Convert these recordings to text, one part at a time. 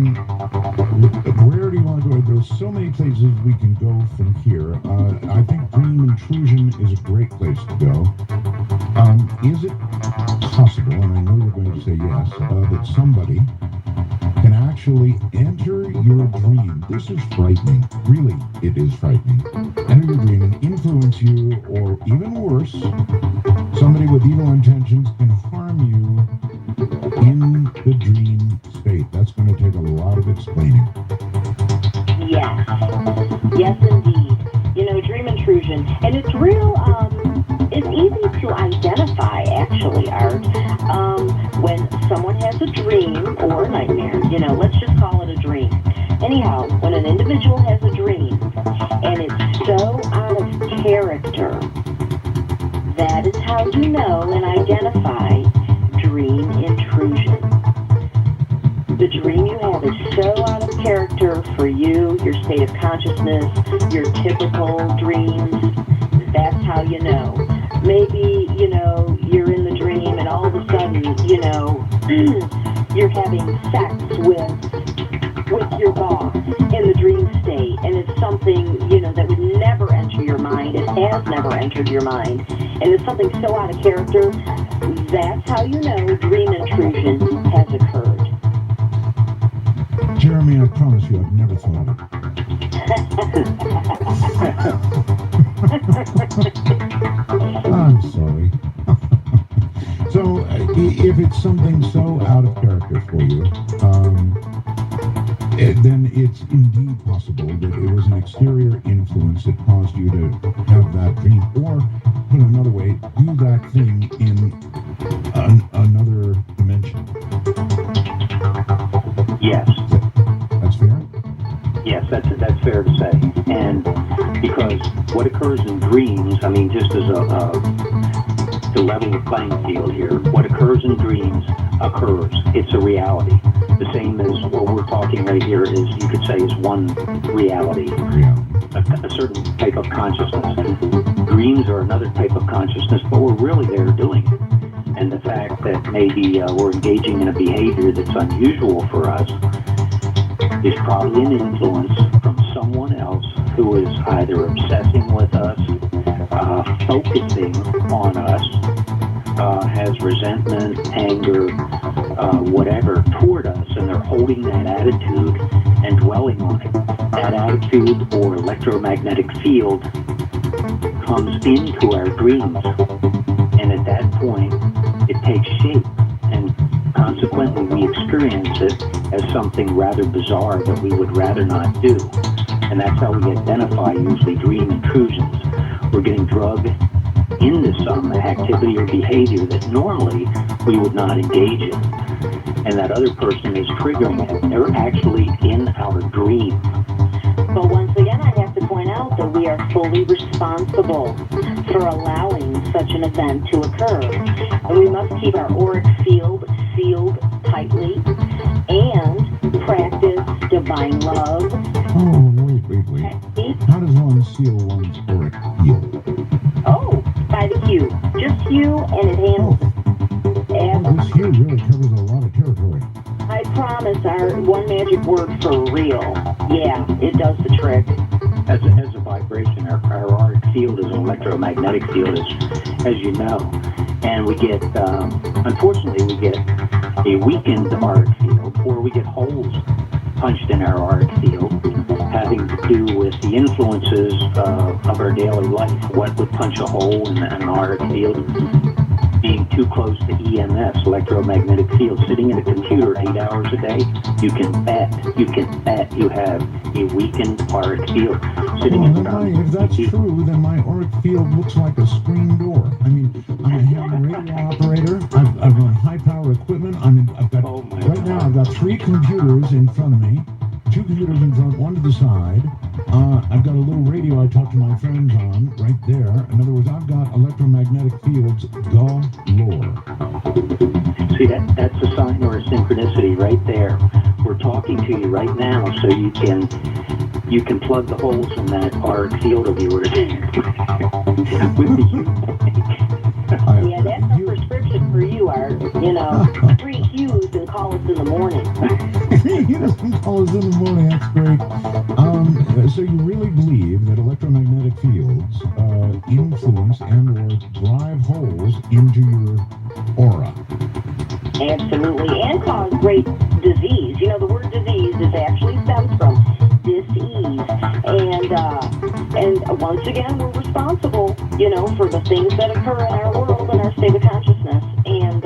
Where do you want to go? There's so many places we can go from here. I think dream intrusion is a great place to go. Is it possible, and I know you're going to say yes, that somebody can actually enter your dream? This is frightening. Really, it is frightening. Enter your dream and influence you, or even worse, somebody with evil intentions can harm you in the dream state. That's going to take a lot of explaining. Yes. Yes, indeed. Dream intrusion. And it's real, it's easy to identify, actually, Art, when someone has a dream or a nightmare. Let's just call it a dream. Anyhow, when an individual has a dream and it's so out of character, that is how you know and identify dream intrusion. The dream you have is so out of character for you, your state of consciousness, your typical dreams. That's how you know. Maybe, you're in the dream and all of a sudden, you're having sex with your boss in the dream state, and it's something, that would never enter your mind. It has never entered your mind. And it's something so out of character. That's how you know dream intrusion has occurred. Jeremy, I promise you, I've never thought of it. I'm sorry. So, if it's something so out of character for you, then it's indeed possible that it was an exterior influence that caused you to have that dream, or, put another way, do that thing in another dimension. Yes. That's fair? Yes, that's fair to say. And because what occurs in dreams, just as to level the playing field here, what occurs in dreams occurs. It's a reality. The same as what we're talking right here is, you could say, is one reality. A certain type of consciousness. Dreams are another type of consciousness, but we're really there doing it. And the fact that maybe we're engaging in a behavior that's unusual for us is probably an influence from someone else who is either obsessing with us, focusing on us, has resentment, anger, whatever toward us, and they're holding that attitude and dwelling on it. That attitude or electromagnetic field comes into our dreams, and at that point it takes shape, and consequently we experience it as something rather bizarre that we would rather not do. And that's how we identify usually dream intrusions. We're getting drugged into some activity or behavior that normally we would not engage in, and that other person is triggering it. They're actually in our dream. But once again, I have to point out that we are fully responsible for allowing such an event to occur. And we must keep our auric field sealed tightly and practice divine love. Oh, wait. How does one seal one's auric field? Oh, by the hue. Just hue, and it handles it. This hue really covers a lot of territory. I promise, our one magic word for real. Yeah, it does the trick. As a vibration, our auric field is an electromagnetic field, as you know. And we get, unfortunately, we get a weakened auric field, or we get holes punched in our auric field, having to do with the influences of our daily life. What would punch a hole in an auric field? Being too close to EMS, electromagnetic field. Sitting in a computer 8 hours a day, you can bet you have a weakened auric field. If that's true, then my auric field looks like a screen door. I'm a radio operator. I've run high power equipment. I've got 3 computers in front of me. 2 computers in front, 1 to the side. I've got a little radio I talk to my friends on right there. In other words, I've got electromagnetic fields galore. See, that's a sign or a synchronicity right there. We're talking to you right now, so you can plug the holes in that auric field of yours with the Yeah, that's a prescription for you, Art. 3 hues and call us in the morning. He doesn't call us in the morning. That's great. So you really believe that electromagnetic fields influence and/or drive holes into your aura? Absolutely, and cause great disease. You know, the word disease is actually stems from dis-ease, and once again, we're responsible, for the things that occur in our world and our state of consciousness, and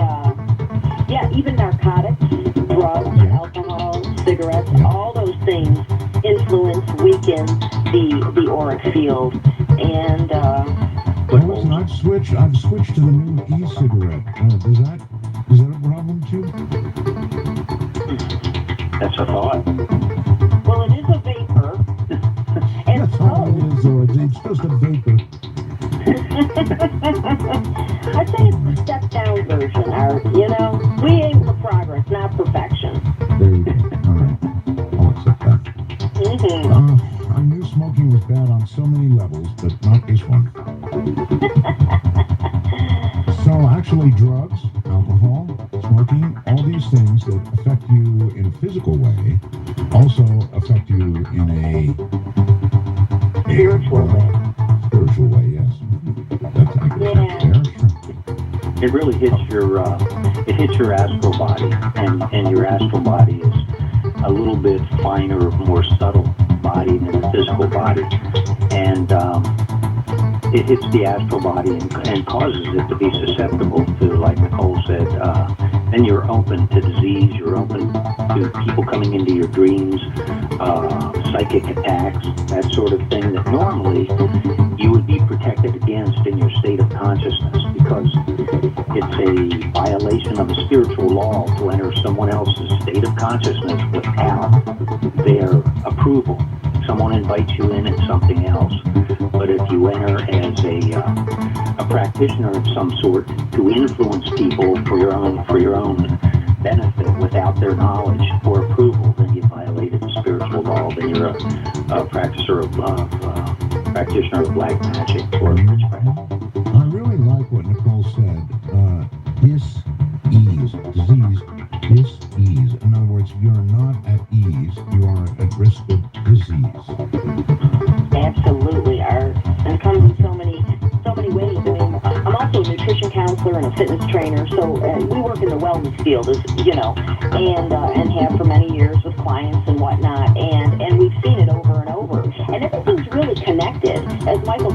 yeah, even narcotics, drugs, alcohol, cigarettes, all those things influence, weaken the auric field, and listen, I've switched to the new e-cigarette. Is that a problem too? That's a thought. well, it is a vapor, and That's all it is, though. It's just a vapor. I'd say it's the step-down version, Art. We aim for progress, not perfection. There you go. All right. I'll accept that. I knew smoking was bad on so many levels, but not this one. So actually, drugs, alcohol, smoking, all these things that affect you in a physical way also affect you in a Spiritual way. Spiritual way, yes. That's, I guess that's fair. Sure. It really hits your astral body, and your astral body is a little bit finer, more subtle body than the physical body, and it hits the astral body and causes it to be susceptible to, like Nicole said, then you're open to disease, you're open to people coming into your dreams, psychic attacks, that sort of thing that normally you would be protected against in your state of consciousness, because it's a violation of a spiritual law to enter someone else's state of consciousness without their approval. Someone invites you in, it's something else. But if you enter as a practitioner of some sort to influence people for your own benefit without their knowledge or approval, then you violated the spiritual law. Then you're a practitioner of black magic or witchcraft. I really like what Nicole said. Dis-ease, disease, dis-ease. In other words, you're not at ease. You are at risk of disease. Absolutely, Art. And it comes in so many ways. I mean, I'm also a nutrition counselor and a fitness trainer, so we work in the wellness field, and have for many years with clients and whatnot, and we've seen it over and over. And everything's really connected. As Michael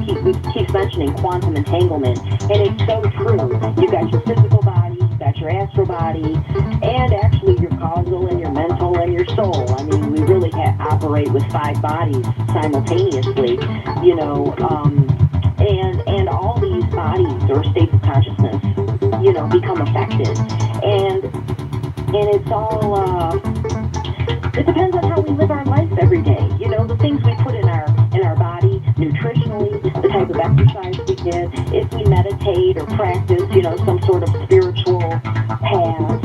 keeps mentioning, quantum entanglement, and it's so true. You've got your physical body, you've got your astral body, and actually your causal and your mental and your soul. I mean, we really operate with 5 bodies simultaneously, and all these bodies or states of consciousness, become affected. And it's all, it depends on how we live our life every day. The things we put in our body, nutritionally, the type of exercise we get, if we meditate or practice, some sort of spiritual path,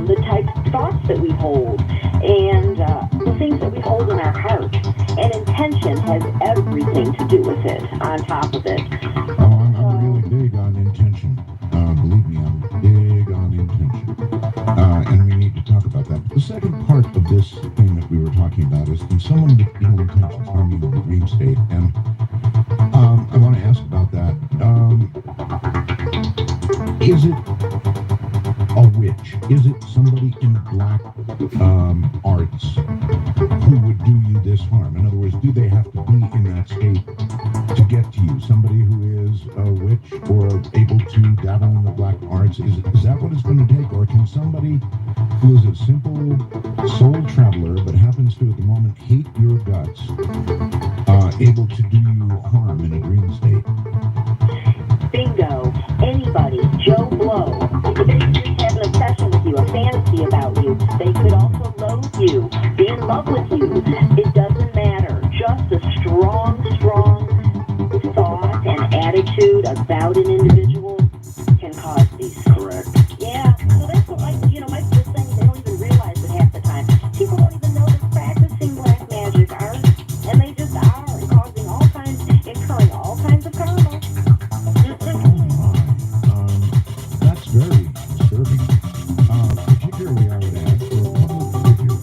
the type of thoughts that we hold, and the things that we hold in our heart. And intention has everything to do with it, on top of it. Oh, I'm really big on intention. Believe me, I'm big on intention. And we need to talk about that. The second part of this thing that we were talking about is, can someone with ill intentions harm you in the dream state? And I want to ask about that. Is it a witch? Is it somebody in black arts who would do you this harm? In other words, do they have to be in that state to get to you? Somebody who is a witch or able to dabble in the black arts, is that what it's going to take? Or can somebody who is a simple soul traveler but happens to at the moment hate your guts, able to do you harm in a dream state? Bingo. Anybody, Joe Blow. If they just have an obsession with you, a fantasy about you, they could also loathe you, be in love with you. It doesn't matter. Just a strong thought and attitude about an individual can cause these. Correct. Yeah. So that's what Mike was saying. They don't even realize it half the time. People don't even know they're practicing black magic art, and they just are, incurring all kinds of karma. That's very disturbing. Particularly, I would add, for a public figure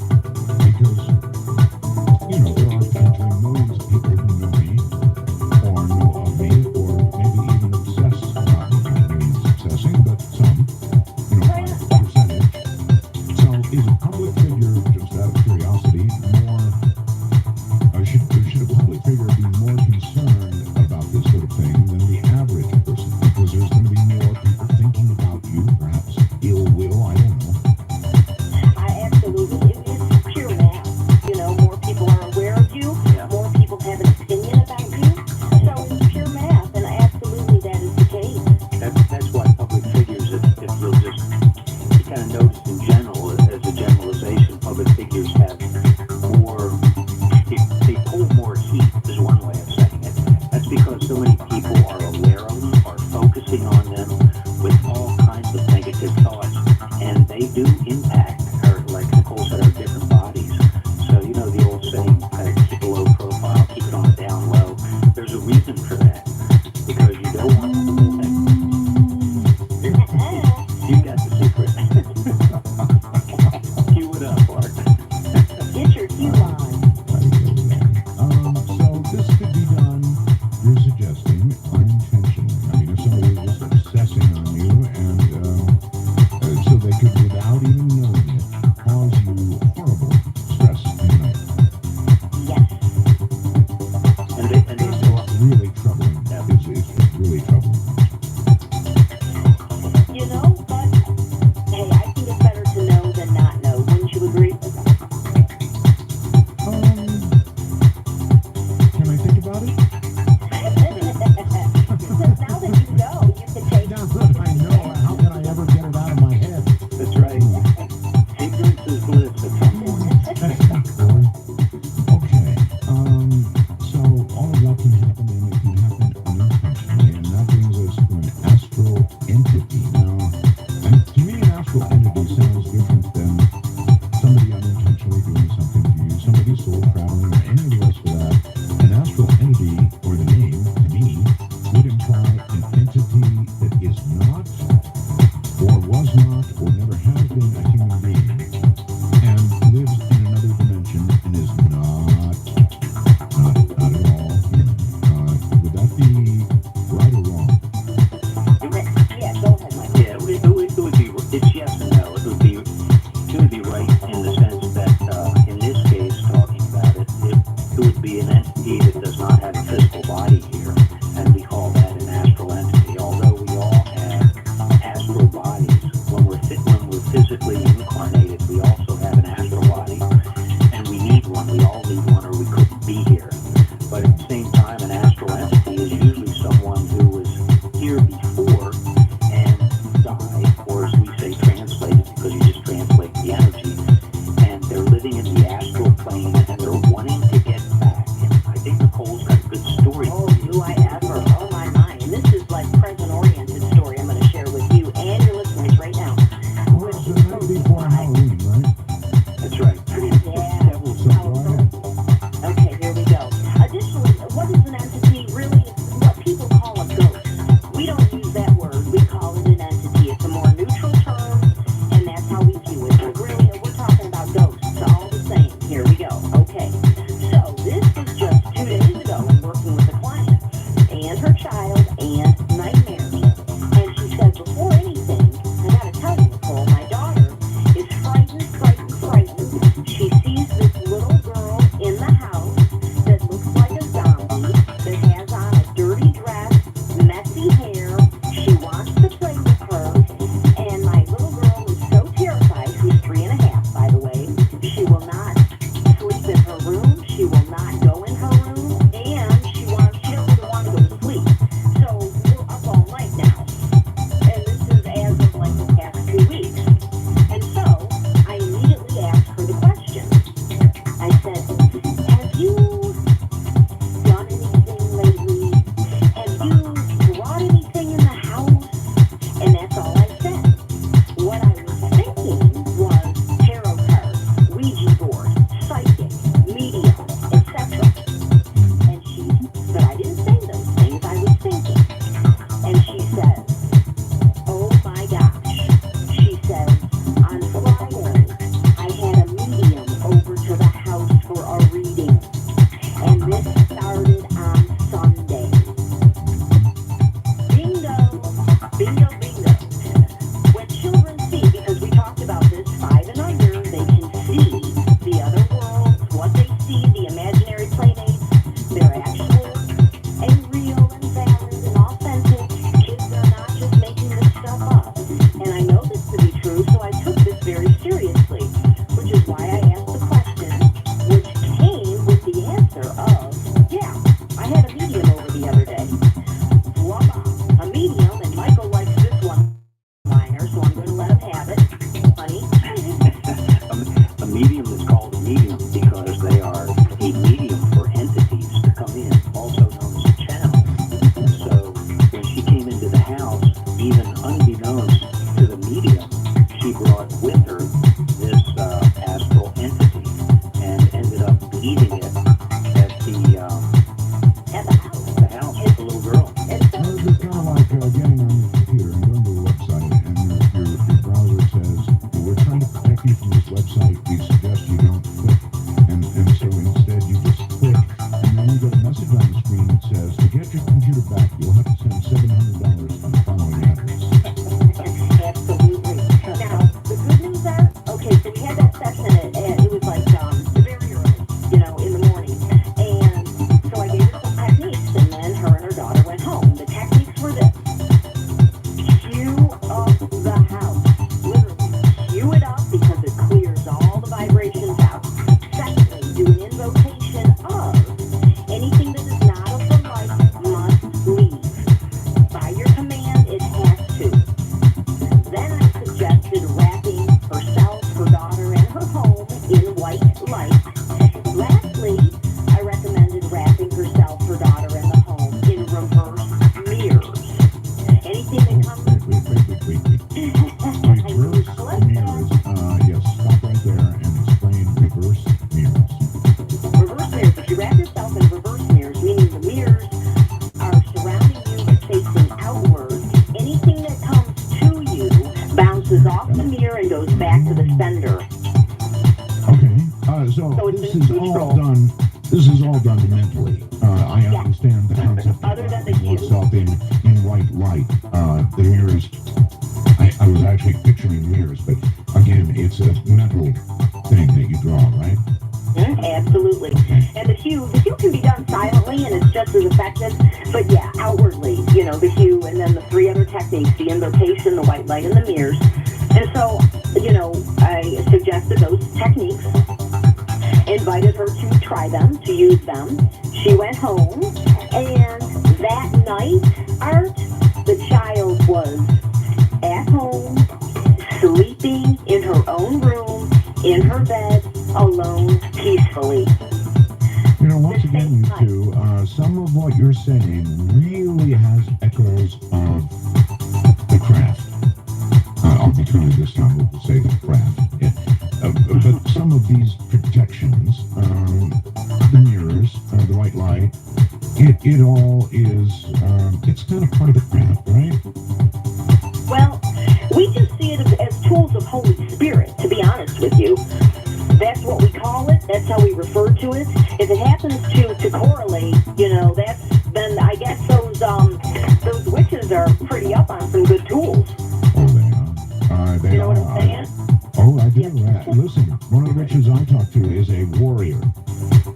body here, and we call that an astral entity. Although we all have astral bodies, when we're physically incarnated, we also have an astral body, and we need one. We all need one, or we couldn't be here. But at the same time, an astral entity is usually someone who was here before and died, or as we say, translated, because you just translate the energy, and they're living in the astral plane, and they're wanting to get back. And I think Nicole's got a good story. Oh, do I ever? Oh, my. And this is like present-oriented story I'm going to share with you and your listeners right now. Well, so that'd be before Halloween, right? That's right. Yeah. So go ahead. Okay, here we go. Additionally, what is an entity really? It's what people call a ghost. We don't use that word. We call it an entity. It's a more neutral term, and that's how we view it. But really, we're talking about ghosts, all the same. Here we go. Okay. So this was just 2 days ago in working with a client and her child and nightmares. And she said, before anything, I gotta tell you, Nicole, my daughter is frightened. She sees this little girl in the house that looks like a zombie, that has on a dirty dress, messy hair. She wants to play with her, and my little girl is so terrified. She's 3.5, by the way. She will not sleep in her room. She will not go in her room, and she doesn't even want to go to sleep. So we're up all night now, and this is as of like the past 2 weeks. And so I immediately asked her the question. I said, have you done anything lately? Have you brought anything in the house? And that's all I said. What I was thinking was tarot cards, Ouija board, psychic, medium, etc. But I didn't say those things. I was thinking. And she says, oh my gosh. She says, on Friday, I had a medium over to the house for a reading. And this started on Sunday. Bingo. Bingo, bingo. When children see, because we talked about this, 5 and under, they can see the other worlds, what they see, the imaginary playmates, they're actual and real and valid and authentic. Kids are not just making this stuff up. And I know this to be true, so I took this very seriously, which is why I asked the question, which came with the answer of, yeah, I had a medium over the other day. Voila, a medium, and Michael likes this one-liner, so I'm going to let him have it. Honey. A medium is called a medium because they are a medium for entities to come in, also known as a channel. So when she came into the house, even unbeknownst to the medium, she brought with her this astral entity and ended up leaving it at the house with the little girl. And so, Well, it's kind of like getting on your computer and going to a website, and your browser says, we're trying to protect you from this website. We suggest you don't click. And so instead you just click, and then you get a message on the screen that says, to get your computer back, you'll have to send $700 to the following address. absolutely. Now, the good news are, okay, so we had that session, and it was like very early, in the morning. And so I gave her some techniques, and then her and her daughter went home. The techniques were this. Cue up the house. Literally, cue it up because it clears all the vibrations out. Secondly, do an invocation of anything that is not of the light must leave. By your command, it has to. Then I suggested wrapping herself, her daughter, and her home in white light. Lastly, I recommended wrapping herself, her daughter, and the home in reverse mirrors. Anything that comes... Reverse mirrors. Yes, stop right there and explain reverse mirrors. Reverse mirrors. If you wrap yourself in reverse mirrors, meaning the mirrors are surrounding you but facing outward, anything that comes to you bounces off the mirror and goes back to the sender. Okay, so So it's this in is neutral. all done. This is all done mentally. I Yeah. understand the concept Other than the of cue. yourself in white light. The mirrors. I was actually picturing mirrors, but again, it's a mental thing that you draw, right? Absolutely. And the hue can be done silently and it's just as effective. But yeah, outwardly, the hue and then the three other techniques, the invocation, the white light, and the mirrors. And so, I suggested those techniques, invited her to try them, to use them. She went home, and that night, Art, the child was at home, sleeping in her own room, in her bed, alone, peacefully. Once again, you two, some of what you're saying really has echoes of the craft. I'll be kind this time, we'll say the craft. Yeah. But some of these protections, the mirrors, the white light, it all is, it's kind of part of the craft, right? Well, we just see it as tools of Holy Spirit, to be honest with you. That's what we call it. That's how we refer to it. If it happens to correlate, then I guess those witches are pretty up on some good tools. Oh, they are. They you know are. What I'm saying? I do. Listen, one of the witches I talk to is a warrior,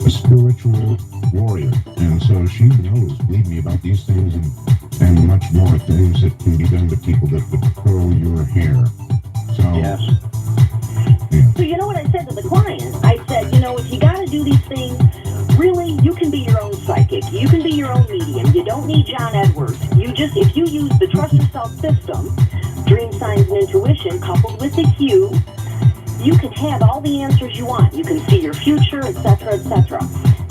a spiritual warrior, and so she knows, believe me, about these things and much more things that can be done to people that would curl your hair. So. Yes. Yeah. So you know what I said to the client? I said, if you got to do these things, really, you can be your own psychic. You can be your own medium. You don't need John Edwards. If you use the Trust Yourself system, dream signs and intuition, coupled with the hue, you can have all the answers you want. You can see your future, etc., etc.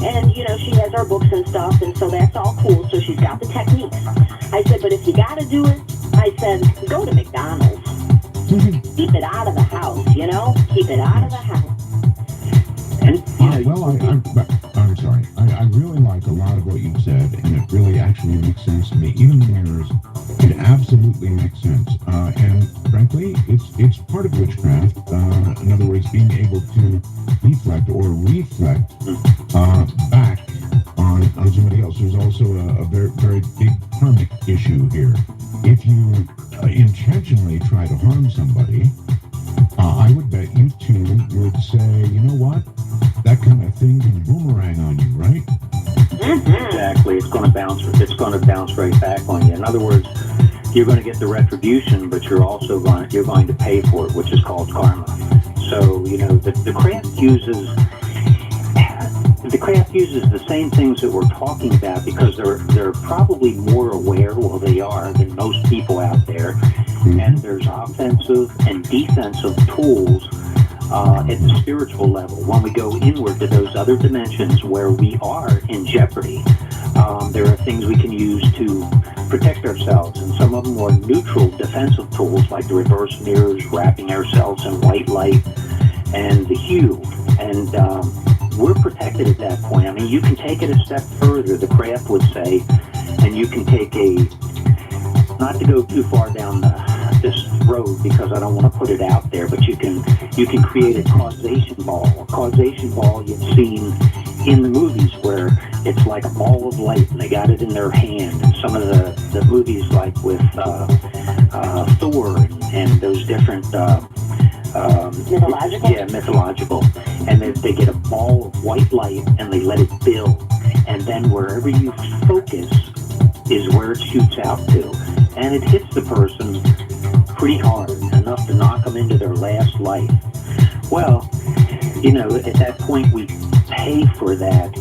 And, she has our books and stuff, and so that's all cool. So she's got the techniques. I said, but if you got to do it, I said, go to McDonald's. Keep it out of the house, Keep it out of the house. And, I'm sorry. I really like a lot of what you've said, and it really actually makes sense to me. Even the mirrors, it absolutely makes sense. And frankly, it's part of witchcraft. In other words, being able to reflect back on somebody else. There's also a very, very big karmic issue here. If you intentionally try to harm somebody, I would bet you two would say, you know what? That kind of thing can boomerang on you, right? Exactly. It's going to bounce right back on you. In other words, you're going to get the retribution, but you're going to pay for it, which is called karma. So, the craft uses the same things that we're talking about because they're probably more aware, well, they are, than most people out there. Mm-hmm. And there's offensive and defensive tools at the spiritual level. When we go inward to those other dimensions where we are in jeopardy, there are things we can use to protect ourselves, and some of them are neutral defensive tools like the reverse mirrors, wrapping ourselves in white light, and the hue. And we're protected at that point. I mean, you can take it a step further, the craft would say, and you can take not to go too far down this road because I don't want to put it out there, but you can create a causation ball. A causation ball you've seen in the movies where it's like a ball of light and they got it in their hand. And some of the movies like with Thor and those different mythological? Yeah, mythological. And they get a ball of white light and they let it build. And then wherever you focus is where it shoots out to. And it hits the person pretty hard, enough to knock them into their last life. Well, at that point we pay for that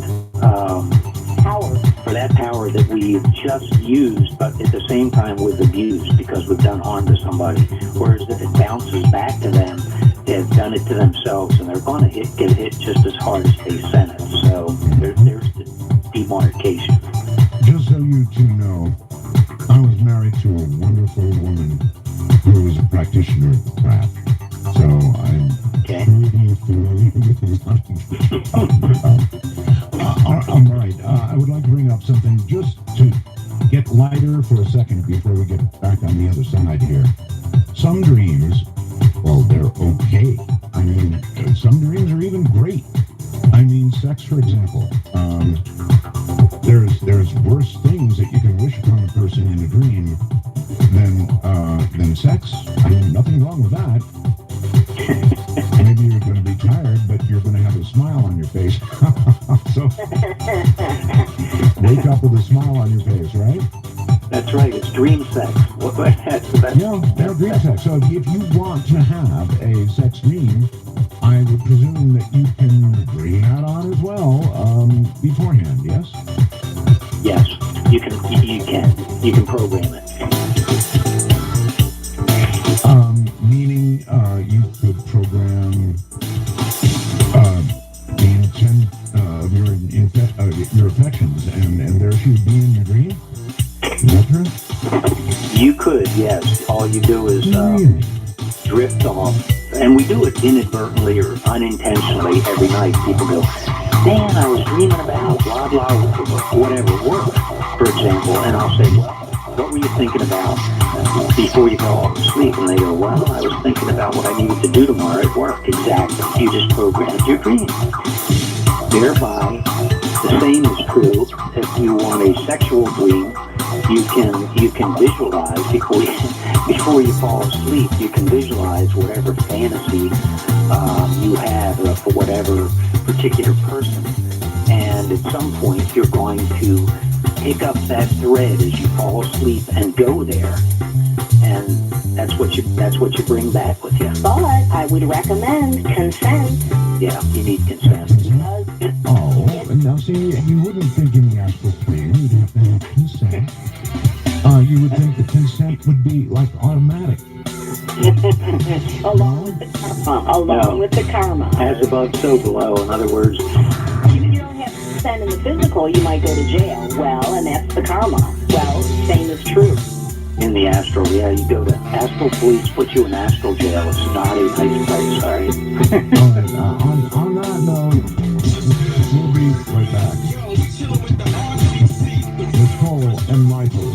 power that we've just used, but at the same time we've abused because we've done harm to somebody. Whereas if it bounces back to them, they've done it to themselves, and they're going to get hit just as hard as they sent it. So there's the demarcation. Just so you two know, I was married to a wonderful woman who was a practitioner of the craft. So I'm truly familiar with a lot of what you're talking about. All right, I would like to bring up something just to get lighter for a second before we get back on the other side here. Some dreams, well, they're okay. I mean, some dreams are even great. I mean, sex, for example. There's worse things that you can wish upon a person in a dream than sex. I mean, nothing wrong with that. Maybe you're going to be tired, but you're going to have a smile on your face. So wake up with a smile on your face, right? That's right. It's dream sex. That's the best. Yeah, dream sex. So if you want to have a sex dream, I would presume that you can bring that on as well beforehand. Yes. Yes, you can. You can program it. Meaning you could program the intent of your affections, and there she would be in your dream. Is that true? You could, yes. All you do is Really? drift off, and we do it inadvertently or unintentionally every night. People go, "Man, I was dreaming about blah blah, whatever work," for example, and I'll say, "Well, what were you thinking about before you fall asleep?" And they go, "Well, I was thinking about what I needed to do tomorrow at work." Exactly. You just programmed your dream. Thereby, the same is true if you want a sexual dream. You can visualize before you fall asleep. You can visualize whatever fantasy you have for whatever particular person, and at some point you're going to pick up that thread as you fall asleep and go there, and that's what you bring back with you. But I would recommend consent. Yeah, you need consent. Oh, and now see, you wouldn't think in the astral plane you'd have to have consent. You would think that consent would be like automatic. Along with the karma. Along with the karma. As above, so below. In other words, If you don't have consent in the physical, you might go to jail. Well, and that's the karma. Well, same is true. in the astral, yeah, you go to astral police, put you in astral jail. It's not a nice place, all right? On that note, we'll be right back. Nicole and Michael.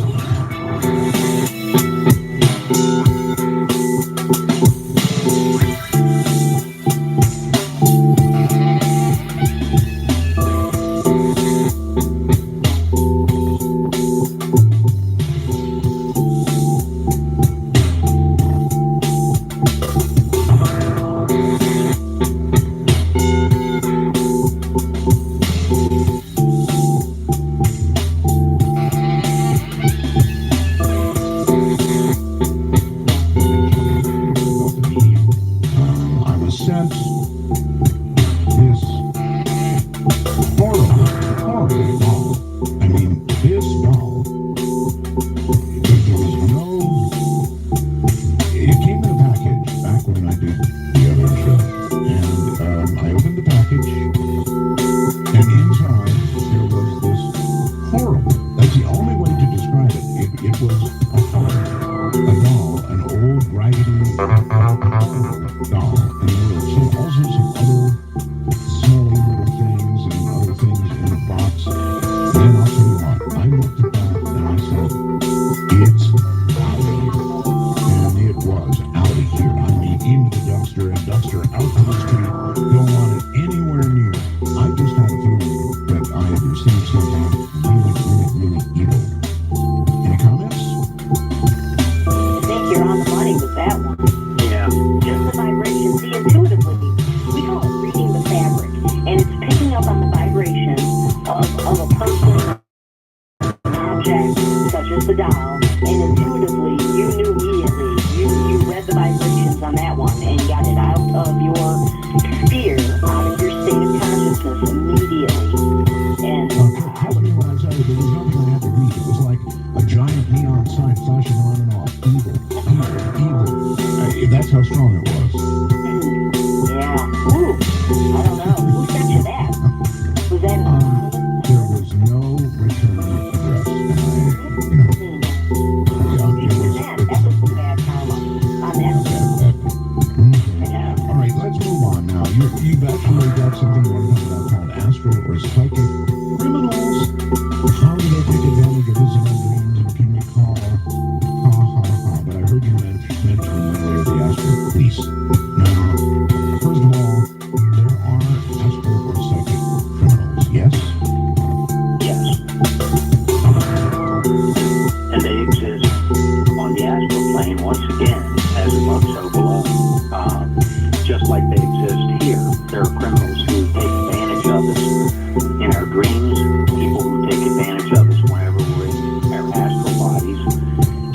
dreams, people who take advantage of us whenever we're in our astral bodies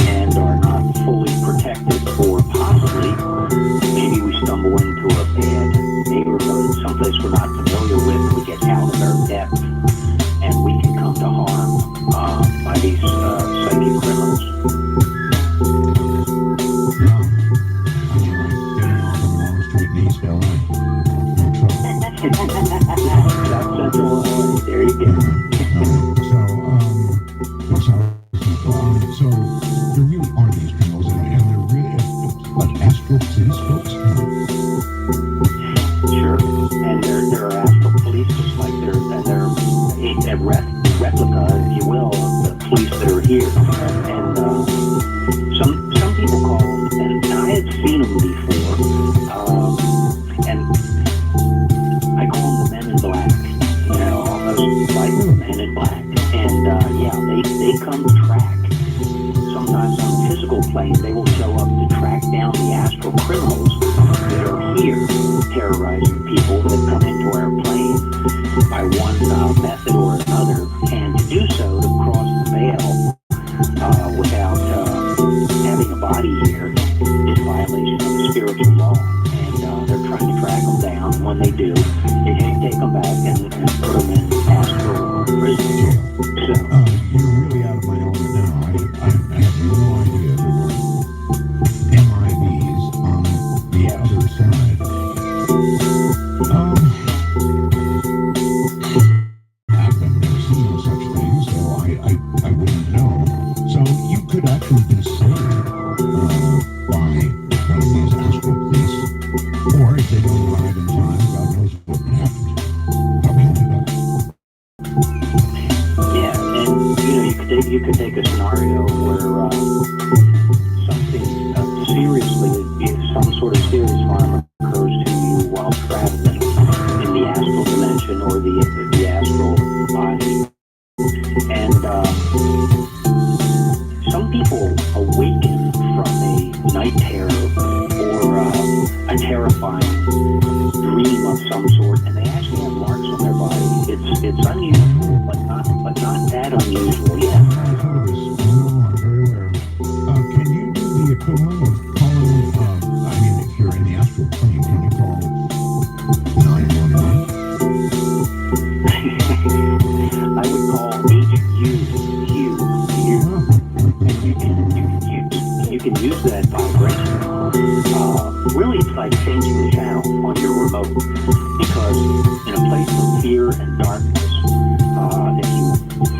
and are not fully protected, or possibly maybe we stumble into a bad neighborhood, someplace we're not familiar with, and we get out of our depth, and we can come to harm by these psychic criminals. Yeah. I mean, like getting off on the wrong street in East LA. No trouble. South Central LA, there you go. So there really are these criminals, and they're really like astral police folks. Sure, and there are astral police, just like they're a replica, if you will, of the police that are here. And some people call them, and I had seen them before, and I call them the Men in Black. You know, almost like the Men in Black. And yeah, they come to track. Sometimes on the physical plane, they will show up to track down the astral criminals that are here terrorizing people that come into our plane by one method or another, and to do so to cross the veil without having a body here is violation of the spiritual law, and they're trying to track them down, and when they do, they take them back and put them in astral prison. So, You're really out of my element now. I have no idea there were MIBs on the other side. I've never seen no such thing, so I wouldn't know. So you could actually be saved by one of these astral police, or if they don't arrive in time, God knows what would happen. Probably only God. yeah, and you could take a scenario where something some sort of serious harm occurs to you while traveling in the astral dimension or the astral body, and some people awaken from a night terror or a terrifying dream of some sort, and they actually have marks on their body. It's unusual, but not that unusual. Yeah. I've heard of this. No, I'm very aware. Can you do the equivalent of calling, I mean, if you're in the astral plane, can you call 911? I would call HQ. You can use that vibration. Really, it's like changing the channel on your remote, because in a place of fear and darkness,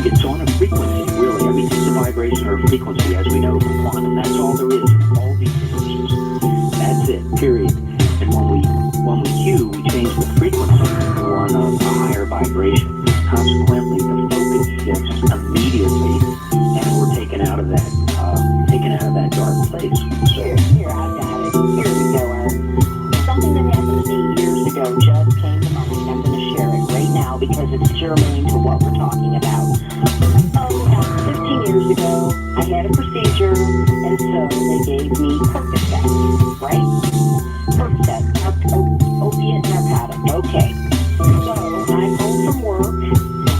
it's on a frequency. Really, everything's a vibration or a frequency, as we know from quantum. That's all there is. All these universes. That's it. Period. And when we cue, we change the frequency to one of a higher vibration. Consequently, the focus shifts immediately, and we're taken out of that dark place. So, Here, I've got it. Here we go, Art. Something that happened to me years ago just came to mind. I'm going to share it right now because it's germane to what we're talking about. About 15 years ago, I had a procedure, and so they gave me Percocet, right? Percocet, opiate narcotic. Okay. So I'm home from work.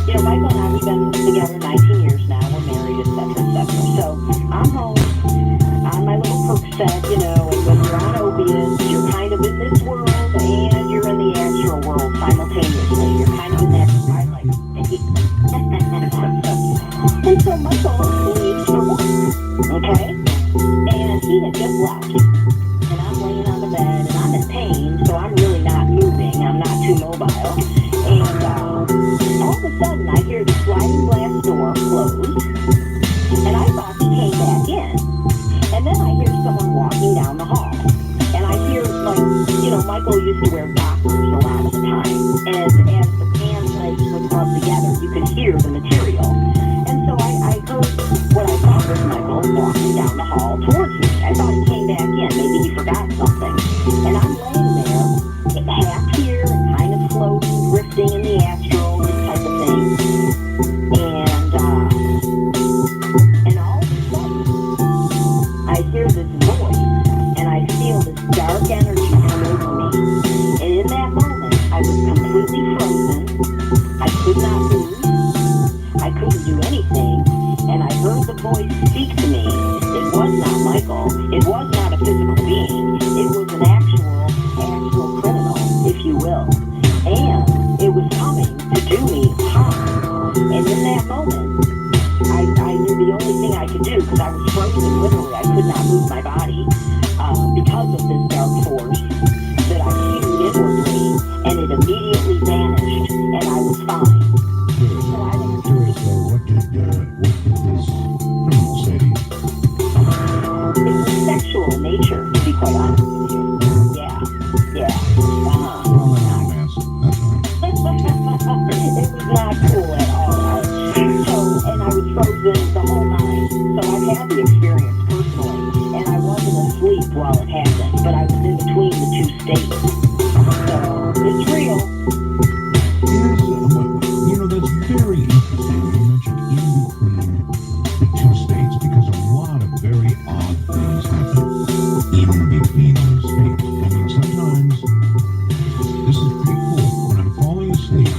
You know, Michael and I, we've been together 19 years now. We're married, etc., etc. So I'm home on my little Percocet, you know, and when you're on opiates, you're kind of in this world and you're in the astral world simultaneously. You're kind of in that twilight state. And so Michael leaves for work, okay? And he had just left. And I'm laying on the bed and I'm in pain, so I'm really not moving. I'm not too mobile. And all of a sudden I hear the sliding glass door close. And I thought he came back in. And then I hear someone walking down the hall. And I hear, like, you know, Michael used to wear Dockers a lot of the time. And as the pan legs would rub together, you could hear the material. And so I heard what I thought was Michael walking down the hall towards me. I thought he came back in. Maybe he forgot something. And I'm laying there, half here, kind of floating, drifting in the astral, this type of thing. And do anything, and I heard the voice speak to me. It was not Michael. It was not a physical being. It was an actual criminal, if you will. And it was coming to do me harm. And in that moment, I knew the only thing I could do, because I was frozen, literally. I could not move my body because of this dark force, that I cued inwardly, and it immediately vanished, and I was fine. Good. So I I'm curious though, what did this criminal say to you? It was sexual nature, to be quite honest with you. Yeah. Well, I'm asking. That's fine. It was not cool at all. And I was frozen the whole night. So I've had the experience personally, and I wasn't asleep while it happened, but I was in between the two states. So it's real. That's very interesting. You mentioned in between the two states, because a lot of very odd things happen in between those states. I mean, sometimes this is pretty cool. When I'm falling asleep,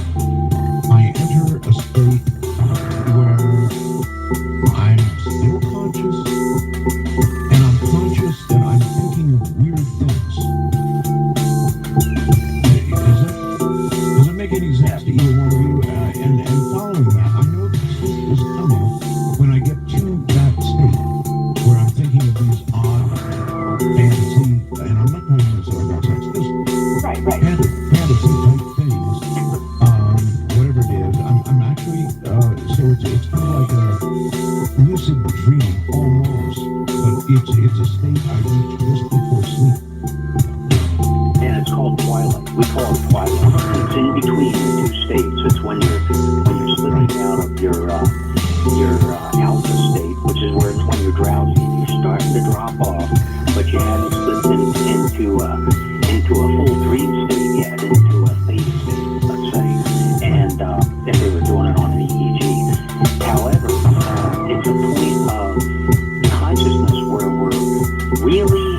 I enter a state where I'm still conscious, and I'm conscious that I'm thinking of weird things. Does that make any sense to either one of you? And following that, I know that sleep is coming when I get to that state where I'm thinking of these odd fantasy, and I'm not talking necessarily about sex, just Right. fantasy type things, whatever it is. I'm actually, so it's kind of like a lucid dream almost, but it's a state I reach just before sleep. And it's called twilight. We call it twilight. It's in between the two states. It's when you're slipping out of your alpha state, which is when you're drowsy and you're starting to drop off, but you haven't slipped into a full dream state yet, into a theta state, let's say. And if they were doing it on an EEG. However, it's a point of consciousness where we're really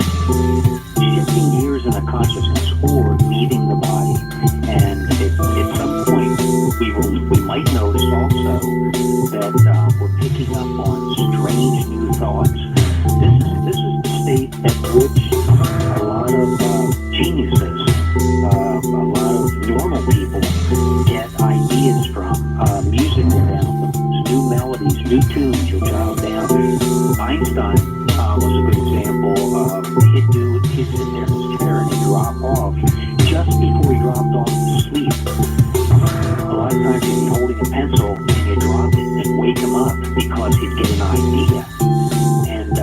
shifting gears in the consciousness or leaving the body. And at some point, we might notice also that we're picking up on strange new thoughts. This is the state at which a lot of geniuses, a lot of normal people get ideas from. Music will download, new melodies, new tunes you'll jot down. Einstein was a good example. He'd sit there in his chair and he'd drop off just before he dropped off to sleep. A lot of times he'd be holding a pencil and he'd drop it and wake him up because he'd get an idea. And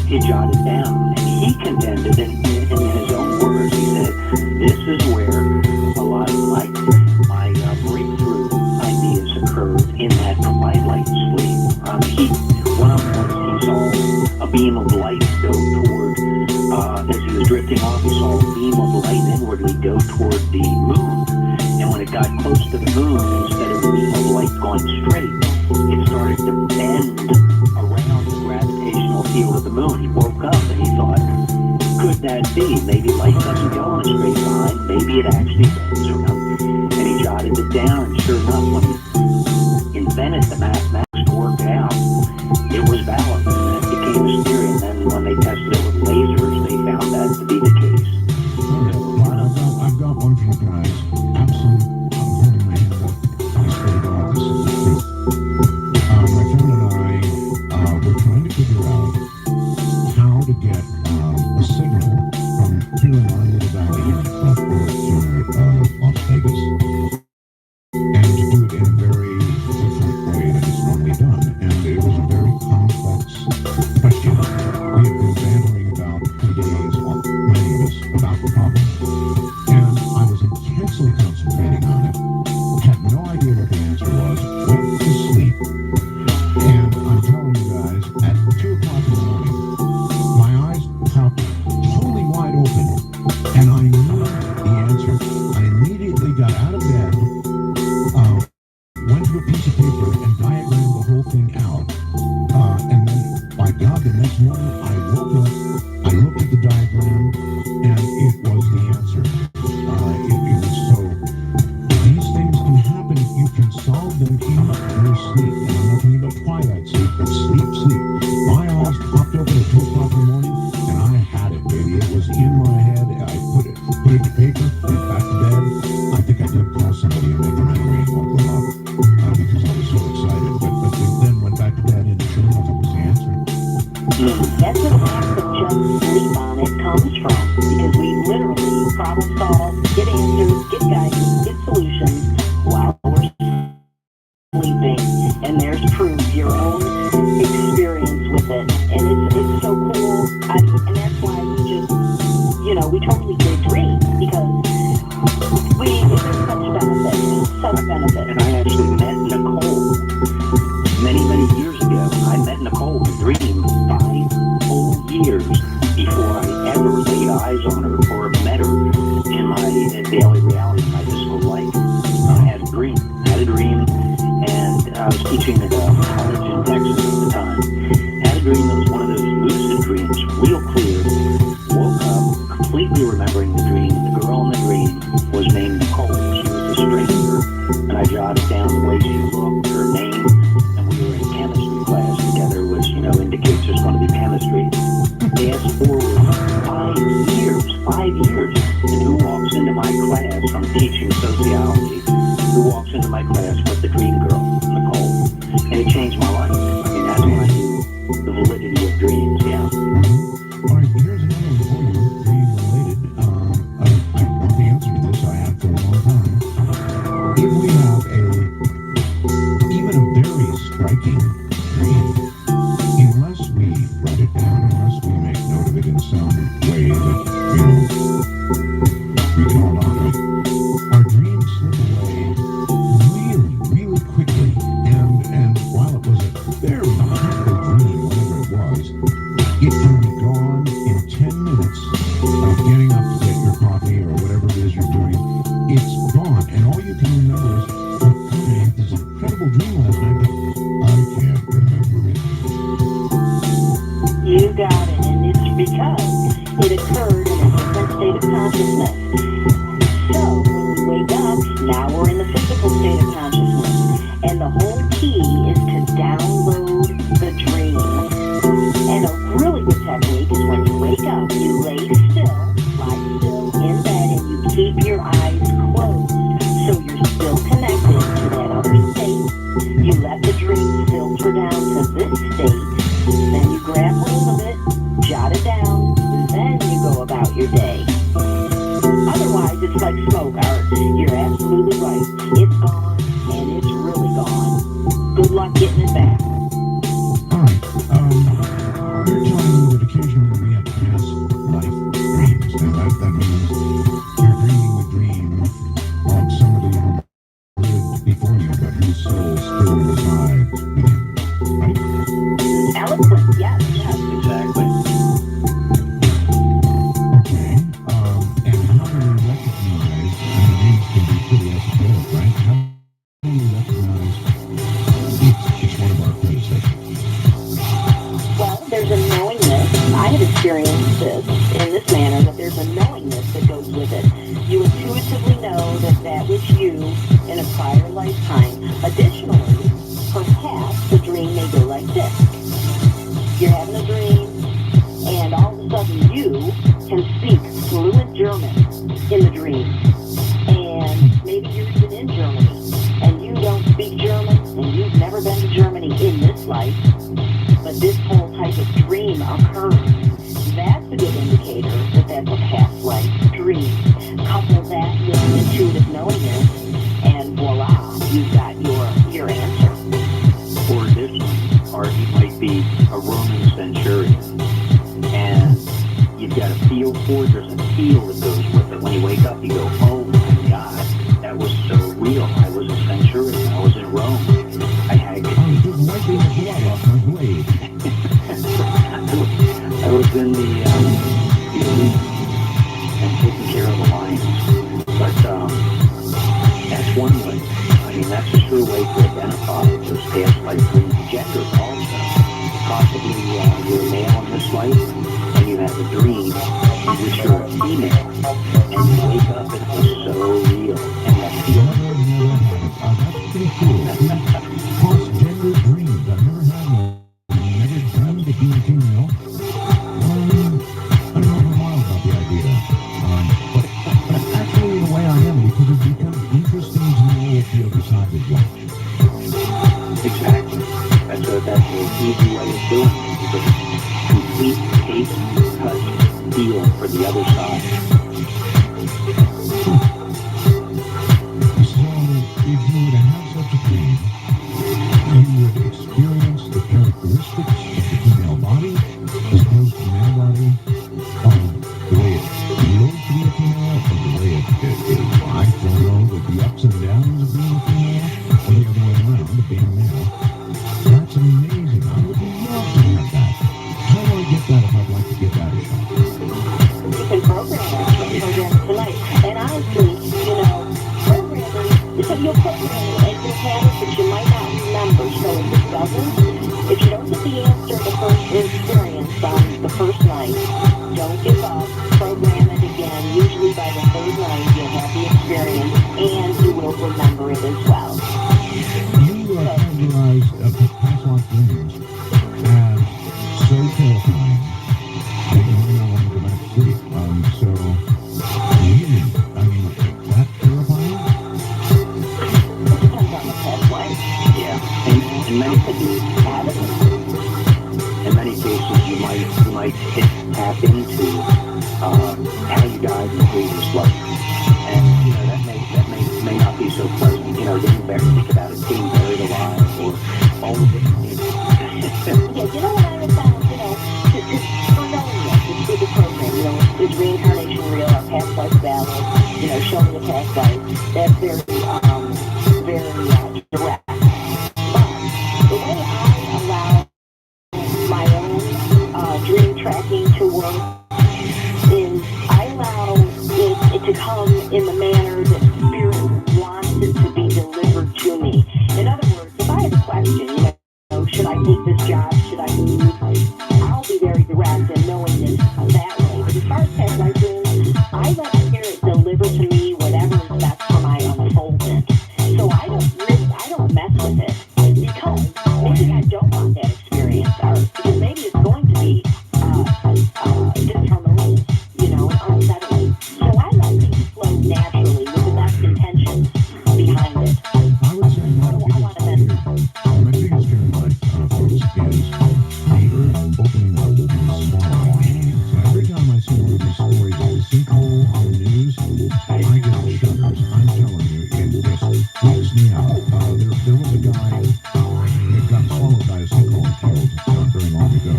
he'd jot it down. And he contended in his own words, he said, this is where a lot of my breakthrough ideas occurred, in that twilight sleep. One of them was he saw a beam of light go toward, as he was drifting off, he saw a beam of light inwardly go toward the moon. And when it got close to the moon, instead of the beam of light going straight, it started to bend around the gravitational field of the moon. He woke up and he thought, could that be? Maybe light doesn't go in a straight line. Maybe it actually bends around. And he jotted it down, and sure enough, when he invented the mathematics to work it out, it was valid. And it became a theory. And then when they tested it with lasers, they found that to be the case. I've got one for you guys. Absolute. I'm holding my hand up. I swear to God, this is the truth. My friend and I were trying to figure out how to get a signal from here in our little valley here in Florida to Las Vegas, and to do it in a very different way than it's normally done. And it was a very complex question. We had been bantering about for days, many of us, about the problem. And I was intensely concentrating on it, had no idea what the answer was, went to sleep, and I'm telling you guys, at 2 o'clock in the morning, my eyes popped totally wide open, and I knew the answer. I immediately got out of bed, went to a piece of paper and diagrammed the whole thing out. And then, by God, the next morning I woke up, I looked at the diagram, and it was the answer. It was so. These things can happen. You can I actually met Nicole many, many years ago. I met Nicole in a dream 5 whole years before I ever laid eyes on her or met her in my daily reality, my physical life. I had a dream, and I was teaching at a college in Texas at the time. Had a dream that was one of those lucid dreams, real clear. Woke up, completely remembering the dream. The girl in the dream was named Nicole. She was a stranger, and I jotted down the way she looked, her name, and we were in chemistry class together, which, indicates there's going to be chemistry. Fast forward 5 years, and who walks into my class? I'm teaching sociology. Who walks into my class but the dream girl, Nicole? And it changed my life. I mean, that's when I knew the validity of dreams, yeah. All right, here's another one for you, dream related. I want the answer to this. I have for a long time. If we have even a very striking dream, unless we write it down, unless we make note of it in some way that, we can hold on to it, our dreams slip away really, really quickly. And while it was a very beautiful dream, whatever it was, it can be gone in 10 minutes of getting up to get your coffee or whatever it is you're doing. It's gone, and all you can remember is, I had this incredible dream last night, but I can't remember it. You got it, and it's because it occurred in a different state of consciousness. So, when we wake up, now we're in the physical state of consciousness. And the whole key is to download the dream. And a really good technique is when you wake up, you lie still in bed, and you keep your eyes closed so you're still connected to that other state. You let the dream filter down to this state, then you grab hold of it, jot it down, then you go about your day. Otherwise, it's like smoke, Art. You're absolutely right. It's gone, and it's really gone. Good luck getting it back. All right, you're telling me that occasionally we have past life dreams, and that means you're dreaming the dream of somebody who lived before you, but whose soul still resides within, right? Eloquent, yes. Exactly. Okay, and how do we recognize, and the names can be pretty esoteric, right? How do we recognize it's one of our predecessors? Well, there's a knowingness. I have experienced this in this manner, that there's a knowingness that goes with it. You intuitively know that that was you in a prior lifetime. Additionally, perhaps the dream may go like this. You're having a dream, and all of a sudden you can speak fluent German in the dream. And maybe you're even in Germany, and you don't speak German, and you've never been to Germany in this life, but this whole type of dream occurs. That's a good indicator that that's a past life dream. Couple that with intuitive knowingness, and voila, you've got your answer. Or additionally, or you might be a Roman centurion, and you've got a feel for it. There's a feel that goes with it. When you wake up, you go, oh my God, that was so real. I was a centurion. I was in Rome. I had Just wiping the blood off my blade. I was in the elite and taking care of the lions. But that's one way. I mean, that's a sure way to identify those past life dreams. Gender also. Possibly you're a male in this life, and you have a dream in which you're a female, and you wake up and it was so real. And that feeling. That's pretty cool. Cross-gender dreams. I've never had one. Never dreamed of being female. I don't know if I'm wild about the idea. But actually, in a way, I am, because it becomes interesting to know what the other side is like. Exactly. That's an easy way of doing it. You get complete taste, touch, feel for the other side. So, if you were to have such a dream, you would experience the characteristics of the female body as opposed to the male body, the way it feels to be a female, or the way it I don't know, the ups and downs of being a female. doesn't, if you don't get the answer the first experience on the first night, don't give up. Program it again. Usually by the third night, you'll have the experience and you will remember it as well. You categorize past life dreams as so terrifying that you may not want to go back to sleep. So, really, I mean, that terrifying? It depends on the past life. Yeah. And in many cases, you might tap into how you died in a previous life, and you know that may not be so pleasant. You know, getting back to think about it, being buried alive, or all the different things. Yeah, you know what I have found, you know, for knowing this, it's through the program, you know, is reincarnation real, our past life valid, you know, show me the past life, that's very direct. But the way I allow my own dream tracking to work is I allow it to come in the manner that Spirit wants it to be delivered to me. In other words, if I have a question, you know, should I take this job? Should I move? I'll be very direct in knowing this that way. But as far as past life dreams, I let Spirit deliver to me whatever is best for my unfoldment. So I don't mess with it because maybe I don't want that experience, or because maybe it's going to be disharmonious, you know, unsettling. So I let things flow naturally with the best intentions behind it. I would say my biggest fear in life, folks, is the earth opening up and swallowing. So every time I see one of these stories of a sinkhole on the news, I get shudders. I'm telling you, it just freaks me out. There was a guy that got swallowed by a sinkhole and killed not very long ago,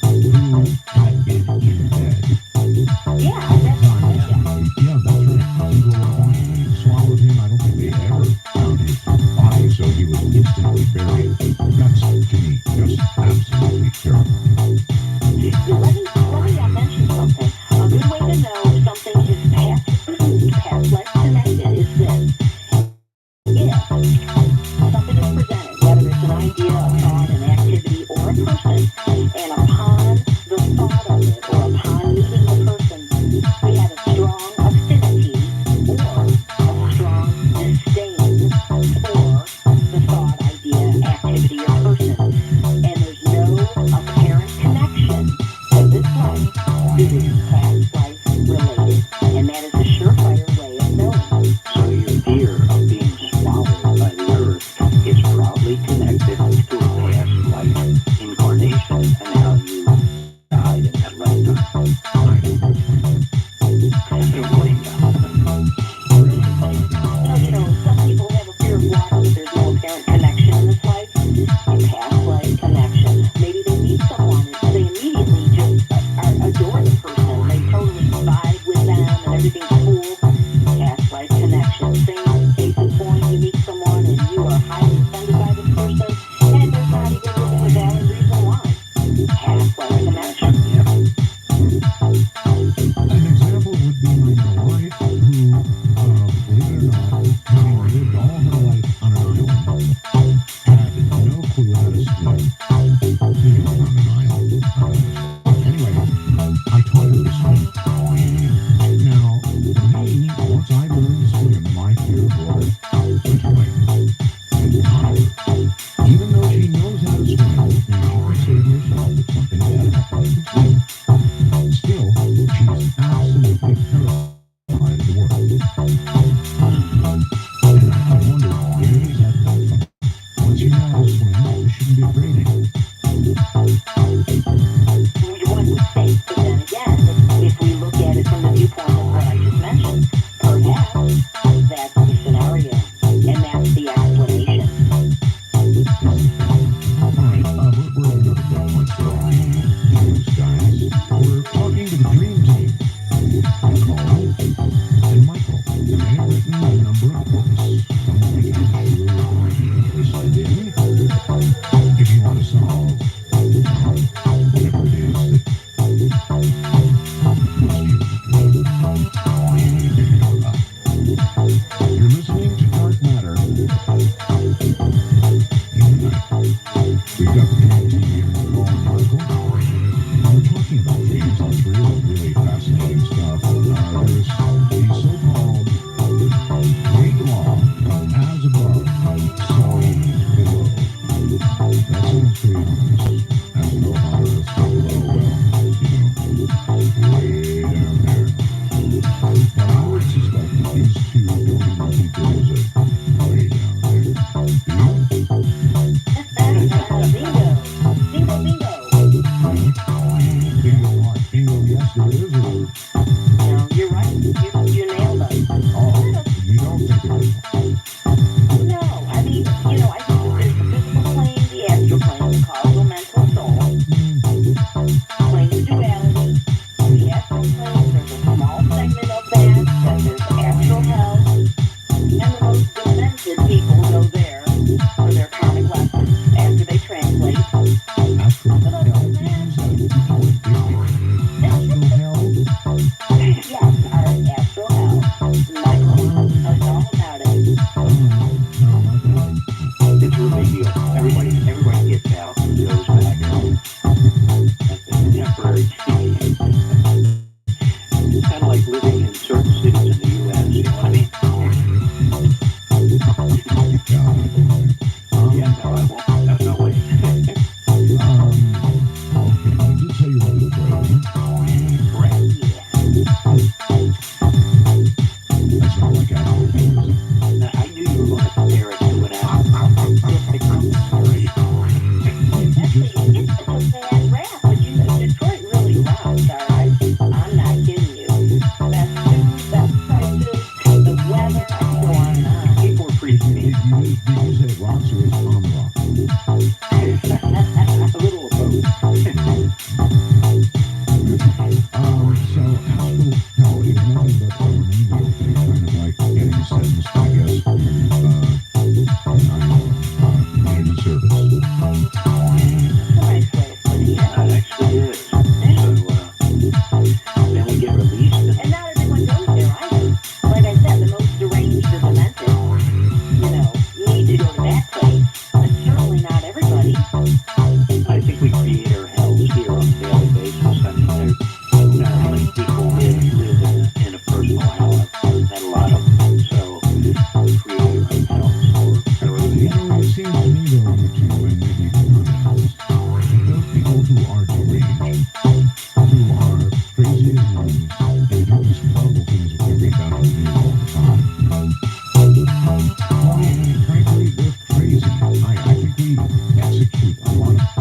who had been in bed. Yeah, that's Yeah, that's right. Sinkhole swallowed him. I don't think they ever found his body, so he was instantly buried. That's, to me, just absolutely terrible. Let me mention something. A good way to know if something is past life connected is this. If something is presented, whether it's an idea, a thought, an activity, or a person, and upon the thought of it, or upon meeting the person, we have a strong affinity or a strong disdain for the thought, idea, activity, or person, and there's no apparent connection to this life, it is past life related, and that is a surefire way of knowing. So your fear of being swallowed by the earth is probably connected to a past life incarnation and how you died in that lifetime. You know, some people have a fear of water, but there's no apparent connection in this life. A past life connection. Maybe they meet someone and they immediately just adore the person. They totally vibe with them and everything's cool. Past life connection. Same case in point, you meet someone and you are highly offended by this person.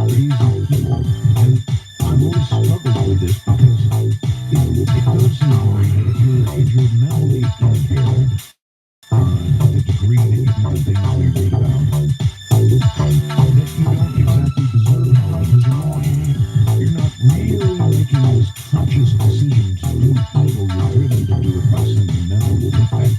crazy people. And I've always struggled with this because it does seem like that if you're mentally impaired, to the degree that you do the things we read about, that you don't exactly deserve hell because you're not really making this conscious decision to do evil. You're driven to do it by some mental defect.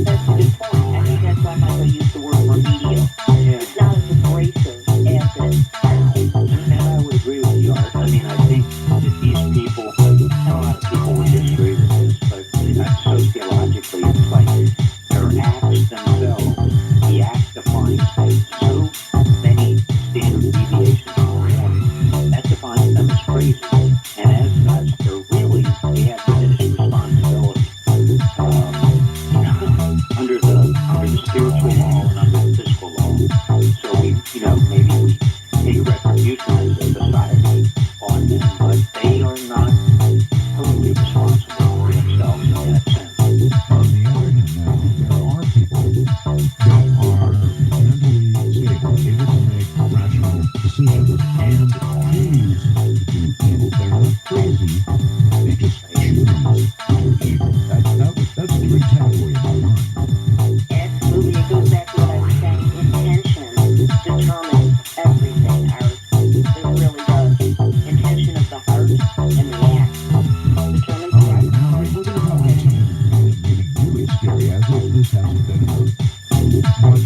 That's a good point. I think that's why Michael used the word remedial. It's not as abrasive as it sounds. And I would agree with you, Art. I mean, I think that these people, and a lot of people would disagree with this, but sociologically, it's like their acts themselves, the act defines so many standard deviations from the norm. That defines them as crazy. And as such, they have diminished responsibility. Under the spiritual law and under the physical law. So maybe we take retribution as a society on them, but they are not totally responsible for themselves in that sense. On the other hand, now, there are people that are mentally stable, able to make rational decisions, and choose to do evil. They're not crazy, they just choose to do evil. That's a great category in my mind. Absolutely. It goes back to what I was saying. Intention determines everything, Art. It really does. Intention of the heart and the act determines All the right, act. now we're going to talk about something really scary, as if this hasn't been enough. But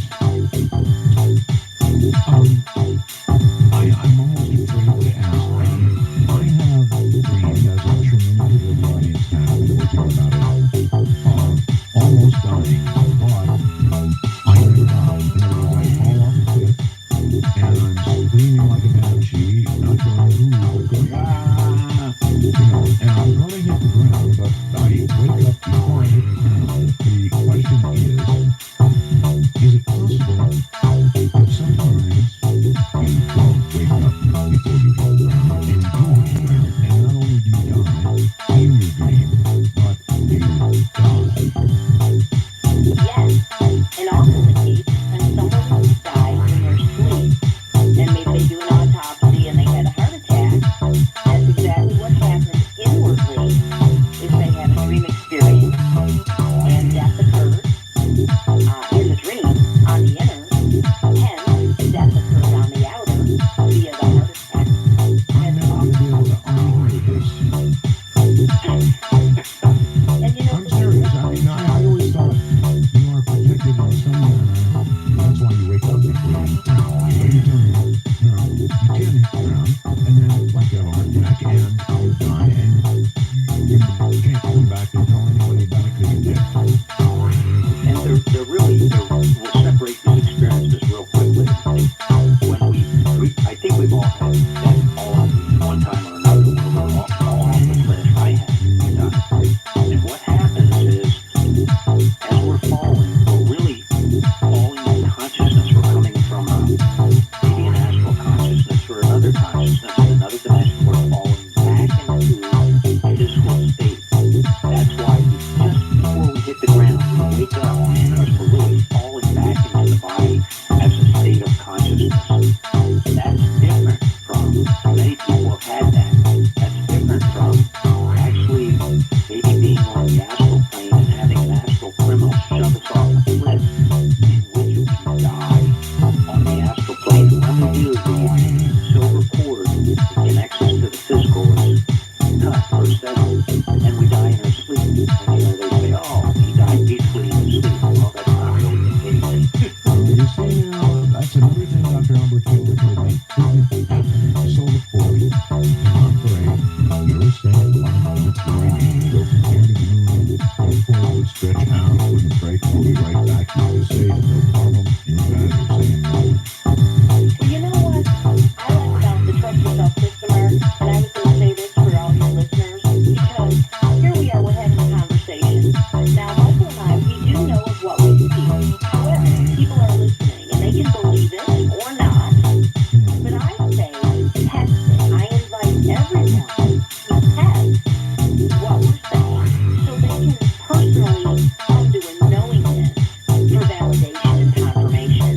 I'm almost afraid to ask. I have dreamed, as I'm sure many people in the audience have, and we'll hear about it, almost dying, but I never die. In other words, I fall off a cliff, and I'm screaming like a banshee, not going ooh, but going ah, and I'm going to hit the ground, but I wake up before I hit the ground. The question is it possible that sometimes you don't wake up before you hit the ground, and you do hit the ground, and not only do you die in your dream, but you die? Yes. And often the case when someone dies in their sleep, and maybe they do an autopsy and they had a heart attack, that's exactly what happened inwardly, is they had a dream experience, and death occurred in the dream on the inner, hence death occurred on the outer via the heart attack. I'm never going to be able to unhear this. And I'm serious. I mean, I always thought you are protected in some manner. That's why you wake up before you hit the ground. But you tell me, no, you can't hit the ground, and then like you have a heart attack, and you die, and you can't come back and tell anybody about it because you're dead. And we'll separate these experiences real quickly. I think we've all had that all one time or another where we're all off the cliff. I have. And what happens is, as we're falling, we're really falling in consciousness. We're coming from maybe an astral consciousness or another consciousness in another dimension. We're falling back into a physical state. That's why just before we hit the ground, we wake up because we're really falling back into the body as a state of consciousness. That's different from, many people have had that. That's different from actually maybe being on the astral plane and having an astral criminal shove us off a cliff in which we die on the astral plane. And when we do, the silver cord that connects us to the physical is cut or severed, and we die in our sleep. And they say, oh, he died peacefully in his sleep. Well, that's not really the case. You see, that's another thing Dr. Albert Taylor told me. The solar cord cannot break. You're a state of mind, don't worry. You go from here to the moon, go forward, stretch out, when the break, we'll be right back. You'll be safe, no problem. You guys are saying no. Well, you know what I like about the Trust Yourself system, Art, and I was going to say this for all your listeners, because here we are, we're having a conversation. Now, Michael and I, we do know of what we see. However, people are listening, and they can believe it or not. But I say test it. I invite everyone to test what we're saying so they can personally come to a knowingness for validation and confirmation.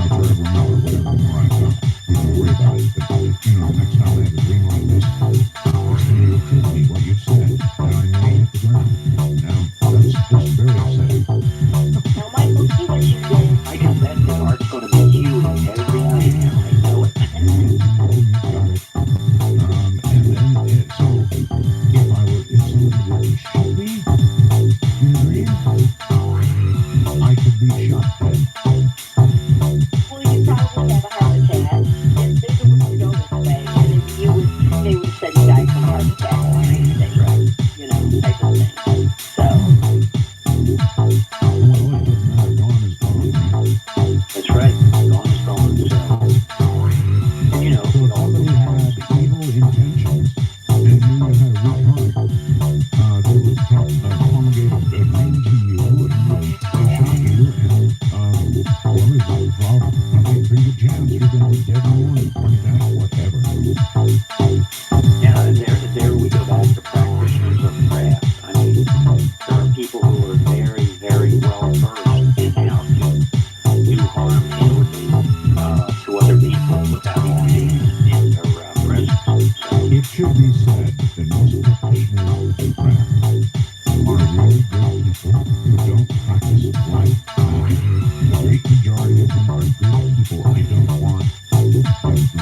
forever more, or whatever more I thought. We don't worry about it. But, the next time I have a dream like this, it's going to occur to me what you've said, that I may hit the ground. Now, that's very upsetting. Now, Michael, see what you did. I can bet that Art's going to be huge every night now. I know it. Oh, you got it. And then, so, if somebody were to shoot me in a dream, I could be shot dead. Well, you probably have a heart attack. If they would go this way, and if they would have said you died from a heart attack on the next day, right? Type of thing. So, Well, it doesn't matter. Gone is gone. Right? That's right. Gone is gone. And So if somebody had evil intentions and knew you had a weak heart, they would promulgate a dream to you in which they shot you, and there's probably a pretty good chance you're going to be dead in the morning, heart attack, whatever. yeah, and there we go back to practitioners of the craft. I mean, there are people who are very, very well versed in how to do harm inwardly to other people without even being in their presence. So, It should be said that most practitioners of the craft are really good people who don't practice like magic. The great majority of them are good people. I don't want the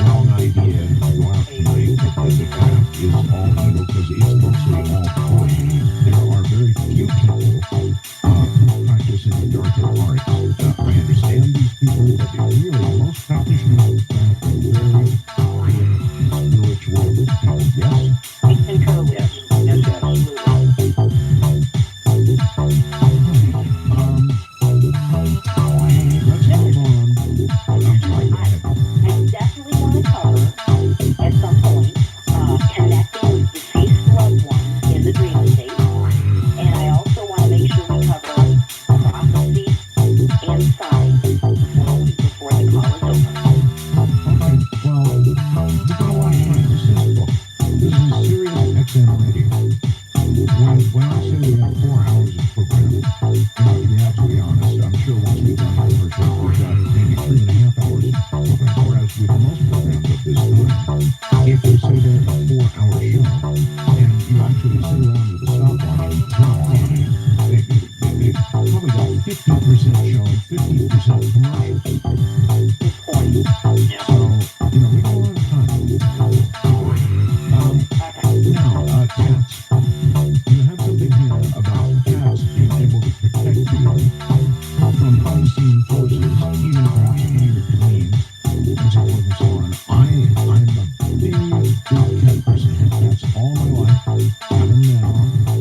wrong idea to go out tonight that the craft is all evil, because it's mostly all good. There are very few people who practice in the darker arts. I understand these people, but really most practitioners of the craft are very good spiritual people. Yes? I concur with yes, yes, yes. Let's move on. I'm sorry, go ahead. I definitely want to cover, at some point, connecting with deceased loved ones in the dream state. And I also want to make sure we cover prophecy and signs before the call is over. Okay, well, we've got a lot of time. This is serious XM radio. When I say we have 4 hours of program, to be absolutely honest, I'm sure once we've done the commercial, we've got maybe 3.5 hours of program. Whereas with most programs of this time, if you say there's a 4-hour show, and you actually sit around with a stopwatch and turn on, they probably got 50% show and 50% commercial. Good point. So, we got a lot of time. Now, cats. You have something here about cats being able to protect you from unseen forces, even perhaps in your dreams, and so forth and so on. I'm a big cat person. Had cats all my life. Have them now.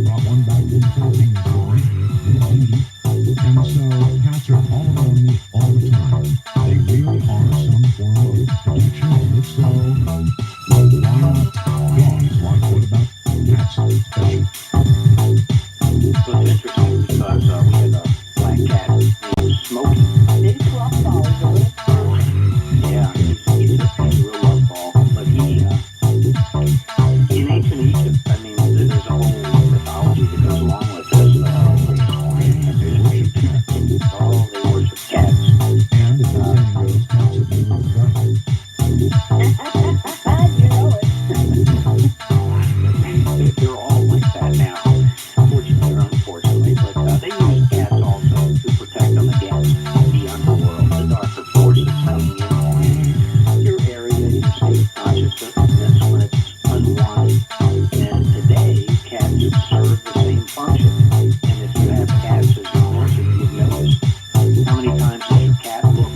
Brought one back from the Philippines for me. Little beauty. And so cats are all around me all the time. They really are some form of protection, and if so, why not dogs? What about cats especially? Well, it's interesting because we have a black cat named Smokey. Big fluff ball is a little Persian. Yeah, he's a real love ball. But in ancient Egypt, I mean, there's a whole mythology that goes along with this. They worship cats. Oh, they worship cats. And as the saying goes, cats have never forgotten. You know it. They're all like that now, fortunately or unfortunately. But they use cats also to protect them against the underworld, the darker forces coming in your area, your state of consciousness when it's unwanted. And today, cats serve the same function. And if you have cats, as you mentioned, you've noticed how many times does your cat look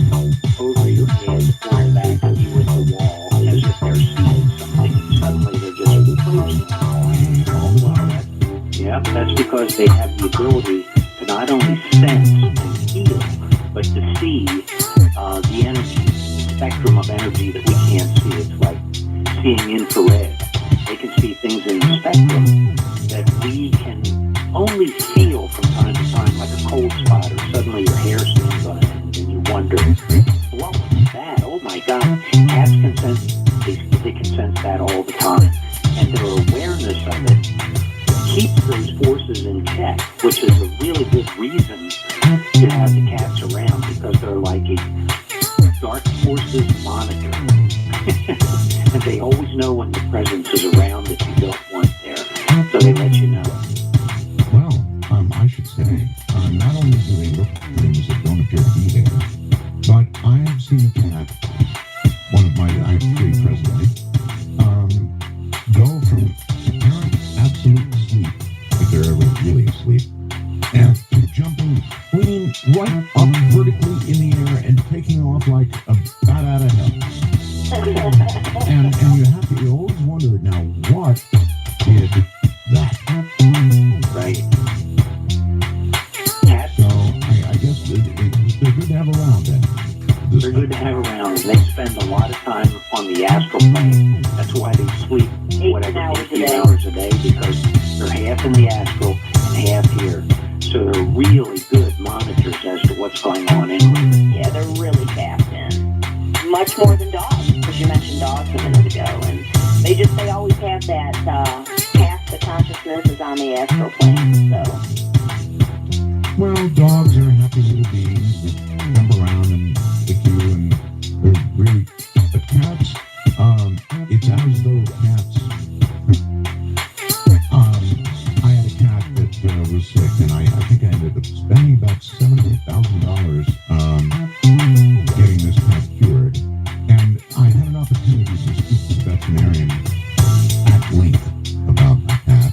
over your head or in back of you at the wall as if they're seeing something, and suddenly they're just closing. Yeah, that's because they have the ability to not only sense and feel, but to see the energy, spectrum of energy that we can't see. It's like seeing infrared. They can see things in the spectrum that we can only feel from time to time, like a cold spot, or suddenly your hair stands on end and you wonder, what was that? Oh my God. Cats can sense, they can sense that all the time. And their awareness of it keeps those forces in check, which is a really good reason to have the cats around, because they're like a dark forces monitor. And they always know when the presence is around that you don't want there. So they let you know. Well, I should say, not only do they look for things that don't appear to be there, but I have seen a cat, I have three presently, go from apparent absolute sleep, if they're ever really asleep, and to jumping clean right up vertically in the air and taking off like a bat out of hell. And you always wonder, now, what did that? Right. So I guess they're good to have around then. They're good to have around. They spend a lot of time on the astral plane. That's why they sleep 18 hours a day, because they're half in the astral and half here. So they're really good monitors as to what's going on in here. Yeah, they're really tapped in. Much more than dogs, because you mentioned dogs a minute ago, and they always have that path to consciousness is on the astral plane. So. Well, dogs are happy little beings that jump around and lick you, and they're really. But cats, it's as though cats. I had a cat that was sick, and I think I ended up spending about $70,000 getting this cat cured. And I had an opportunity to speak to the veterinarian at length about the cat,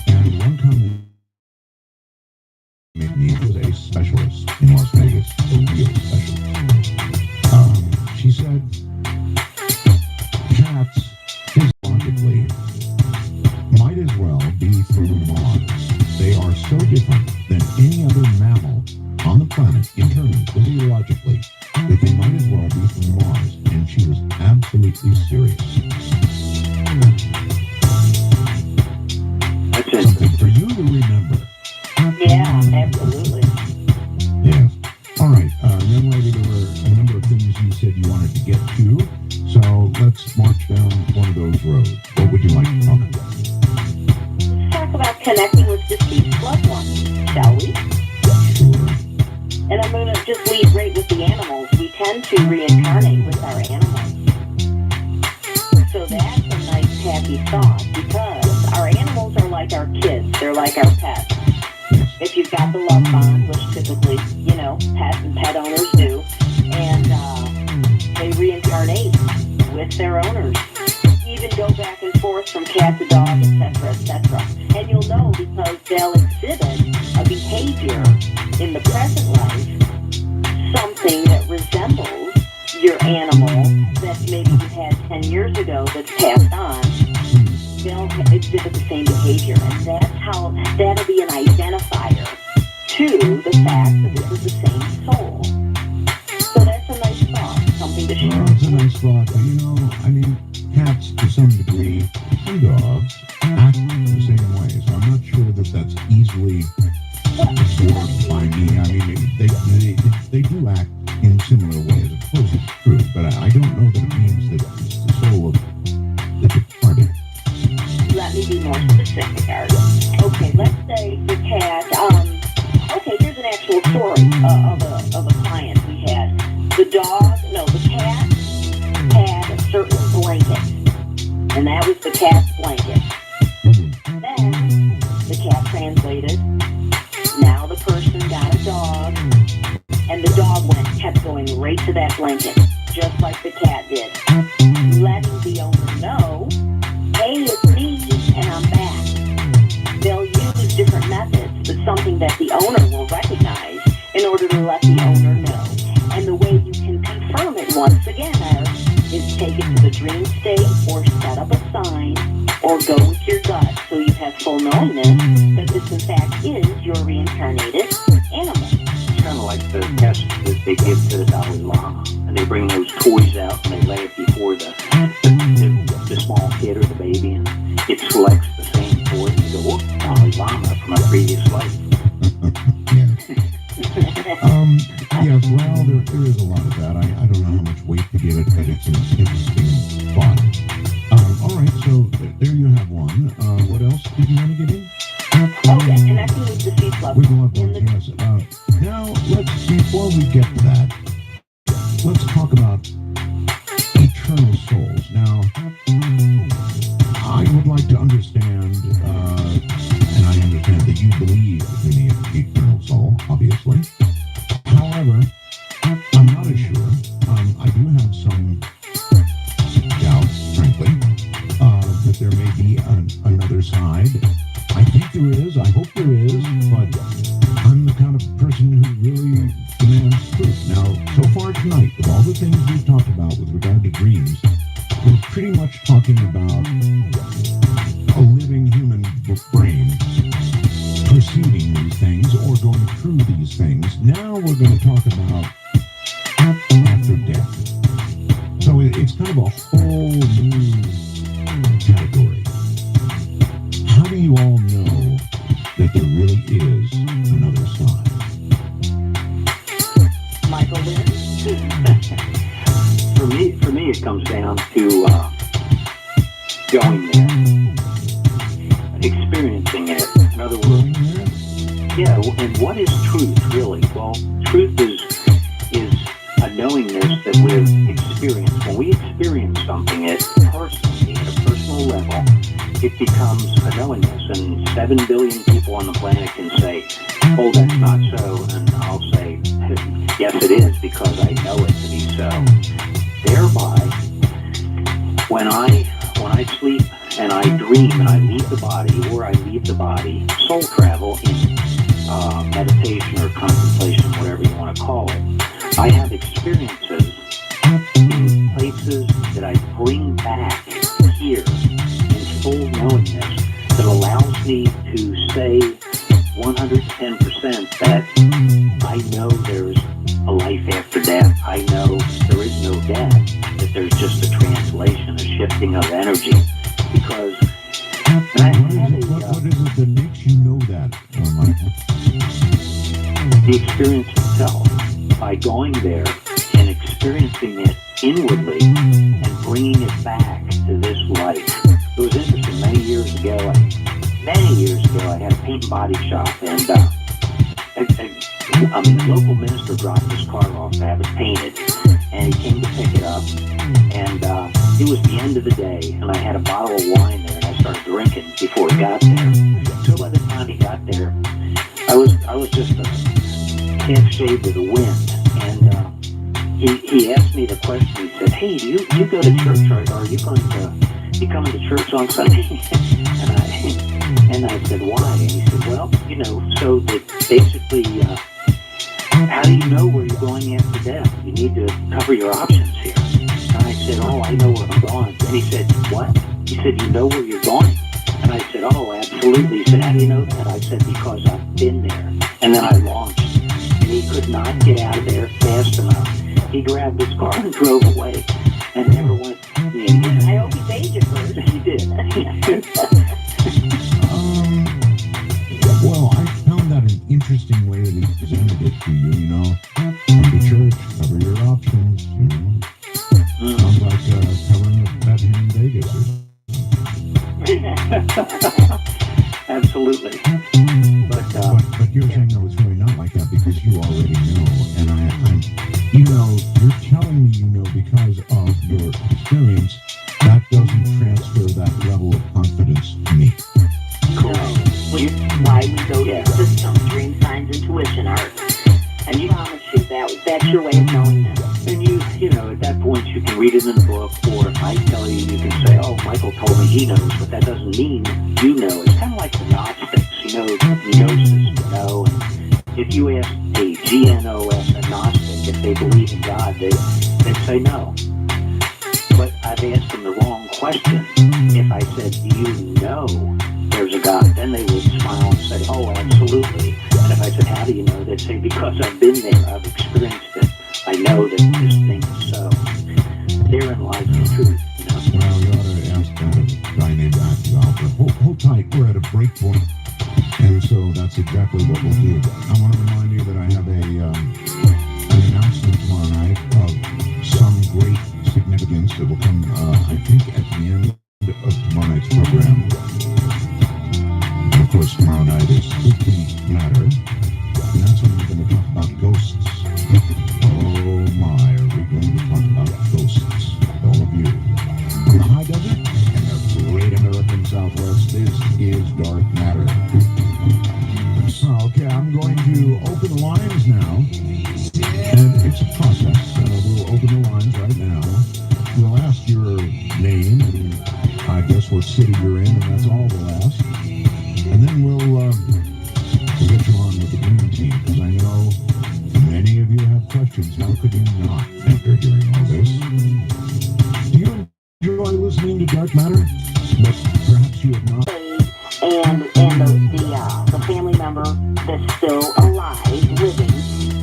and one comment made me was a specialist in Las Vegas, a real specialist. She said cats, physiologically, might as well be from Mars. They are so different than any other mammal on the planet, internally, physiologically, that they might as well be from Mars. And she was absolutely serious. That's something for you to remember. Yeah, absolutely. Yes. All right, young lady, there were a number of things you said you wanted to get to, so let's march down one of those roads. What would you like to talk about? Let's talk about connecting with deceased loved ones, shall we? Sure. And I'm going to just lead right with the animals. We tend to reincarnate with our animals. So that's a nice, happy thought, because our animals are like our kids. They're like our pets. If you've got the love bond, which typically, pets and pet owners do, and they reincarnate with their owners. Even go back and forth from cat to dog, etc., etc. And you'll know because they'll exhibit a behavior in the present life, something that resembles your animal that maybe you had 10 years ago that's passed on. They'll exhibit the same behavior, and that'll be an identifier to the fact that this is the same soul. So that's a nice thought, something to share. Well, it's a nice thought, but cats to some degree, and dogs, act the same way, so I'm not sure that that's easily absorbed by me. They do act in similar ways, of course it's true, but I don't know that it means that it's the soul of the departed. Let me be more specific, Art. Okay, let's say the cat, here's an actual story of a client we had. The cat had a certain blanket, and that was the cat's blanket. Then, the cat translated, now the person got a dog, and the dog kept going right to that blanket, just like the cat did, letting the owner know, hey, it's me, and I'm back. They'll use different methods, but something that the owner will recognize in order to let the owner know. And the way you can confirm it once again, is take it to the dream state, or set up a sign, or go with your gut so you have full knowingness that this in fact is your reincarnated animal. It's kind of like the test that they give to the Dalai Lama, and they bring those toys out and they lay it before the small kid or the baby, and it selects the same toy, and you go, oh, Dalai Lama from a previous life. Yes, well, there is a lot of that. I don't know how much weight to give it, but it's an interesting thought. All right, so there you have one. What else did you want to get in? Okay, connecting with deceased loved With ones. loved ones, yes. Now, before we get to that, let's talk about eternal souls. Now, I would like to understand, and I understand that you believe in the eternal soul, obviously. However, I'm not as sure. I do have some doubts, frankly, that there may be another side. I think there is. I hope there is. But I'm the kind of person who really demands truth. Now, so far tonight, with all the things we've talked about with regard to dreams, we're pretty much talking about a living human brain perceiving these things or going through these things. Now we're going to talk about after death. So it's kind of a whole new category. How do you all know that there really is another side? Michael Lynn? For me, it comes down to going there, experiencing it. In other words, yeah. And what is truth really? Well, truth is a knowingness that we've experienced. When we experience something at a personal level, it becomes a knowingness. And 7 billion people on the planet can say, "Oh, that's not so," and I'll say, "Yes, it is, because I know it to be so." Thereby, when I sleep and I dream and I leave the body, or I leave the body, soul travel in meditation or contemplation, whatever you want to call it, I have experiences in places that I bring back here in full knowingness that allows me to say 110% that I know there's a life after death. I know there is no death, that there's just a translation, a shifting of energy. Because what is it that makes you know that, Michael? the experience itself, by going there and experiencing it inwardly and bringing it back to this life. It was interesting. Many years ago, I had a paint and body shop, and a local minister dropped his car off to have it painted, and he came to pick it up, and it was the end of the day, and I had a bottle of wine there, and I started drinking before he got there. So by the time he got there, I was just a half shaved with the wind, and he asked me the question. He said, "Hey, do you go to church, or are you coming to church on Sunday?" and I said, "Why?" And he said, "Well, so that basically, how do you know where you're going after death? You need to cover your options here." And I said, "Oh, I know where I'm going." And he said, "What?" He said, "You know where you're going?" And I said, "Oh, absolutely." He said, "How do you know that?" I said, "Because I've been there." And then I launched, and he could not get out of there fast enough. He grabbed his car and drove away, and never went in. I hope he paid you first. He did. Well, I found that an interesting way that he presented it to you, Come to church, cover your options, Sounds like covering a bet here in Vegas or something. Absolutely. But you're saying, no, it's really not like that because you already know. And I'm you're telling me you know because of your experience. That doesn't transfer that level of confidence to me. Which is why we go to the system, dream signs, intuition, art. And you promise you that's your way of knowing them. And at that point, you can read it in the book, or if I tell you, you can say, "Oh, Michael told me he knows," but that doesn't mean you know. It's kind of like the Gnostics, Gnosis, and if you ask a GNOS, a Gnostic, if they believe in God, they'd say no. But I've asked them the wrong question. If I said, "Do you know there's a God?" then they would smile and say, "Oh, absolutely." And if I said, "How do you know?" they'd say, "Because I've been there, I've experienced it. I know that this thing is so." Therein lies the truth, Well, you ought to ask that of a guy named Matthew Alfred. Hold tight, we're at a break point, and so that's exactly what we'll do. I want to remind you that I have an announcement tomorrow night of some great significance that will come, I think, at the end of tomorrow night's program. And of course, tomorrow night is Spooky Matter, and that's when we're going to talk about ghosts. Oh my, are we going to talk about we'll ask your name and I guess what city you're in, and that's all we'll ask. And then we'll get you on with the dream team, because I know many of you have questions. How could you not after hearing all this? Do you enjoy listening to Dark Matter? But perhaps you have not. And the family member that's still alive, living,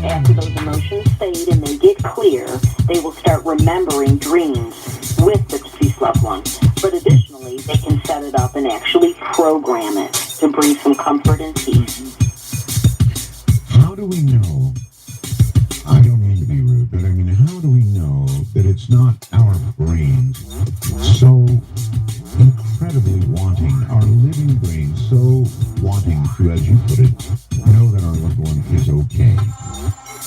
after those emotions fade and they get clear, they will start remembering dreams with the deceased loved one. But additionally, they can set it up and actually program it to bring some comfort and peace. How do we know? I don't mean to be rude, but I mean, how do we know that it's not our brains so incredibly wanting, our living brains so wanting to, as you put it, know that our loved one is okay,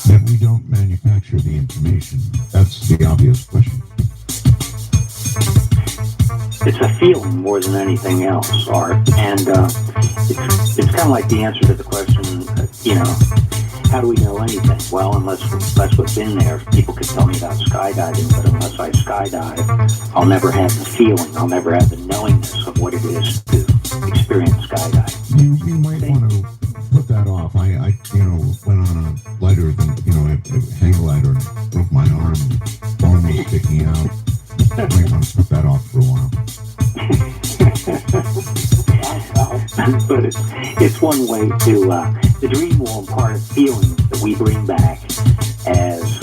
that we don't manufacture the information? That's the obvious question. It's a feeling more than anything else, Art. And it's kind of like the answer to the question, how do we know anything? Well, unless what's in there. People could tell me about skydiving, but unless I skydive, I'll never have the feeling. I'll never have the knowingness of what it is to experience skydiving. You might want to put that off. I went on a lighter than, a hang glider and broke my arm, bone was sticking out. I might want to put that off for a while. But it's one way to, the dream will impart a feeling that we bring back as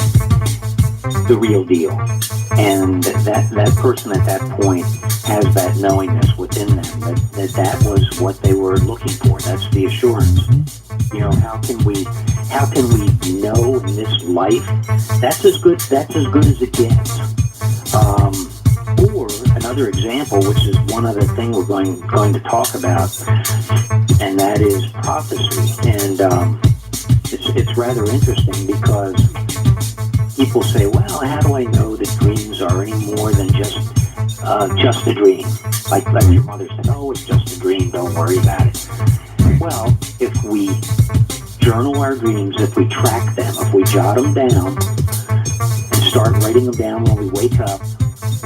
the real deal. And that person at that point has that knowingness within them that was what they were looking for. That's the assurance. How can we know in this life? That's as good as it gets. Or another example, which is one other thing we're going to talk about, and that is prophecy. And it's rather interesting because people say, well, how do I know that dreams are any more than just a dream? Like your mother said, oh, it's just a dream, don't worry about it. Well, if we journal our dreams, if we track them, if we jot them down and start writing them down when we wake up,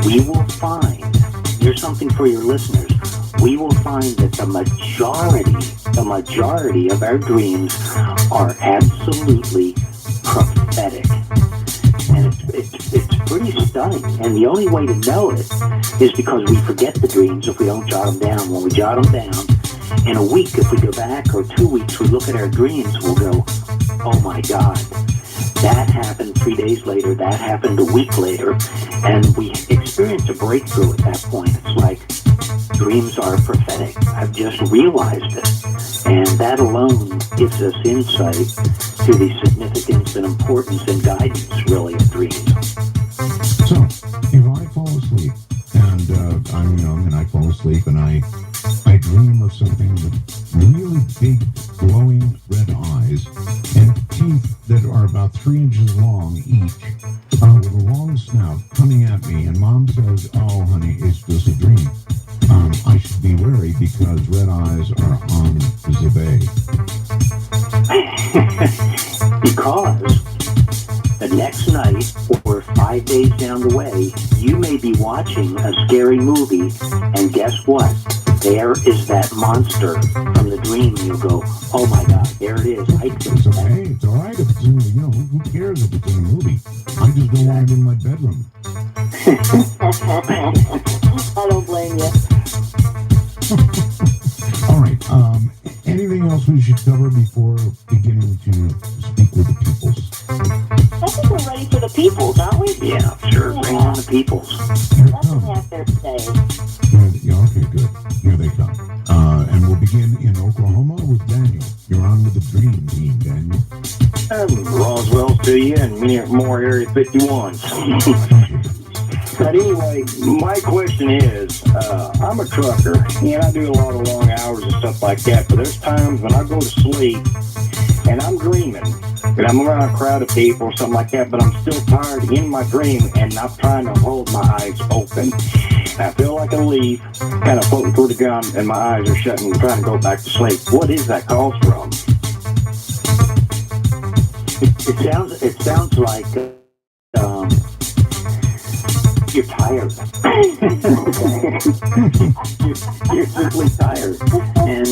we will find, here's something for your listeners, we will find that the majority of our dreams are absolutely prophetic. And it's pretty stunning. And the only way to know it is because we forget the dreams if we don't jot them down. When we jot them down, in a week, if we go back, or 2 weeks, we look at our dreams, we'll go, oh my God, that happened 3 days later, that happened a week later, and we experience a breakthrough at that point. It's like dreams are prophetic. I've just realized it. And that alone gives us insight to the significance and importance and guidance, really, of dreams. So, if I fall asleep, and I'm young, and I fall asleep, and I dream of something with really big, glowing red eyes, and teeth that are about 3 inches long each, with a long snout coming at me, and Mom says, oh, honey, it's just a dream. I should be wary because red eyes are on the bay. Because the next night or 5 days down the way, you may be watching a scary movie, and guess what? There is that monster from the dream. You go, oh my God, there it is. It's okay. It's all right if it's in, who cares if it's in a movie? I just don't want it in my bedroom. I don't blame you. All right. Anything else we should cover before beginning to speak with the peoples? I think we're ready for the peoples, aren't we? Yeah, sure. Yeah. Bring on the peoples. Here Let them have their say. Okay, good. Here they come. And we'll begin in Oklahoma with Daniel. You're on with the Dream Team, Daniel. Roswell to you and many more Area 51s. But anyway, my question is, I'm a trucker, and I do a lot of long hours and stuff like that, but there's times when I go to sleep, and I'm dreaming, and I'm around a crowd of people or something like that, but I'm still tired in my dream, and I'm trying to hold my eyes open. I feel like a leaf kind of floating toward the ground, and my eyes are shut, and I'm trying to go back to sleep. What is that caused from? It sounds like you're tired. you're simply tired. And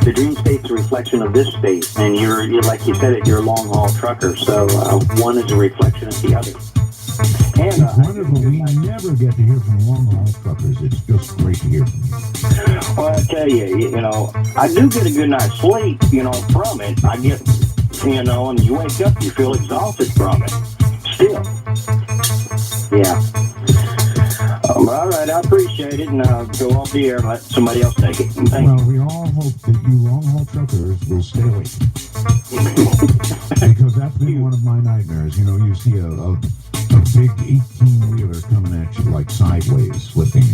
the dream state's a reflection of this state. And you're like you said, you're a long-haul trucker. So one is a reflection of the other. And it's wonderful. We never get to hear from long-haul truckers. It's just great to hear from you. Well, I tell you, you know, I do get a good night's sleep, you know, from it. I get, you know, and you wake up, you feel exhausted from it. Still. Yeah. All right, I appreciate it, and I'll go off the air and let somebody else take it. Thank you. Well, we all hope that you long-haul truckers will stay awake. Because that's been one of my nightmares. You know, you see a big 18-wheeler coming at you like sideways, slipping.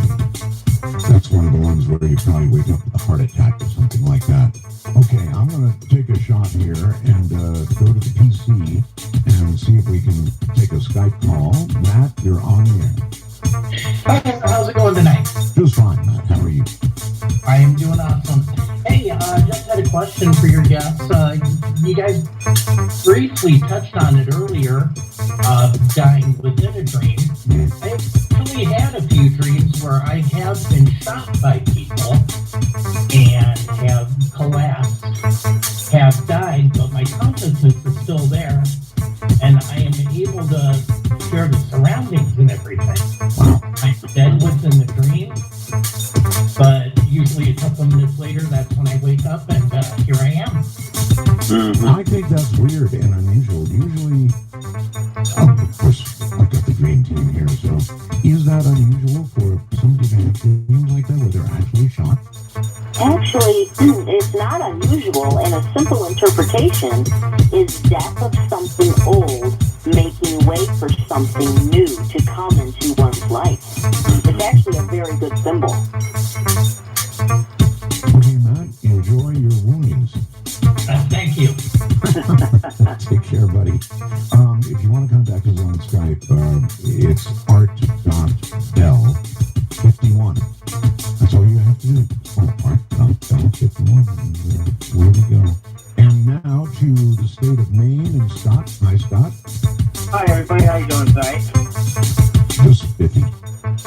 That's one of the ones where you probably wake up with a heart attack or something like that. Okay, I'm going to take a shot here and go to the PC and see if we can take a Skype call. Matt, you're on the air. Hi, how's it going tonight? Just fine, Matt. How are you? I am doing awesome. Hey, just had a question for your guests. You guys briefly touched on it earlier, dying within a dream. I actually had a few dreams where I have been shot by people and have collapsed, have died, but my consciousness is still there, and I am able to share the surroundings and everything. I'm dead within the dream, but usually a couple minutes later, that's when I wake up, and here I am. Mm-hmm. I think that's weird and unusual. Usually, of course, I've got the dream team here, so is that unusual for somebody to have dreams like that where they're actually shot? Actually, it's not unusual, and a simple interpretation is death of something old making way for something new to come into one's life. It's actually a very good symbol. Okay, Matt, enjoy your wounds. Thank you. Take care, buddy. If you want to contact us on Skype, it's art.bell51. That's all you have to do. Oh, art.bell51. Where we go. And now to the state of Maine and Scott. Hi, Scott. Hi everybody, how you doing tonight? Just spiffy.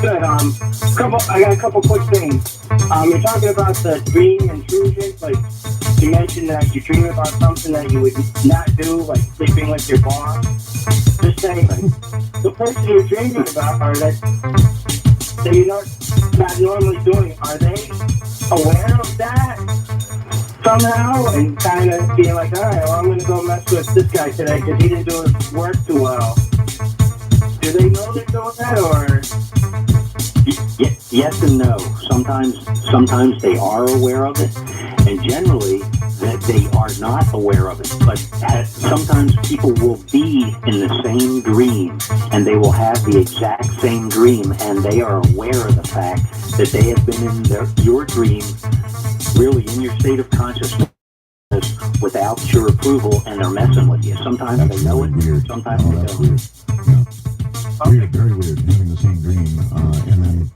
Good. I got a couple quick things. You're talking about the dream intrusion, like you mentioned that you dream about something that you would not do, like sleeping with your boss. Just saying, like, the person you're dreaming about, are that you're not normally doing, are they aware of that somehow and kind of being like, all right, well, I'm going to go mess with this guy today because he didn't do his work too well? Do they know they're doing that, or? Yes and no. Sometimes they are aware of it, and generally that they are not aware of it. But sometimes people will be in the same dream, and they will have the exact same dream, and they are aware of the fact that they have been in your dream, really in your state of consciousness, without your approval, and they're messing with you. Sometimes That's they know really it. weird. Sometimes Oh, they that's don't. weird. Yeah. Weird, very weird, having the same dream, and then,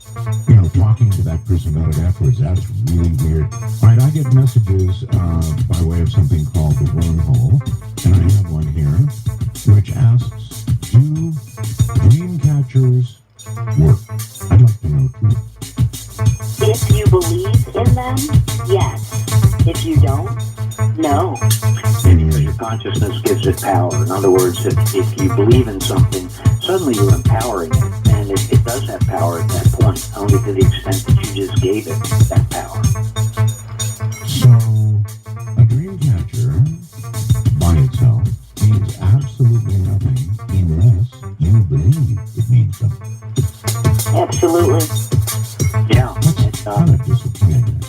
talking to that person about it afterwards. That's really weird. All right, I get messages by way of something called the wormhole, and I have one here, which asks, do dream catchers work? I'd like to know, too. If you believe in them, yes. If you don't, no. Because your consciousness gives it power. In other words, if you believe in something, suddenly you're empowering it, and it does have power at that point, only to the extent that you just gave it that power. So, a dream catcher, by itself, means absolutely nothing unless you believe it means something. Absolutely. Yeah. That's kind of disappointing.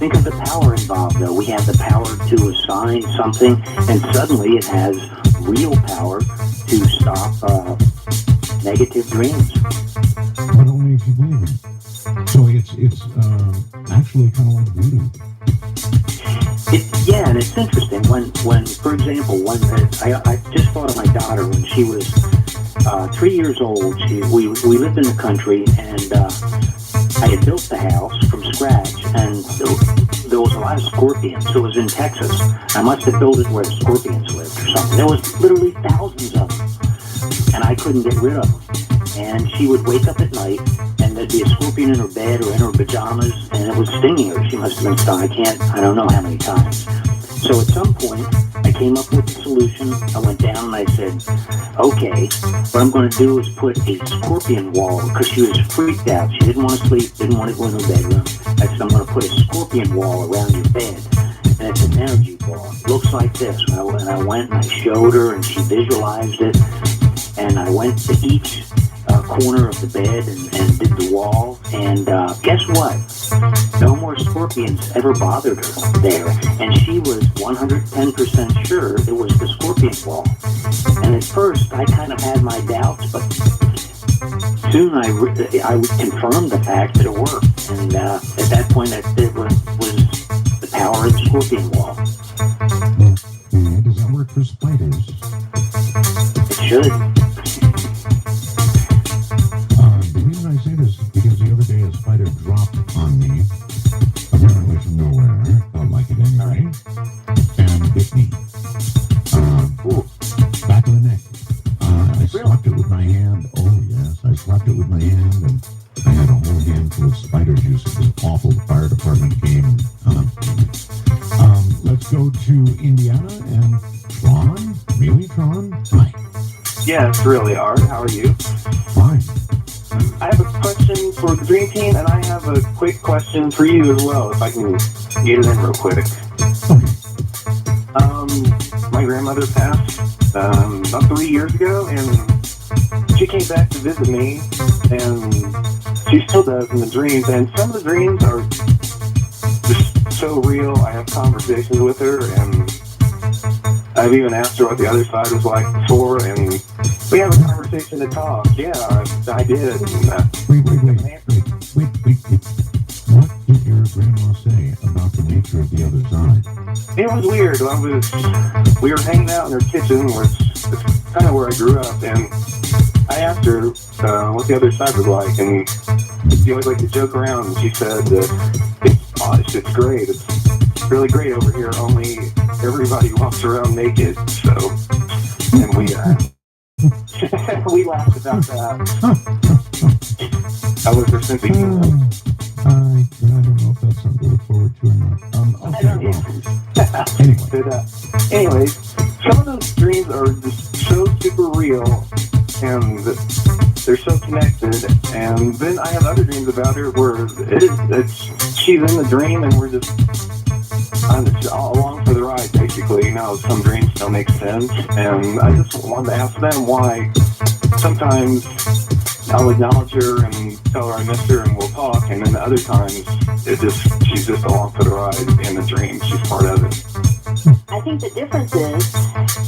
Think of the power involved, though. We have the power to assign something, and suddenly it has real power to stop negative dreams. But only if you believe it. So it's actually kind of like voodoo. Yeah, and it's interesting when for example, I just thought of my daughter when she was 3 years old. We lived in the country, and I had built the house from scratch, and there was a lot of scorpions. It was in Texas. I must have built it where the scorpions lived or something. There was literally thousands of them. I couldn't get rid of them. And she would wake up at night, and there'd be a scorpion in her bed or in her pajamas, and it was stinging her. She must have been stung. I don't know how many times. So at some point, I came up with a solution. I went down and I said, okay, what I'm going to do is put a scorpion wall, because she was freaked out. She didn't want to sleep, didn't want to go in her bedroom. I said, I'm going to put a scorpion wall around your bed. And it's an energy ball. It looks like this. And I went and I showed her, and she visualized it. And I went to each corner of the bed and did the wall. And guess what? No more scorpions ever bothered her there. And she was 110% sure it was the scorpion wall. And at first, I kind of had my doubts, but soon I confirmed the fact that it worked. And at that point, it was the power of the scorpion wall. And does that work for spiders? It should. The reason I say this is because the other day a spider dropped on me, apparently from nowhere, felt like it anyway, and bit me. Back of the neck. I slapped it with my hand. Oh, yes, I slapped it with my hand, and I had a whole handful of spider juice. It was awful. The fire department came. Let's go to Indiana and Tron. Really, Tron? Hi. Yes, really, Art. How are you? Fine. I have a question for the Dream Team, and I have a quick question for you as well, if I can get it in real quick. Okay. My grandmother passed about 3 years ago, and she came back to visit me, and she still does in the dreams, and some of the dreams are just so real. I have conversations with her, and I've even asked her what the other side was like before, and we have a conversation to talk. Yeah, I did. Wait. What did your grandma say about the nature of the other side? It was weird. We were hanging out in her kitchen, which is kind of where I grew up, and I asked her what the other side was like, and she always liked to joke around, and she said that it's great. It's really great over here, only everybody walks around naked, so, and we laughed about that. That was her sense of humor. I don't know if that's something to look forward to or not. Okay, well, anyway. But, anyways, some of those dreams are just so super real, and they're so connected. And then I have other dreams about her where she's in the dream, and we're just all along for the ride, basically. You know, some dreams don't make sense, and I just wanted to ask them why sometimes I'll acknowledge her and tell her I miss her and we'll talk, and then other times she's just along for the ride in the dream. She's part of it. I think the difference is,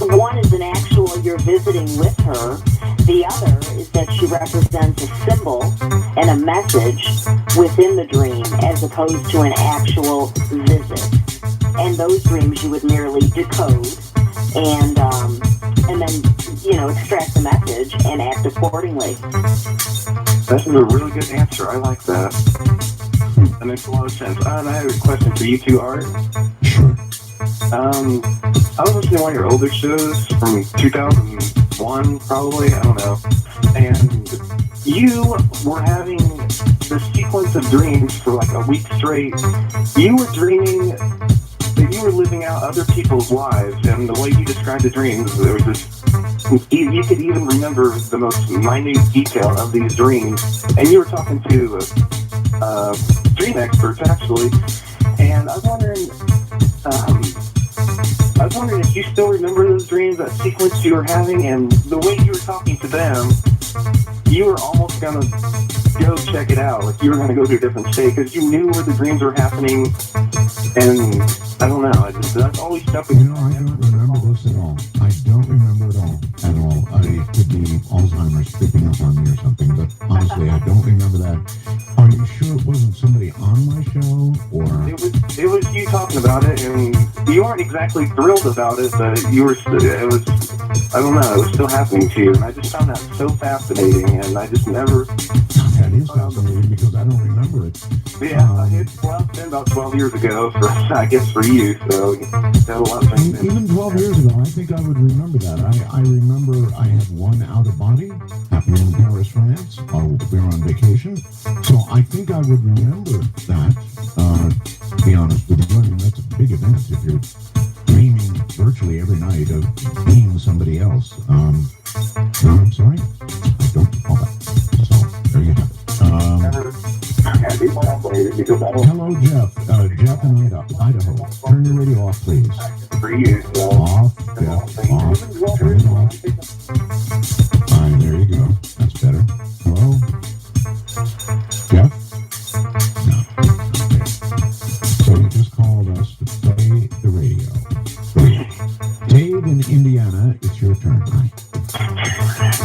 one is an actual you're visiting with her. The other is that she represents a symbol and a message within the dream as opposed to an actual visit. And those dreams you would merely decode and then, extract the message and act accordingly. That's a really good answer. I like that. That makes a lot of sense. And I have a question for you too, Art. Sure. I was listening to one of your older shows from 2001, probably, I don't know, and you were having this sequence of dreams for like a week straight. You were dreaming that you were living out other people's lives, and the way you described the dreams, there was this, you could even remember the most minute detail of these dreams, and you were talking to dream experts, actually, and I was wondering if you still remember those dreams, that sequence you were having, and the way you were talking to them, you were almost going to go check it out. Like you were going to go to a different state because you knew where the dreams were happening, and I don't know. That's always stuff with I don't remember this at all. I don't remember it all. At all. It could be Alzheimer's creeping up on me or something, but honestly, I don't remember that. Are you sure it wasn't somebody on my show, or? It was you talking about it, and you weren't exactly thrilled about it, but you were. It was. I don't know. It was still happening to you, and I just found that so fascinating, and I just never That is fascinating because I don't remember it. Yeah, it's been about 12 years ago, for, I guess for you, so got a lot of things. Even 12 years ago, I think I would remember that. I remember I had one out of body happening in Paris, France, while we were on vacation. So I think I would remember that, to be honest with you. I mean, that's a big event if you're dreaming virtually every night of being somebody else. No, I'm sorry, I don't recall that. So there you have it. Hello, Jeff. Jeff in Idaho. Turn your radio off, please. For you, so. Off, Jeff. Off. Turn it off. Fine, there you go. That's better. Hello? Jeff? No. Okay. So he just called us to play the radio. Dave in Indiana, it's your turn. Hi.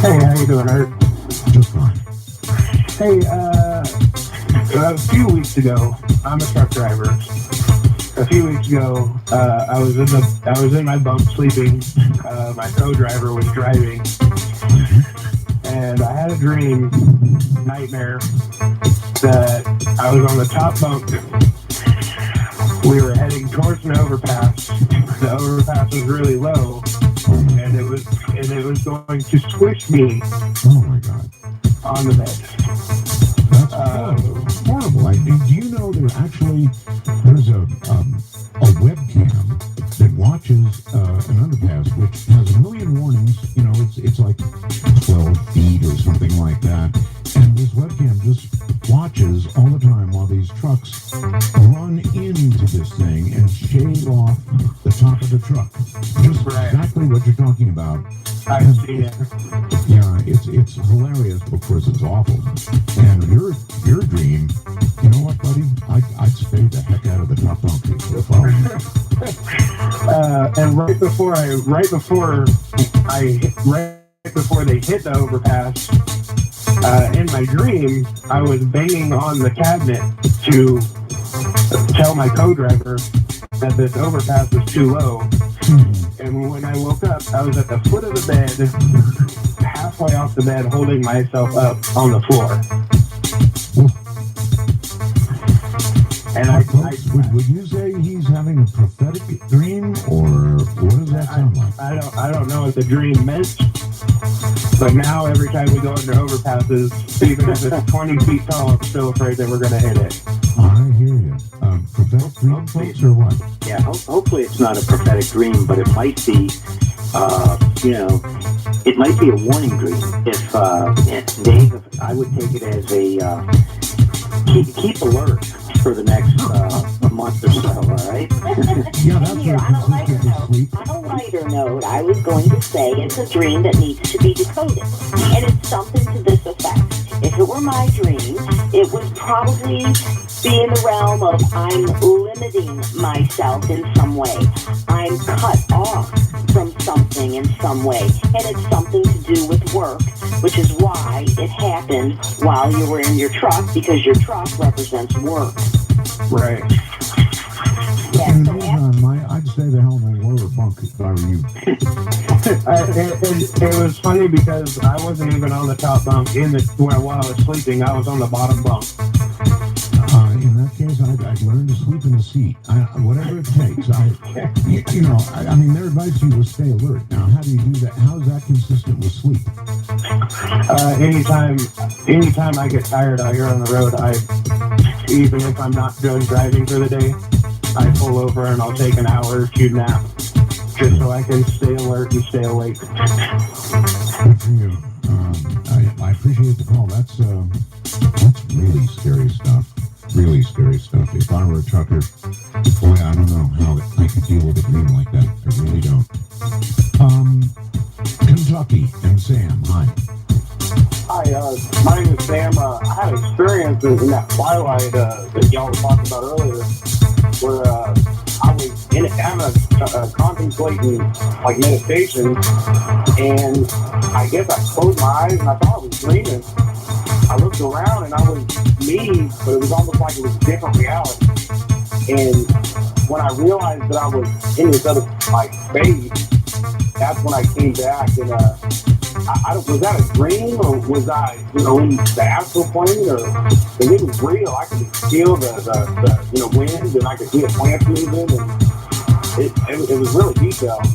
Hey, how you doing, Art? Just fine. Hey, a few weeks ago, I'm a truck driver. A few weeks ago, I was in my bunk sleeping. My co-driver was driving, and I had a dream, nightmare, that I was on the top bunk. We were heading towards an overpass. The overpass was really low, and it was going to squish me. Oh my God. On the bed. That's horrible. Do you know there's a webcam that watches an underpass which has a million warnings. You know, it's like 12 feet or something like that, and this webcam just watches all the time while these trucks run into this thing and shave off the top of the truck. Just exactly what you're talking about. I've seen it. Yeah, it's hilarious. Of course, it's awful. And your dream, you know what, buddy? I'd stay the heck out of the top bunk if I were and right before they hit the overpass, in my dream, I was banging on the cabinet to tell my co-driver that this overpass was too low. And when I woke up, I was at the foot of the bed, halfway off the bed, holding myself up on the floor. And would you say he's having a prophetic dream, or what does that sound like? I don't know what the dream meant, but now every time we go under overpasses, even if it's 20 feet tall, I'm still afraid that we're going to hit it. I hear you. Prophetic dream, folks, or what? Yeah, hopefully it's not a prophetic dream, but it might be, it might be a warning dream. If Dave, I would take it as a keep alert for the next month or so, all right? Yeah, that's Here, on a lighter note, I was going to say it's a dream that needs to be decoded. And it's something to this effect. If it were my dream, it would probably be in the realm of I'm limiting myself in some way. I'm cut off from something in some way. And it's something to do with work, which is why it happened while you were in your truck, because your truck represents work. Right. Yeah, In the so meantime, I'd stay the hell in the lower bunk if I were you. It was funny because I wasn't even on the top bunk while I was sleeping. I was on the bottom bunk. In that case, I'd learn to sleep in the seat. Whatever it takes. I mean, their advice to you was stay alert. Now, how do you do that? How is that consistent with sleep? Anytime I get tired out here on the road, even if I'm not done driving for the day, I pull over and I'll take an hour or two nap, just so I can stay alert and stay awake. Good for you. I appreciate the call. That's really scary stuff. Really scary stuff. If I were a trucker, boy, I don't know how I could deal with a dream like that. I really don't. Kentucky and Sam, hi. Hi, my name is Sam. I had experiences in that twilight that y'all were talking about earlier, where I was in it, contemplating like meditation, and I guess I closed my eyes and I thought I was dreaming. I looked around and I was me, but it was almost like it was a different reality. And when I realized that I was in this other space, that's when I came back and I was that a dream or was I, in the astral plane? Or it was real. I could feel the wind, and I could see the plants moving, and it was really detailed.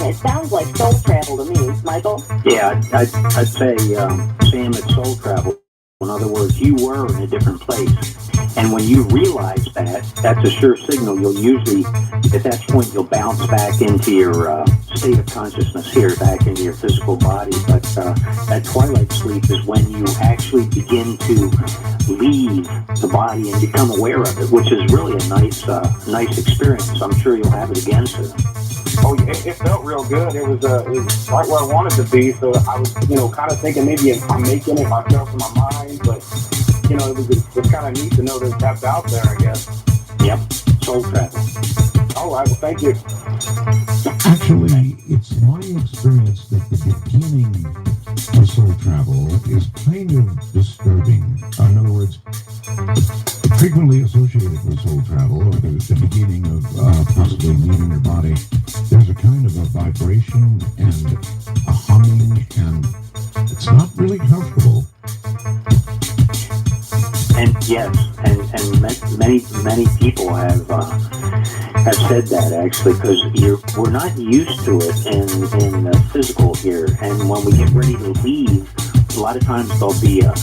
It sounds like soul travel to me, Michael. Yeah, I'd say, Sam, it's soul travel. In other words, you were in a different place. And when you realize that, that's a sure signal. You'll usually, at that point, you'll bounce back into your state of consciousness here, back into your physical body. But that twilight sleep is when you actually begin to leave the body and become aware of it, which is really a nice experience. I'm sure you'll have it again soon. Oh, yeah, it felt real good. It was right where I wanted to be. So I was, kind of thinking maybe I'm making it myself in my mind, but it was kind of neat to know that that's out there, I guess. Yep, soul travel. All right, well, thank you. Actually, it's my experience that the beginning of soul travel is kind of disturbing. In other words, frequently associated with soul travel, or the beginning of possibly leaving your body, there's a kind of a vibration and a humming, and it's not really comfortable. And yes, and many people have said that actually, because we're not used to it in the physical here, and when we get ready to leave, a lot of times there'll be a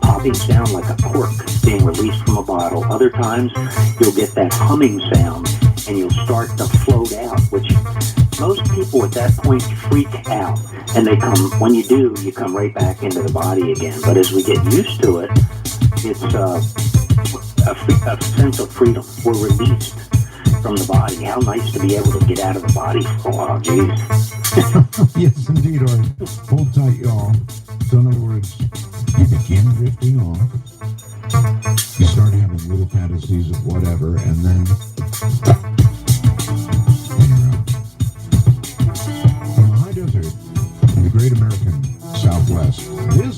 popping sound like a cork being released from a bottle. Other times you'll get that humming sound, and you'll start to float out, which most people at that point freak out, and when you do, you come right back into the body again. But as we get used to it, it's a sense of freedom. We're released from the body. How nice to be able to get out of the body for a while, geez. Yes, indeed. All right, hold tight, y'all. So in other words, you begin drifting off, you start having little fantasies of whatever, and then you're out. From the high desert in the great American Southwest, this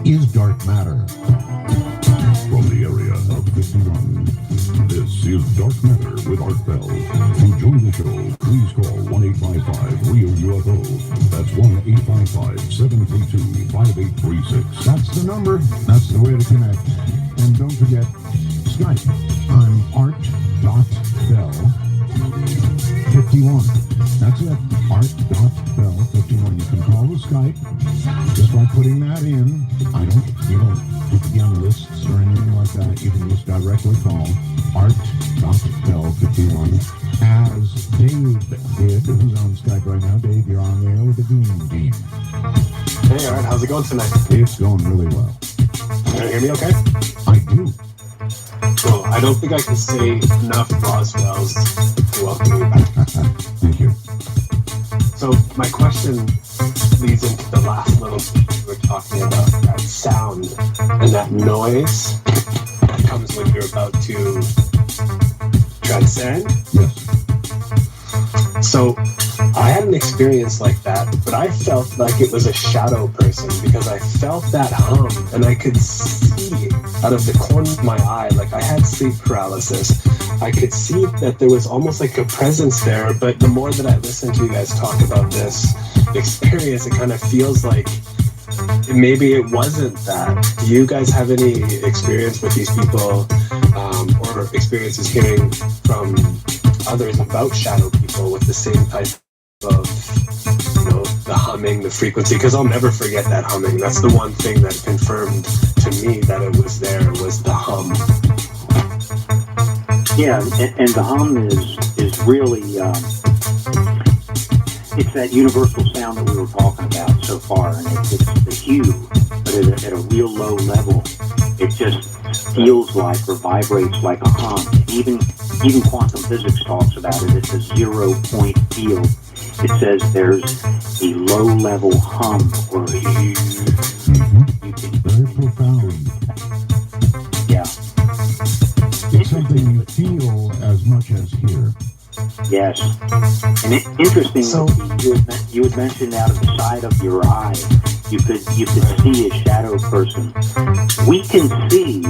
is dark matter. From the area of 51, this is Dark Matter with Art Bell. To join the show, please call 1-855-REAL-UFO. That's 1-855-732-5836. That's the number. That's the way to connect. And don't forget, Skype. I'm Art.Bell51. That's it. Art.Bell51. You can call the Skype just by putting that in. You don't have to be on lists or anything like that. You can just directly call Art.Bell51, as Dave did, who's on Skype right now. Dave, you're on there with the Dream Team. Hey, Art, how's it going tonight? It's going really well. Can you hear me okay? I do. Cool. I don't think I can say enough Roswells to welcome you back. Thank you. So my question leads into the last little piece we were talking about, that sound and that noise that comes when you're about to transcend. Yes. So I had an experience like that, but I felt like it was a shadow person because I felt that hum and I could see out of the corner of my eye, like I had sleep paralysis. I could see that there was almost like a presence there, but the more that I listen to you guys talk about this experience, it kind of feels like maybe it wasn't that. Do you guys have any experience with these people or experiences hearing from others about shadow people with the same type of, the humming, the frequency? Because I'll never forget that humming. That's the one thing that confirmed to me that it was there, was the hum. Yeah, and the hum is really, it's that universal sound that we were talking about so far, and it's the hue, but at a real low level, it just feels like or vibrates like a hum. Even quantum physics talks about it. It's a 0-point field. It says there's a low-level hum or you can Very profound. Yeah. It's something you feel as much as hear. Yes. And interesting, So- you had mentioned out of the side of your eye, you could see a shadow person. We can see,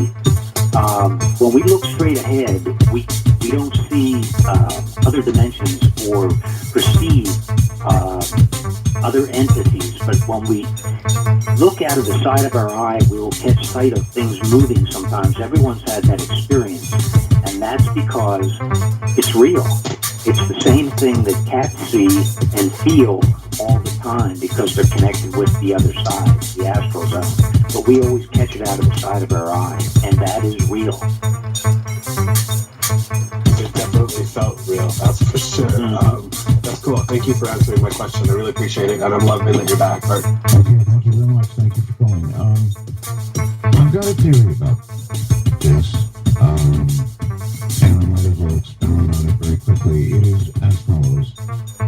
when we look straight ahead, we don't see other dimensions or perceive other entities, but when we look out of the side of our eye, we will catch sight of things moving sometimes. Everyone's had that experience, and that's because it's real. It's the same thing that cats see and feel all the time because they're connected with the other side, the astral zone. But we always catch it out of the side of our eye, and that is real. It definitely felt real, that's for sure. That's cool. Thank you for answering my question. I really appreciate it, and I'm loving that you're back, Art. Okay, thank you very much. Thank you for calling. I've got a theory about this, and I might as well expound on it very quickly. It is as follows.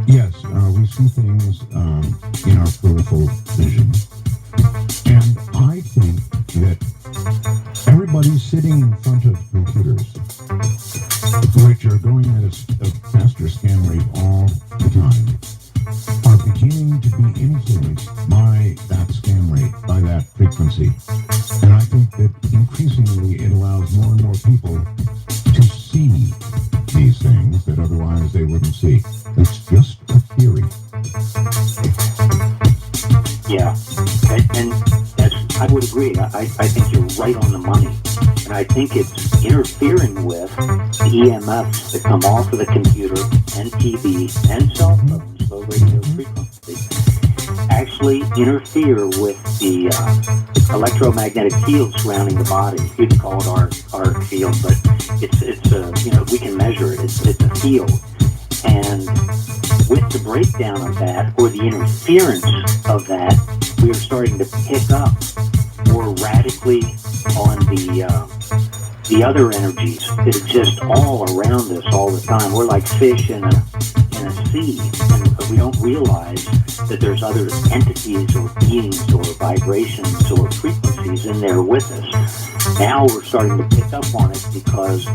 Yes, we see things in our peripheral vision, and I think that everybody sitting in front of computers, which are going at a faster scan rate all the time, are beginning to be influenced by that scan rate, by that frequency. And I think that increasingly it allows more and more people to see these things that otherwise they wouldn't see. It's just a theory. Yeah, and that's, I would agree. I think you're right on the money. And I think it's interfering with the EMFs that come off of the computer and TV and cell phones, low radio frequency, actually interfere with the electromagnetic field surrounding the body. You can call it our field, but it's we can measure it. It's a field. And with the breakdown of that, or the interference of that, we are starting to pick up more radically on the other energies that exist all around us all the time. We're like fish in a sea, and we don't realize that there's other entities or beings or vibrations or frequencies in there with us. Now we're starting to pick up on it because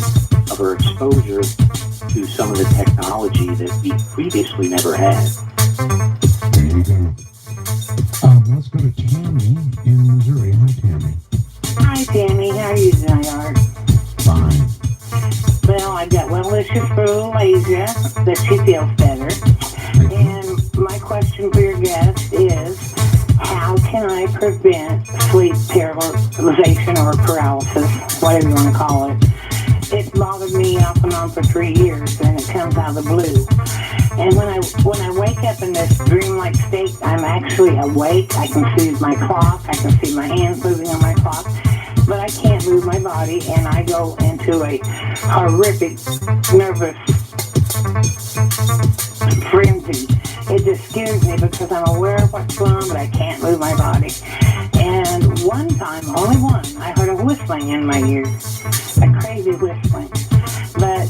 of our exposure to some of the technology that we previously never had. There you go. Let's go to Tammy in Missouri. Hi, Tammy. Hi, Tammy. How are you tonight, Art? Fine. Well, I got well wishes for Lasia, that she feels better. And my question for your guest is, how can I prevent sleep paralyzation or paralysis, whatever you want to call it? It bothered me off and on for 3 years, and it comes out of the blue. And when I wake up in this dreamlike state, I'm actually awake. I can see my clock. I can see my hands moving on my clock. But I can't move my body, and I go into a horrific nervous frenzy. It just scares me because I'm aware of what's going on, but I can't move my body. And one time, only one, I heard a whistling in my ears, a crazy whistling. But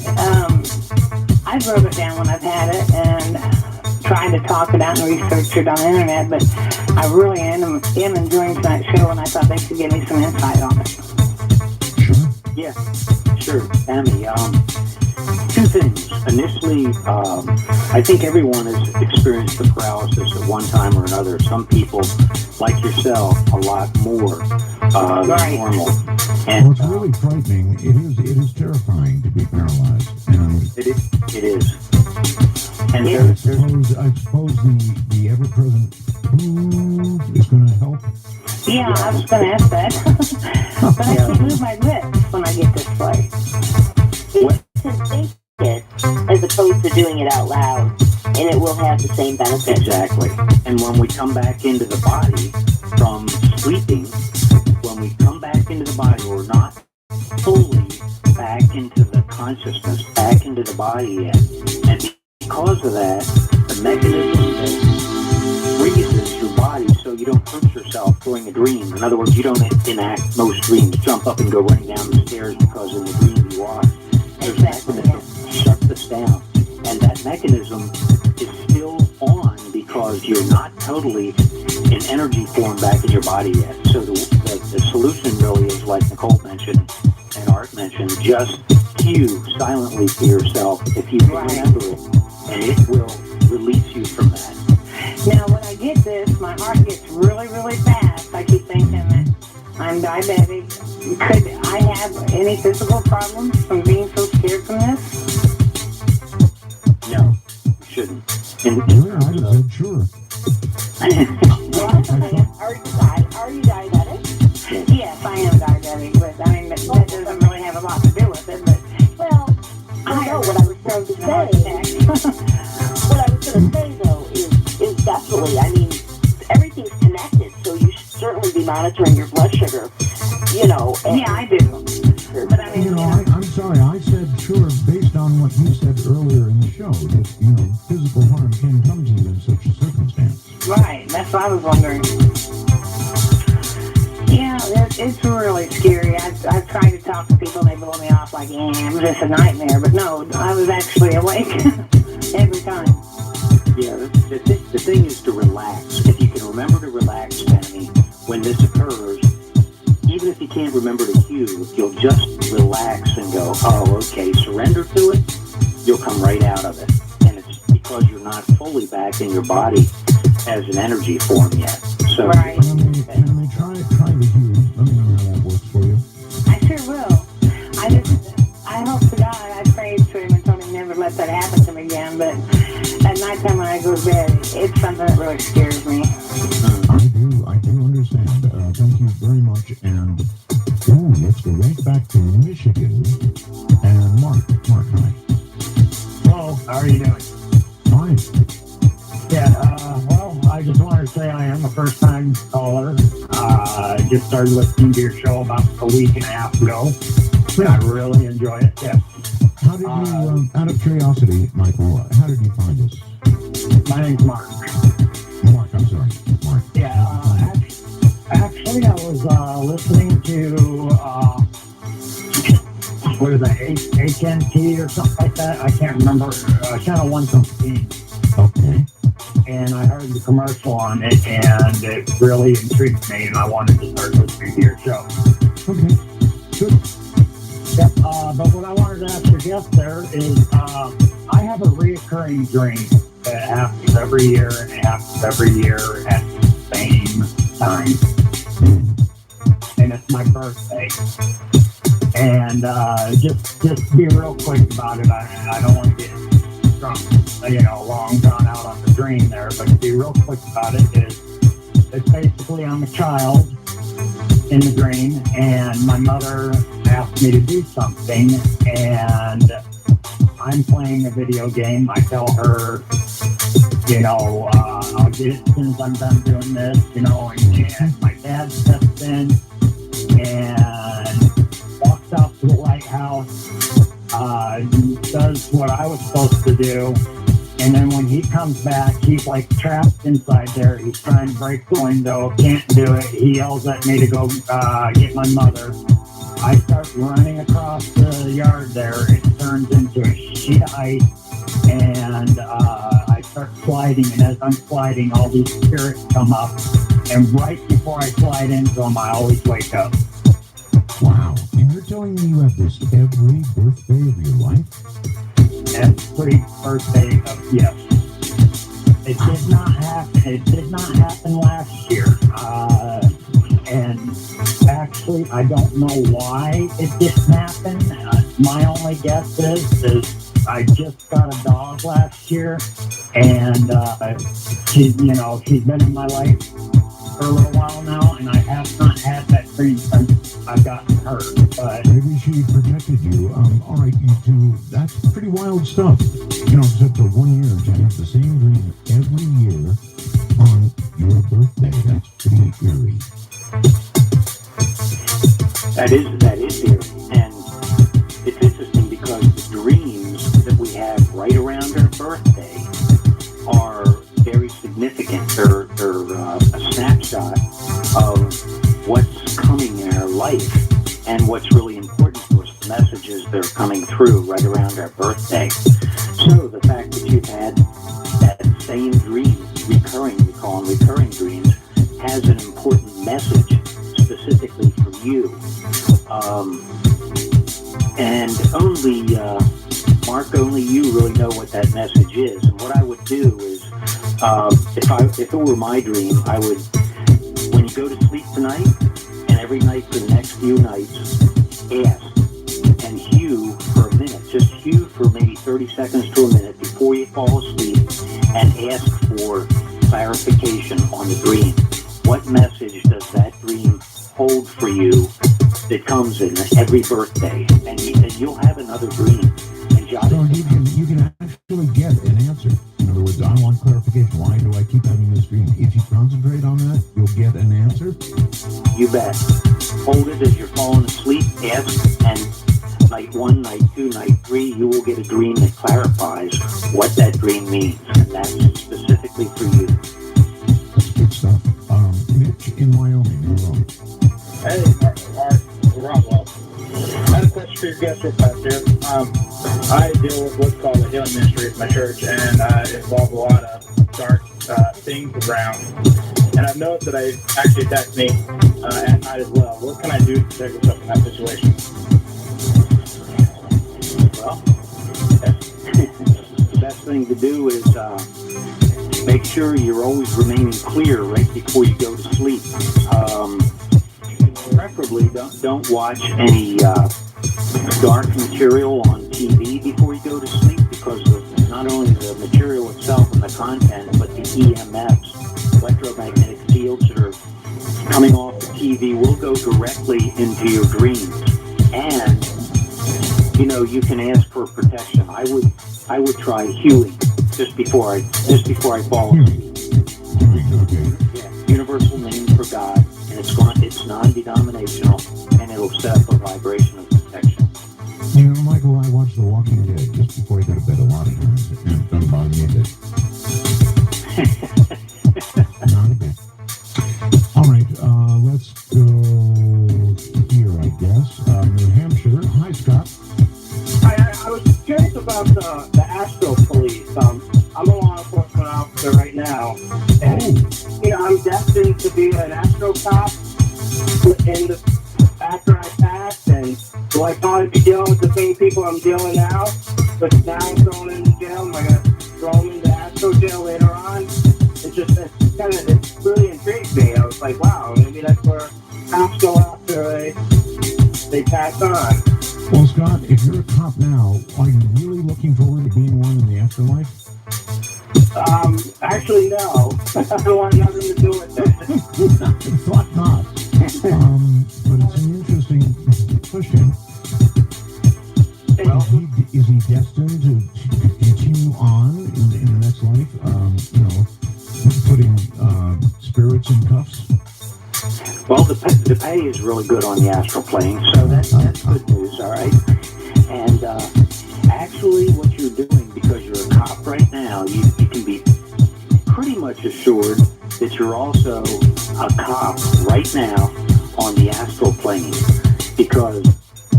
I wrote it down when I've had it and tried to talk it out and research it on the internet, but I really am enjoying tonight's show, and I thought they could give me some insight on it. Sure. Yeah, sure, Tammy. Two things. Initially, I think everyone has experienced the paralysis at one time or another. Some people, like yourself, a lot more than normal. And, Well, it's really frightening. It is terrifying to be paralyzed. And it is. And I suppose the ever-present who is going to help. Yeah, I was going to ask that. But I can't move my lips when I get this way. What? To think it as opposed to doing it out loud, and it will have the same benefit. Exactly. And when we come back into the body from sleeping, when we come back into the body, we're not fully back into the consciousness, back into the body yet. And because of that, the mechanism that freezes your body so you don't hurt yourself during a dream. In other words, you don't enact most dreams, jump up and go running down the stairs because in the dream you are. There's a mechanism to shut this down. And that mechanism is still on because you're not totally in energy form back in your body yet. So the solution really is, like Nicole mentioned and Art mentioned, just cue silently to yourself if you can remember it, and it will release you from that. Now, when I get this, my heart gets really, really fast. I keep thinking that I'm diabetic. Could I have any physical problems from being so scared from this? No, you shouldn't. Yeah, I said sure. Well, monitoring your blood sugar, you know. And, Yeah, I do. But I mean, You know, I'm sorry. I said sure based on what you said earlier in the show that, you know, physical harm can come to you in such a circumstance. right, that's what I was wondering. Yeah, it's really scary. I've tried to talk to people, and they blow me off like, yeah, I'm just a nightmare. But no, I was actually awake every time. Yeah, the thing is to relax. If you can remember to relax, Penny, when this occurs, even if you can't remember the cue, if you'll just relax and go, oh, okay, surrender to it, you'll come right out of it. And it's because you're not fully back in your body as an energy form yet. So, Right. Can we try the hue? Let me know how that works for you. I sure will. I hope to God, I prayed to him and told him never let that happen to me again. But at nighttime when I go to bed, it's something that really scares me. I do understand. Thank you very much. And let's go right back to Michigan. And Mark, hi. Hello, how are you doing? Fine. Yeah, well, I just wanted to say I am a first-time caller. I just started listening to your show about a week and a half ago. And I really enjoy it, yes. How did you, out of curiosity, Michael, how did you find us? My name's Mark. Mark, I'm sorry. Mark. Yeah, actually, I was listening to, what is that, HNT or something like that? I can't remember. Channel 115. Okay. And I heard the commercial on it, and it really intrigued me, and I wanted to start listening to your show. Okay. Good. Yep, but what I wanted to ask your guest there is, I have a reoccurring dream that happens every year, and it happens every year at the same time. And it's my birthday. And just be real quick about it. I don't want to get drunk, long drawn out on the dream there, but to be real quick about it is, it's basically I'm a child in the dream, and my mother asked me to do something, and I'm playing a video game. I tell her, I'll get it as soon as I'm done doing this, and my dad steps in and walks out to the lighthouse, does what I was supposed to do, and then when he comes back, he's like trapped inside there. He's trying to break the window, can't do it. He yells at me to go get my mother. I start running across the yard there. It turns into a sheet of ice, and I start sliding, and as I'm sliding, all these spirits come up, and right before I slide into them, I always wake up. Wow. And you're telling me you have this every birthday of your life? Every birthday of, yes. It did not happen last year. And actually, I don't know why it didn't happen. My only guess is I just got a dog last year, and she's been in my life for a little while now, and I have not had that dream since I've gotten her. But maybe she protected you. All right, you two, that's pretty wild stuff. Except for 1 year to have the same dream every year on your birthday. That's pretty eerie. That is eerie. And it's interesting because the dreams that we have right around our birthday are very significant. They're a snapshot of what's coming in our life and what's really important to us, the messages that are coming through right around our birthday. So the fact that you've had that same dream, we call them recurring dreams, has an important message specifically for you. And only you really know what that message is. And what I would do is, if it were my dream, I would, when you go to sleep tonight, and every night for the next few nights, ask and hew for a minute. Just hew for maybe 30 seconds to a minute before you fall asleep, and ask for clarification on the dream. What message does that dream hold for you that comes in every birthday? And you'll have another dream. And jot So it. you can actually get an answer. In other words, I want clarification. Why do I keep having this dream? If you concentrate on that, you'll get an answer. answer? You bet. Hold it as you're falling asleep, ask, and night 1, night 2, night 3, you will get a dream that clarifies what that dream means. And that's specifically for you. That's good stuff. Mitch in Wyoming, hello. Hey, Roswell. I had a question for your guest real fast here. I deal with what's called the healing ministry at my church, and I involve a lot of dark things around. And I've noticed that they actually attack me at night as well. What can I do to protect myself in that situation? Well, the best thing to do is make sure you're always remaining clear right before you go to sleep. Preferably don't watch any dark material on TV before you go to sleep, because of not only the material itself and the content, but the EMFs, electromagnetic fields that are coming off the TV will go directly into your dreams. And you can ask for protection. I would try hewing just before I fall asleep. Okay. Yeah, universal name for God, and it's non-denominational, and it'll set up a vibration of protection. Michael, I watch The Walking Dead just before I go to bed a lot of times, and it doesn't bother me a bit. Not a bit. All right, let's go here, I guess. New Hampshire. Hi, Scott. I was curious about the Astro Police. I'm a law enforcement officer right now, and I'm destined to be an Astro cop after I pass. And will I probably be dealing with the same people I'm dealing now? But now I'm thrown into jail. Am I going to throw them into Astro jail later on? It really intrigued me. I was like, wow, maybe that's where cops go after they pass on. Well, Scott, if you're a cop now, are you really looking forward to being one in the afterlife? Actually, no. I don't want nothing to do with it. I thought not. But it's an interesting question. Well, is he destined to continue on in the next life? Putting spirits in cuffs? Well, the pay is really good on the astral plane, so that's good news, all right? And actually what you're doing, because you're a cop right now, you can be pretty much assured that you're also a cop right now on the astral plane, because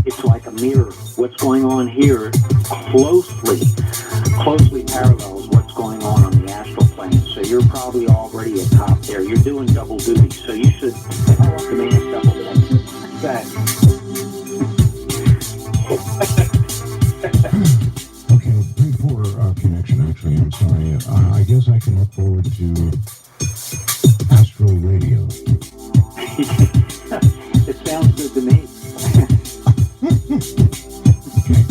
it's like a mirror. What's going on here closely parallels what's going on the astral plane. So you're probably already a cop there. You're doing double duty, so you should demand double that. Okay, pretty poor connection, actually. I'm sorry. I guess I can look forward to Astro Radio. It sounds good to me. Okay.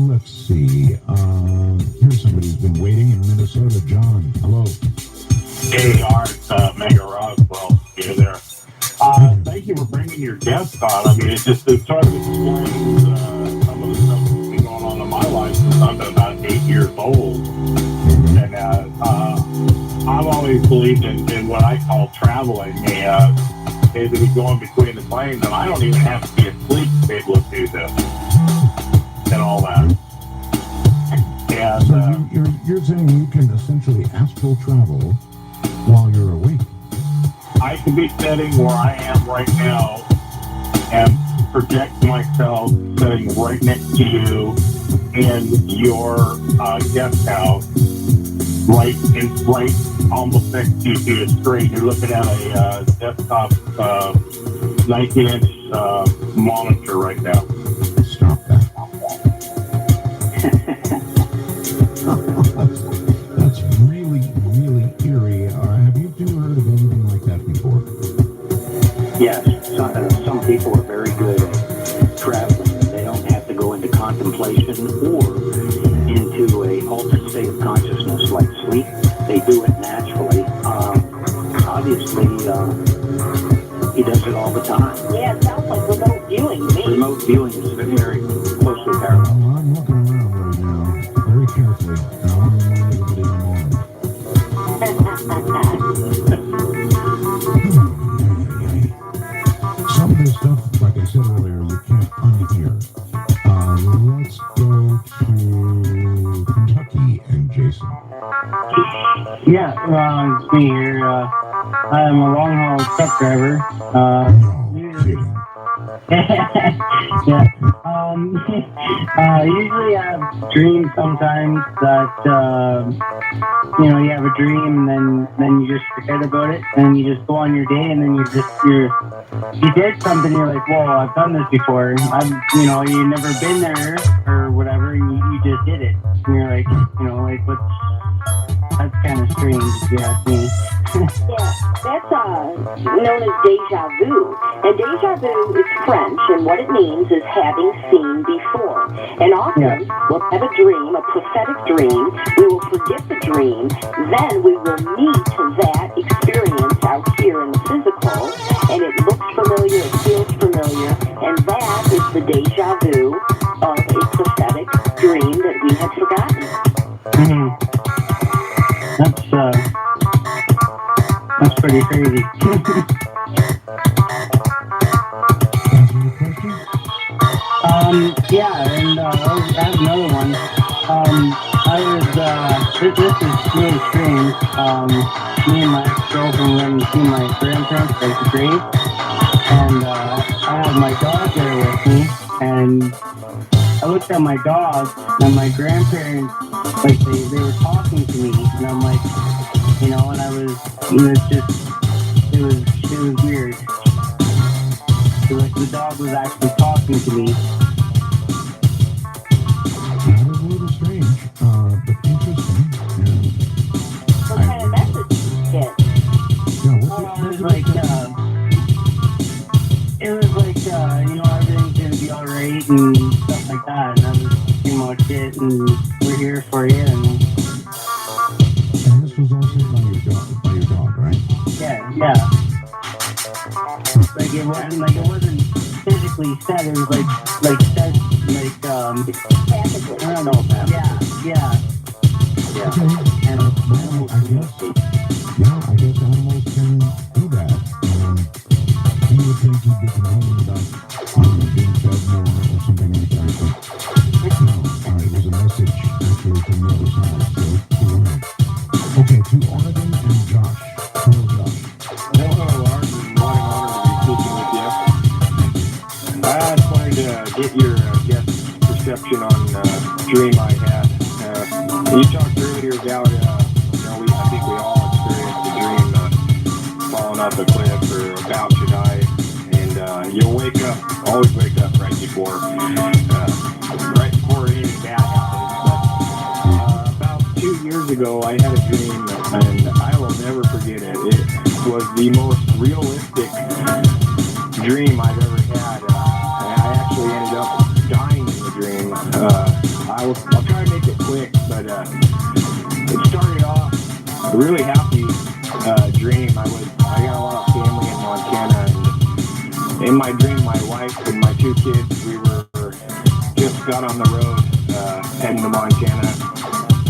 Let's see. Here's somebody who's been waiting in Minnesota. John, hello. Hey, Art, Mega Roswell, you're there. Thank you for bringing your guest on. I mean, it sort of explains some of the stuff that's been going on in my life since I've been about 8 years old. And I've always believed in what I call traveling. Basically going between the planes, and I don't even have to be asleep to be able to do this and all that. And so you're saying you can essentially astral travel while you're awake? I can be sitting where I am right now and project myself sitting right next to you in your guest house, right almost next to you through the screen. You're looking at a desktop 19-inch monitor right now. Stop that. That's really, really eerie. Have you two heard of anything like that before? Yes, some people are very good at traveling. They don't have to go into contemplation or into a altered state of consciousness like sleep. They do it naturally. Obviously, he does it all the time. Yeah, it sounds like remote viewing to me. Remote viewing is very closely parallel. Well, I'm looking around right now, very carefully, and I want to remind everybody I'm on. Yeah, it's me here. I'm a long haul truck driver. No kidding. Yeah. Usually I have dreams sometimes that, you have a dream and then you just forget about it and you just go on your day and then you did something, you're like, whoa, I've done this before. You've never been there or whatever, and you just did it. And you're like, that's kind of strange if you ask me. Yeah, that's known as deja vu. And deja vu is French, and what it means is having seen before. And often, we'll have a dream, a prophetic dream, we will forget the dream, then we will meet that experience out here in the physical, and it looks familiar, it feels familiar, and that is the deja vu of a prophetic dream that we have forgotten. Mm-hmm. That's pretty crazy. Yeah, and I have another one. This is really strange. Me and my ex-girlfriend went to see my grandparents like the grave, and I had my dog there with me, and I looked at my dog, and my grandparents, like, they were talking to me, and I'm like, and I was, it was weird. So, like, the dog was actually talking to me. That was a little strange, but interesting. What kind of message did you get? It was like, everything's gonna be alright and stuff like that, and that was pretty much it, and we're here for you, and this was all said by your dog, right? yeah. Like, it wasn't physically said, it was like said, Passively. I don't know about that. Yeah. Okay. And I guess animals can do that. You would think he'd be complaining about being fed more or something like that, but no, it was a message actually from the other side, so go ahead. Okay, to Oregon and Josh. Hello, Josh. Hello, Art, and what an honor to be speaking with you. I just wanted to get your guest perception on a dream I had. You talked earlier about, I think we all experienced a dream falling off a cliff or about to die, and you'll always wake up right before anything bad happens. But about 2 years ago, I had a dream, and I will never forget it. It was the most realistic dream I've ever had. I actually ended up dying in the dream. I'll try to make it quick, but it started off a really happy dream. I got a lot of family in Montana, and in my dream, my wife and my 2 kids, we were just got on the road heading to Montana.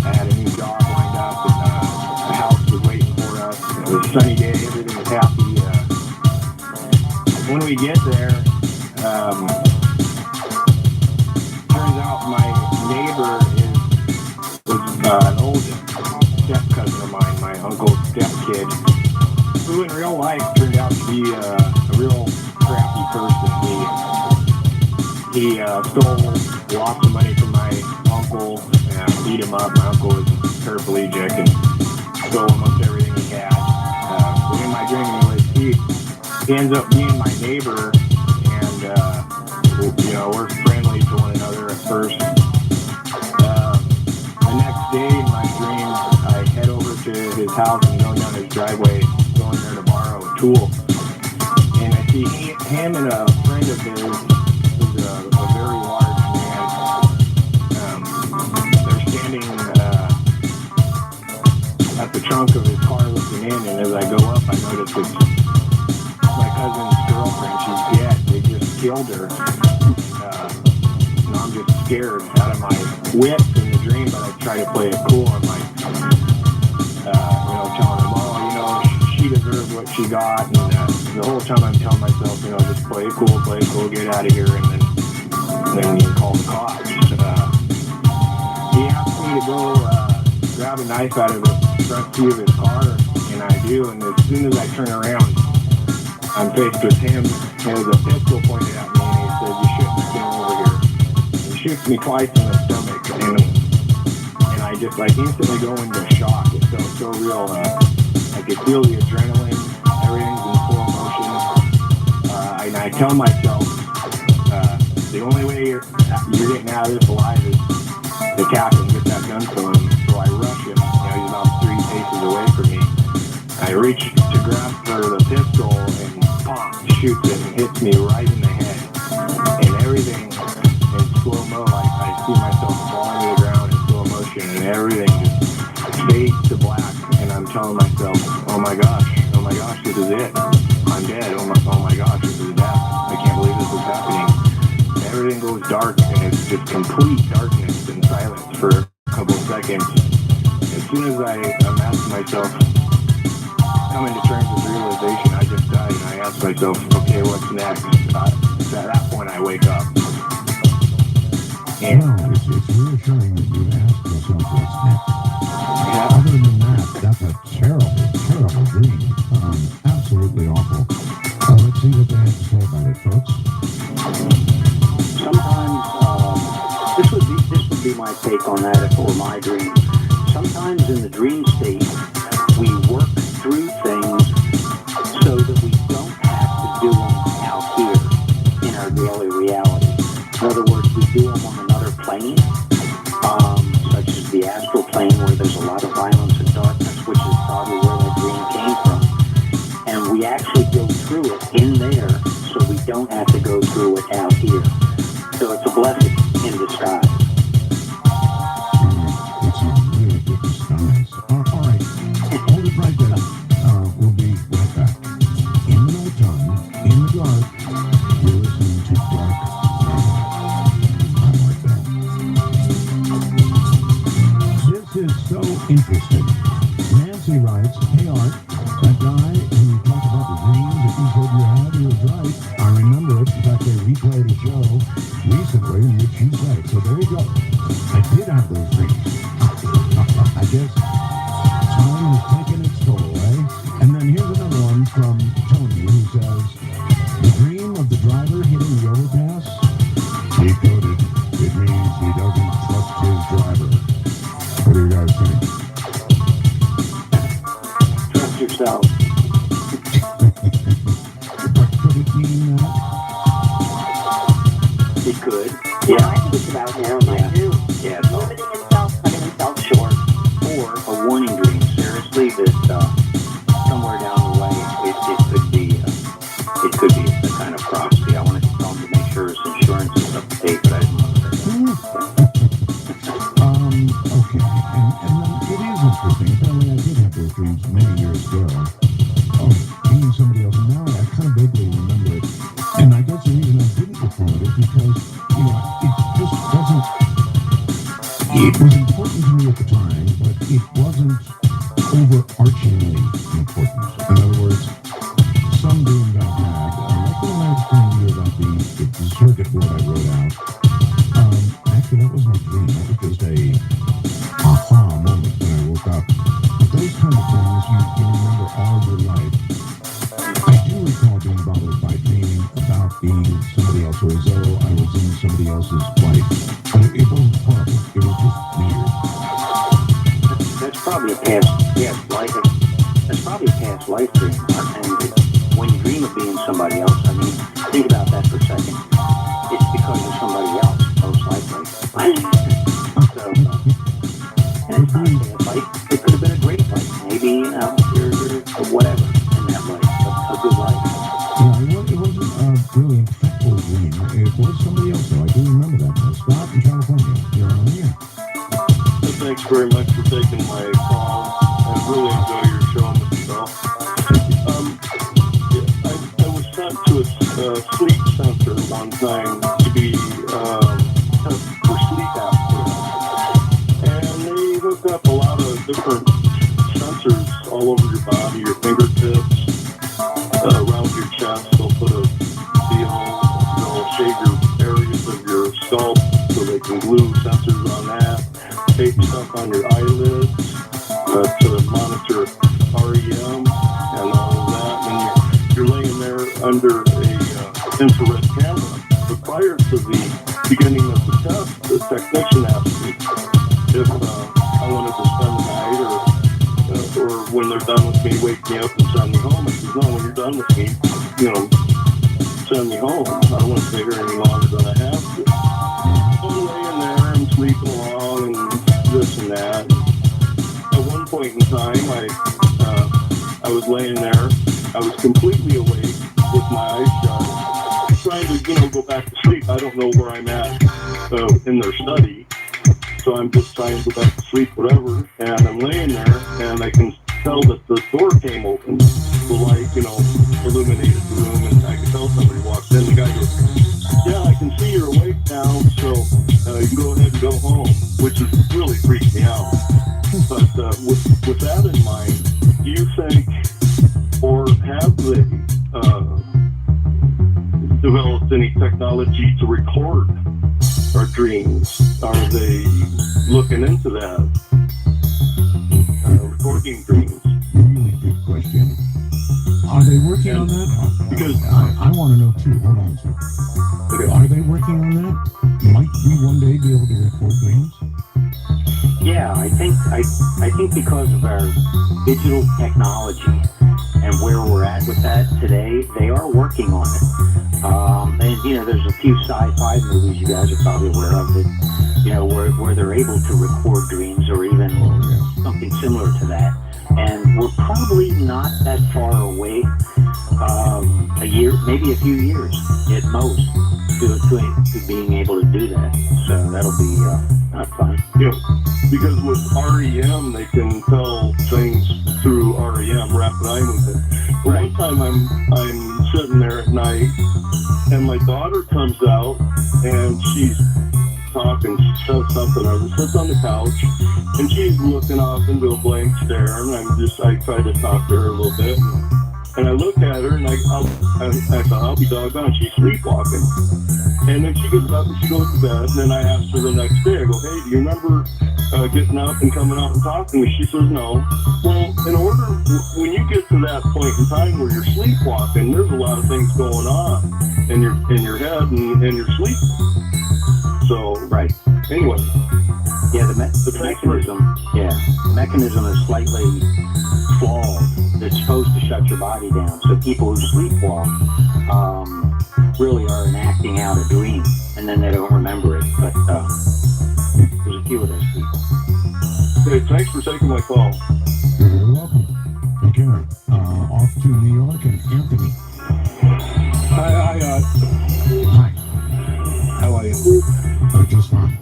I had a new job lined up, and the house was waiting for us. It was a sunny day, everything was happy. When we get there, turns out my neighbor was an old step cousin of mine, my uncle's step kid, who in real life turned out to be a real crappy person. He stole lots of money from my uncle and beat him up. My uncle was paraplegic and stole almost everything he had. But in my dream, he ends up being my neighbor, and we're friendly to one another at first. The next day in my dream, I head over to his house and go down his driveway, going there to borrow a tool. And I see him and a friend of his, who's a very large man. They're standing at the trunk of his car looking in, and as I go up, I notice it's my cousin's girlfriend. She's dead. They just killed her. I'm just scared out of my wits in the dream, but I try to play it cool. I'm like, telling him, she deserves what she got, and the whole time I'm telling myself, just play it cool, get out of here, and then you can call the cops. He asked me to go grab a knife out of front seat of his car, and I do, and as soon as I turn around, I'm faced with him, and a pistol pointed at me, and he said, "You shouldn't have come over here." He shoots me twice in the stomach, and I just like instantly go into shock. It felt so real. I could feel the adrenaline, everything's in slow motion, and I tell myself, the only way you're getting out of this alive is to tap him, get that gun from him. So I rush him. He's about 3 paces away from me. I reach to grasp for the pistol, and pop, shoots it and hits me right in the head. And everything in slow-mo, I see myself falling to the ground in slow motion, and everything just fades to black. And I'm telling myself, oh my gosh, this is it. I'm dead. Oh my gosh, this is death. I can't believe this is happening. Everything goes dark, and it's just complete darkness and silence for a couple of seconds. As soon as I amass myself coming to terms with realization, I just died, and I ask myself, okay, what's next? At that point, I wake up. And Well, it's reassuring that you asked yourself what's next. yeah, Other than that, that's a terrible, terrible dream. Absolutely awful. Let's see what they have to say about it, folks. Sometimes this would be my take on that if it were my dream. Sometimes in the dream state, we work through things so that we don't have to do them out here in our daily reality. In other words, we do them on another plane, such as the astral plane, where there's a lot of violence and darkness, which is probably where the dream came from. And we actually go through it in there, so we don't have to go through it out here. So it's a blessing in disguise. It's a really good disguise. All right. Hold it right there. We'll be right back. In no time, in the dark, you're listening to Dark Matter. I'm like that. This is so interesting. Nancy writes, "Hey Art, that guy who talked about the dreams that you said you had, he was right. I remember it. In fact, they replayed a show recently in which you said it. So there you go. I did have those dreams. I guess time has taken its toll, eh? And then here's another one from Tony who says, the dream of the driver hitting the overpass, decoded. It means he doesn't trust his driver. What do you guys think? Trust yourself. But could it mean that? It could. Yeah, I think it's about him. I do. Yeah. Limiting himself, cutting himself short. Or a warning dream, seriously, that somewhere down the way it could be a kind of prophecy. I wanted to tell him to make sure his insurance is up to date, but I didn't want to say that. Okay. And then it is interesting. Apparently I did have those dreams many years ago. Oh, being somebody else. And now I kind of vaguely remember it. And I guess the reason I didn't record it because, it just wasn't... It was important to me at the time, but it wasn't overarchingly important. In other words, some dreams I've had, like the one I was telling you about the circuit board I wrote out. Actually, that was my dream. That was just a aha moment when I woke up. But those kind of things you remember all your life. I do recall being bothered by dreaming about being somebody else, or as though I was in somebody else's life. But it wasn't horrible. It was just weird. That's probably a past life. That's probably a past life dream. And when you dream of being somebody else, I mean, think about that for a second. It's because you're somebody else, most likely. So, and it's not a bad life. It could have been a great life. Maybe, you're whatever in that life, a good life. Yeah, it wasn't a really impactful dream. It was somebody else, though. I do remember that. Scott in California. You're on the air. Thanks very much for taking my call. I really enjoy your show, Mr. Bell. I was sent to a sleep center one time to be tested for sleep apnea. And they hook up a lot of different sensors all over your body, your fingertips, around your chest. They'll put a deal, they'll shave your areas of your scalp so they can glue sensors on that. Tape stuff on your eyelids, to monitor REM and all of that, and you're laying there under a infrared camera. But prior to the beginning of the test, the technician asked me if I wanted to spend the night, or when they're done with me, wake me up and send me home. I said, no, when you're done with me, send me home. I don't want to stay here any longer than I have to. So I'm laying there and sleeping along and this and that. At one point in time, I was laying there. I was completely awake with my eyes shut, trying to, go back to sleep. I don't know where I'm at in their study. So I'm just trying to go back to sleep, whatever. And I'm laying there, and I can tell that the door came open. The light, illuminated the room, and I could tell somebody walked in. The guy goes, yeah, I can see you're awake now, so you can go ahead and go home, which is really freaked me out. But with that in mind, do you think, or have they developed any technology to record our dreams? Are they looking into that? Recording dreams. Really good question. Are they working on that? Because I want to know too. Hold on a second. Okay. Are they working on that? Might we one day be able to record dreams? Yeah, I think because of our digital technology and where we're at with that today, they are working on it. And there's a few sci-fi movies you guys are probably aware of that, where they're able to record dreams or even something similar to that. And we're probably not that far away, a year, maybe a few years at most, to being able to do that. So that'll be not fun. Because with REM, they can tell things through REM, rapid eye movement. But one time I'm sitting there at night, and my daughter comes out, and she's talking, she says something, or sits on the couch, and she's looking off into a blank stare, and I try to talk to her a little bit, and I look at her, and I thought, I'll be doggone, she's sleepwalking. And then she gets up and she goes to bed, and then I asked her the next day, I go, hey, do you remember getting up and coming out and talking to me? She says, no. Well, when you get to that point in time where you're sleepwalking, there's a lot of things going on in your head and in your sleep. So, right. Anyway. Yeah, the mechanism is slightly flawed. It's supposed to shut your body down. So people who sleepwalk really are enacting out a dream, and then they don't remember it. But there's a few of those people. Hey, thanks for taking my call. You're very welcome. Take care. Off to New York and Anthony. Hi. Hi. How are you? Just fine.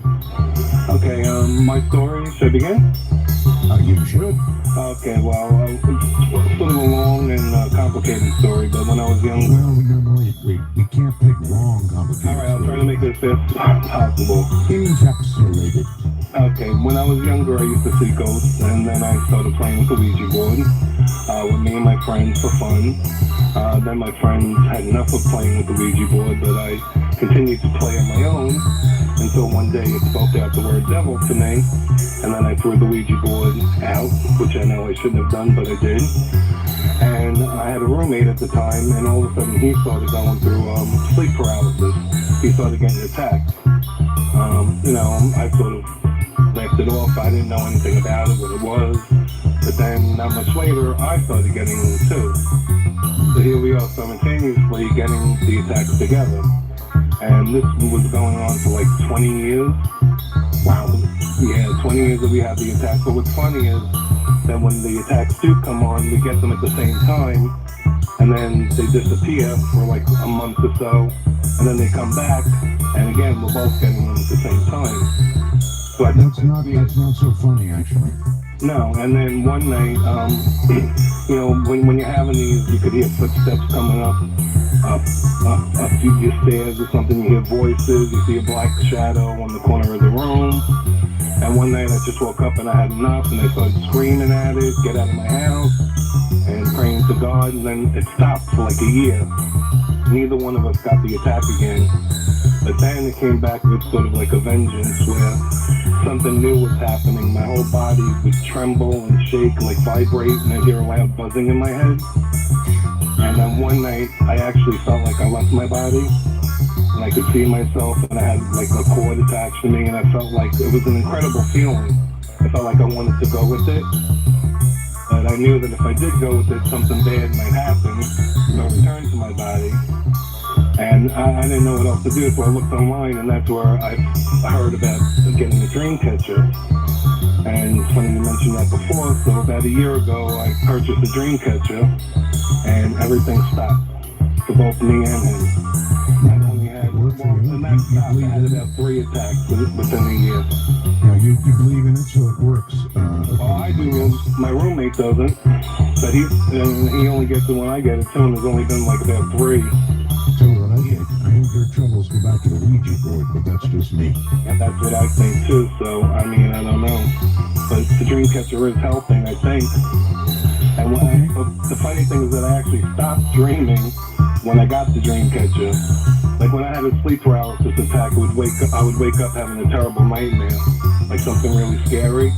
Okay, my story, should I begin? You should. Okay, well, it's sort of a long and complicated story, but when I was young... Well, we can't pick long, complicated Alright, I'll try to make this as possible. Encapsulated. Okay, when I was younger, I used to see ghosts, and then I started playing with the Ouija board with me and my friends for fun. Then my friends had enough of playing with the Ouija board, but I continued to play on my own until one day it spoke out the word devil to me, and then I threw the Ouija board out, which I know I shouldn't have done, but I did. And I had a roommate at the time, and all of a sudden he started going through sleep paralysis. He started getting attacked. I sort of laughed it off. I didn't know anything about it, what it was. But then not much later, I started getting them too. So here we are simultaneously getting the attacks together. And this was going on for like 20 years. Wow. Yeah, 20 years that we had the attacks. But what's funny is that when the attacks do come on, we get them at the same time. And then they disappear for like a month or so. And then they come back. And again, we're both getting them at the same time. So that's not so funny, actually. No, and then one night, when you're having these, you could hear footsteps coming up your stairs or something. You hear voices, you see a black shadow on the corner of the room. And one night I just woke up and I had enough, and I started screaming at it, get out of my house, and praying to God, and then it stopped for like a year. Neither one of us got the attack again. But then it came back with sort of like a vengeance where something new was happening. My whole body would tremble and shake, like vibrate, and I'd hear a loud buzzing in my head. And then one night, I actually felt like I left my body, and I could see myself, and I had like a cord attached to me, and I felt like it was an incredible feeling. I felt like I wanted to go with it, but I knew that if I did go with it, something bad might happen, so I returned to my body. And I didn't know what else to do, so I looked online, and that's where I heard about getting a dream catcher. And it's funny you mentioned that before, so about a year ago, I purchased a dream catcher, and everything stopped for both me and him. I only had, and that stopped. I had about 3 attacks within a year. Yeah, you believe in it, so it works. Well, I do. My roommate doesn't, but he only gets it when I get it too, and there's only been like about 3. Tell you what I think. I think your troubles go back to the Ouija board, but that's just me. And that's what I think too, so, I mean, I don't know. But the dream catcher is helping, I think. And the funny thing is that I actually stopped dreaming when I got the dream catcher. Like when I had a sleep paralysis attack, I would wake up having a terrible nightmare, like something really scary.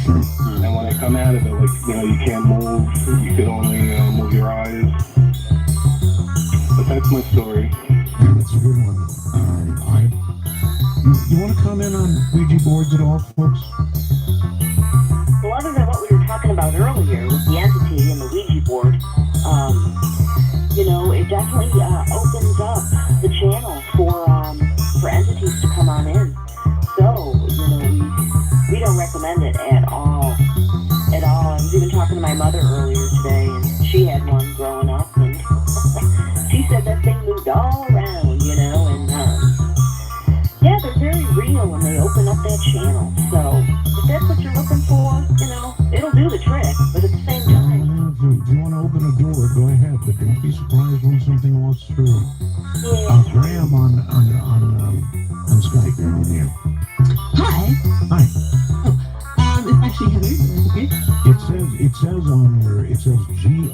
And when I come out of it, like, you can't move, you could only move your eyes. But that's my story. Yeah, that's a good one. You want to comment on Ouija boards at all, folks? Well, other than what we were talking about earlier with the entity and the Ouija board, it definitely opens up the channel for entities to come on in. So, we don't recommend it at all. At all. I was even talking to my mother earlier today, and she had one growing up, and she said that thing moved all around, and yeah, they're very real when they open up that channel. So if that's what you're looking for, it'll do the trick. But at the same time, If you want to open a door, go ahead, but don't be surprised when something walks through. yeah. Graham on Skype, you're on here. Hi. Hi. It's actually Heather. That's okay. It says GRAEME.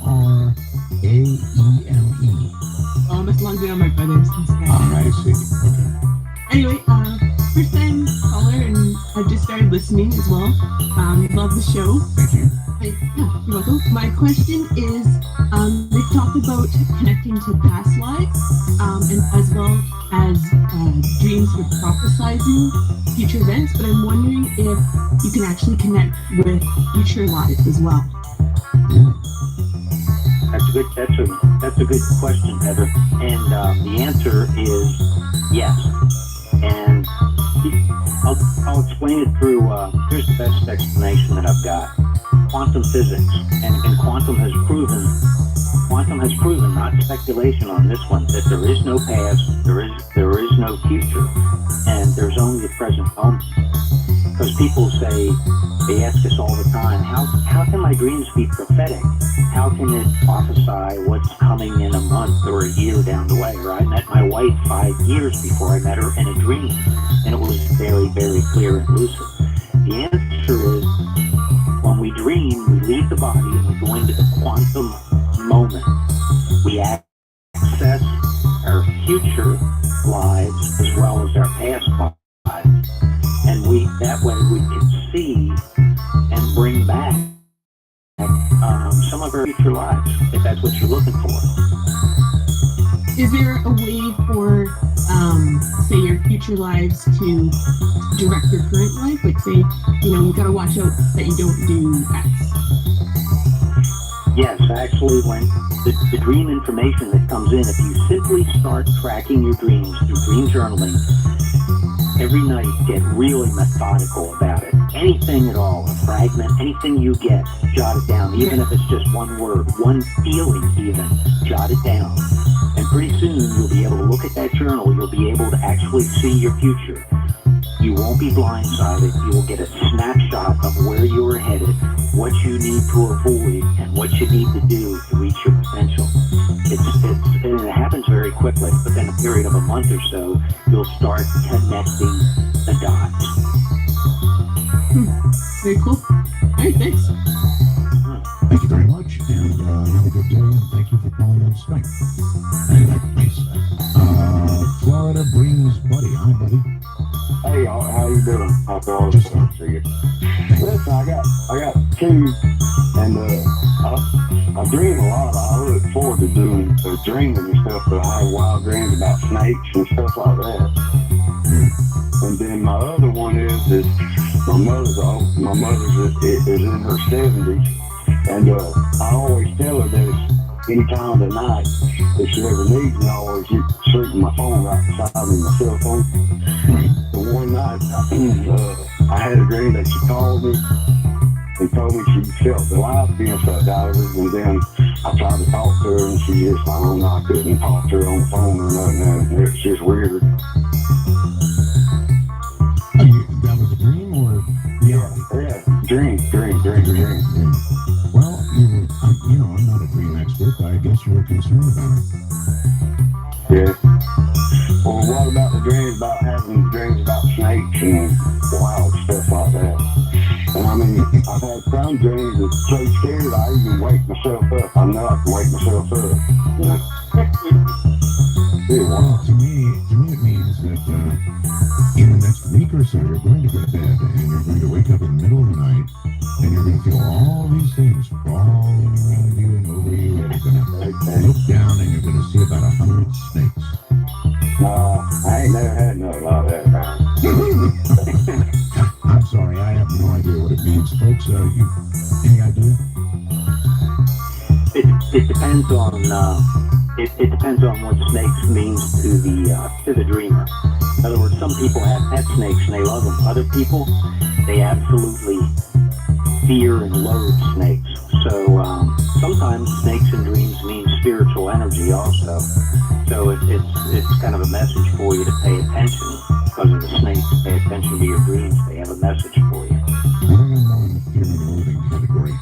Oh, I must log in on my brother's Skype. I see. Okay. Anyway, first time caller, and I've just started listening as well. Love the show. Thank you. Yeah, you're welcome. My question is, they talked about connecting to past lives, and as well as dreams with prophesizing future events, but I'm wondering if you can actually connect with future lives as well. That's a good question, Heather. And the answer is yes. And I'll explain it through, here's the best explanation that I've got. Quantum physics. And quantum has proven, not speculation on this one, that there is no past, there is no future, and there's only the present moment. Because people they ask us all the time, how can my dreams be prophetic? How can it prophesy what's coming in a month or a year down the way? Or I met my wife 5 years before I met her in a dream, and it was very, very clear and lucid. The answer is, when we dream, we leave the body and we go into the quantum moment. We access our future lives as well as our past lives. And that way we can see and bring back some of our future lives, if that's what you're looking for. Is there a way for, say, your future lives to direct your current life? Like, say, you gotta watch out that you don't do X. Yes, actually, when the dream information that comes in, if you simply start tracking your dreams through dream journaling, every night get really methodical about it. Anything at all, a fragment, anything you get, jot it down. Even if it's just one word, one feeling even, jot it down. And pretty soon you'll be able to look at that journal, you'll be able to actually see your future. You won't be blindsided, you will get a snapshot of where you are headed, what you need to avoid, and what you need to do to reach your potential. And it happens very quickly. Within a period of a month or so, you'll start connecting the dots. Very cool. All right, thanks. Thank you very much, and have a good day, and thank you for calling on Skype. Nice. Florida brings is Buddy. Hi, Buddy. Hey, how you doing? How's all this stuff to you? Listen, I got two, and I dream a lot. I look forward to doing dreaming and stuff, but I have wild dreams about snakes and stuff like that. And then my other one is my mother's is in her 70s, and I always tell her that any time of the night, if she ever needs me, I always sleep with my phone right beside me, my cell phone. And one night, I had a dream that she called me and told me she felt the life being sucked out of her, and then I tried to talk to her, and she just, I don't know, I couldn't talk to her on the phone or nothing, and it's just weird. That was a dream or reality? Yeah, dream. Well, I'm not a dream expert, but I guess you were concerned about it. Yeah. Well, what about the dreams about having dreams about snakes and wild stuff like that? And I mean, I've had some dreams that's so scared I even wake myself up. I know I can wake myself up. You know? Well, to me it means that in the next week or so, you're going to go to bed and you're going to wake up in the middle of the night and you're going to feel all these things crawling around you and over you, and you're going to look down and you're going to see about 100 snakes. I ain't never had nothing like that. I'm sorry, I have no idea what it means, folks. You any idea? It depends on it depends on what snakes means to the dreamer. In other words, some people have pet snakes and they love them. Other people, they absolutely fear and loathe snakes. So sometimes snakes in dreams mean spiritual energy also. So it's kind of a message for you to pay attention because of the snakes. Pay attention to your dreams. They have a message for you. I think I'm more in the fear and loathing category.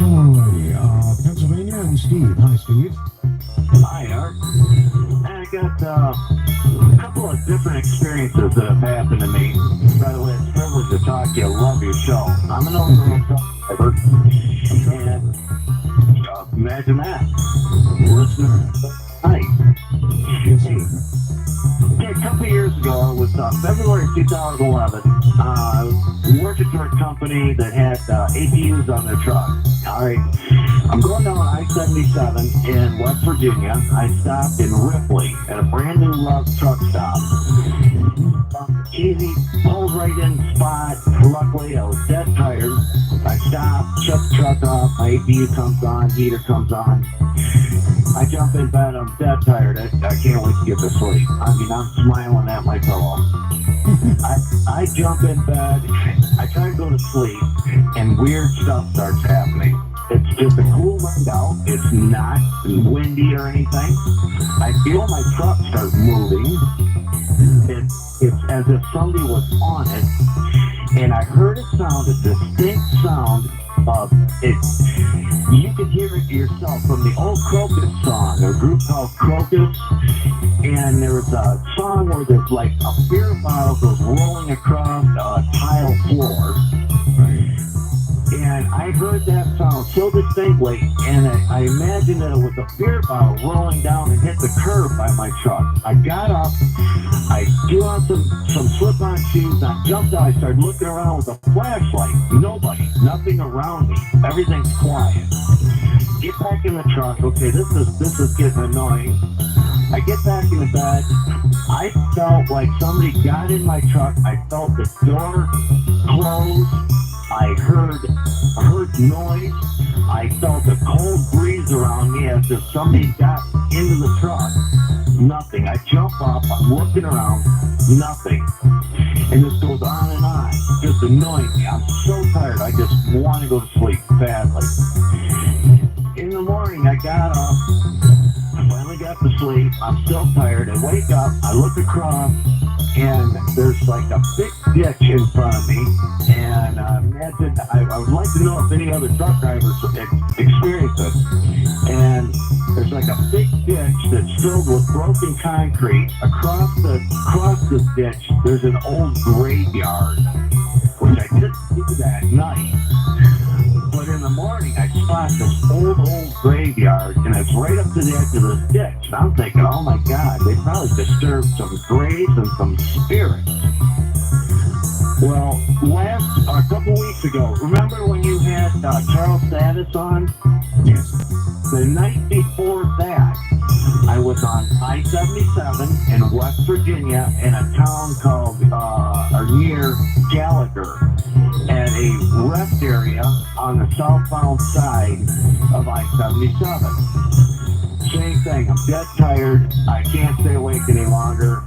Alrighty, Pennsylvania and Steve. Hi, Steve. Hi, Art. I got a couple of different experiences that have happened to me. By the way, it's a privilege to talk to you. I love your show. I'm an old driver, and imagine that. Listening night. A couple of years ago, it was February 2011. I was working for a company that had APUs on their truck. All right, I'm going down I-77 in West Virginia. I stopped in Ripley at a brand new Love truck stop. Easy, pulled right in spot. Luckily, I was dead tired. I stopped, shut the truck off. My APU comes on, heater comes on. I jump in bed, I'm dead tired. I can't wait to get to sleep. I mean, I'm smiling at my pillow. I jump in bed, I try to go to sleep, and weird stuff starts happening. It's just a cool night out. It's not windy or anything. I feel my truck start moving. It's as if somebody was on it, and I heard a sound, a distinct sound of it. You could hear it yourself from the old Crocus song, a group called Crocus, and there was a song where there's like a beer bottle goes rolling across a tile floor. And I heard that sound so distinctly, and I imagined that it was a beer bottle rolling down and hit the curb by my truck. I got up, I threw on some slip-on shoes, I jumped out, I started looking around with a flashlight. Nobody, nothing around me, everything's quiet. Get back in the truck. Okay, this is getting annoying. I get back in the bed. I felt like somebody got in my truck. I felt the door close. I heard noise. I felt a cold breeze around me as if somebody got into the truck. Nothing. I jump up. I'm looking around. Nothing. And this goes on and on. Just annoying me. I'm so tired. I just want to go to sleep badly. In the morning, I got up. I finally got to sleep. I'm still tired. I wake up. I look across. And there's like a big ditch in front of me, and imagine, I would like to know if any other truck drivers experience it. And there's like a big ditch that's filled with broken concrete. Across this ditch, there's an old graveyard, which I didn't see that night. But in the morning, I spot this old graveyard, and it's right up to the edge of the ditch. And I'm thinking, oh my God, they probably disturbed some graves and some spirits. Well, a couple weeks ago, remember when you had Charles Status on? Yes. The night before that, I was on I-77 in West Virginia in a town called, or near Gallagher, at a rest area on the southbound side of I-77. Same thing, I'm dead tired, I can't stay awake any longer.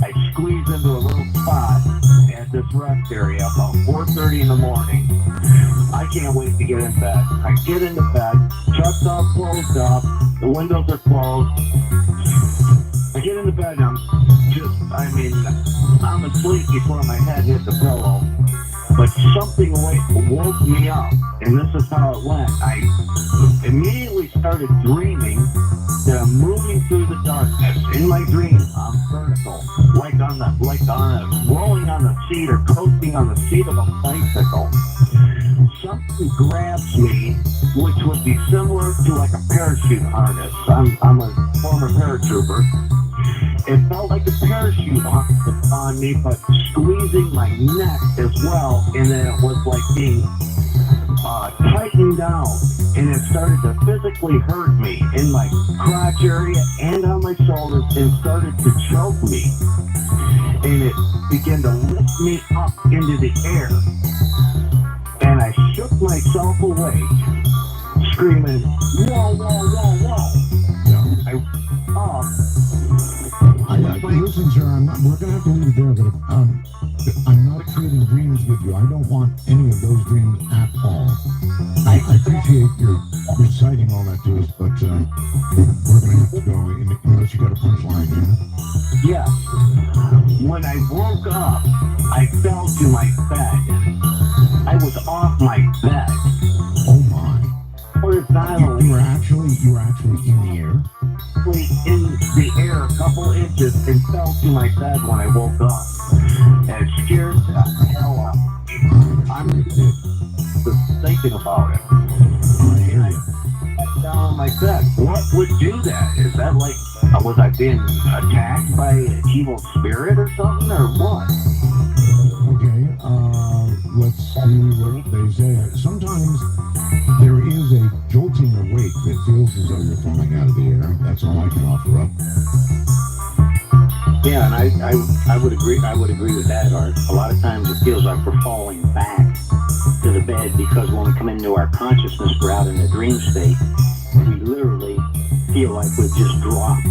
I squeeze into a little spot at this rest area about 4:30 in the morning. I can't wait to get in bed. I get into bed, truck's all closed up, the windows are closed. I get into bed and I'm asleep before my head hit the pillow. But something woke me up, and this is how it went. I immediately started dreaming that I'm moving through the darkness. In my dream, I'm vertical, rolling on the seat or coasting on the seat of a bicycle. Something grabs me, which would be similar to like a parachute harness. I'm a former paratrooper. It felt like a parachute on me, but squeezing my neck as well, and then it was like being tightened down, and it started to physically hurt me in my crotch area and on my shoulders, and started to choke me, and it began to lift me up into the air, and I shook myself awake, screaming, whoa, whoa, whoa, whoa. Listen, sir, we're going to have to leave it there, but I'm not creating dreams with you. I don't want any of those dreams at all. I appreciate your reciting all that to us, but we're going to have to go unless you got a punchline here. Yeah. When I woke up, I fell to my bed. I was off my bed. Oh my. Horizontally. You were actually in the air? In the air a couple inches and fell to my bed when I woke up. And it scared the hell out of me. I'm just thinking about it. I hear you. Down on my bed. What would do that? Is that like, was I being attacked by an evil spirit or something, or what? Okay, let's see what they say. Sometimes there is a jolting awake that feels as though you're falling out of the air. That's all I can offer up. Yeah, and I would agree. I would agree with that, Art. A lot of times it feels like we're falling back to the bed because when we come into our consciousness, we're out in the dream state. We literally feel like we've just dropped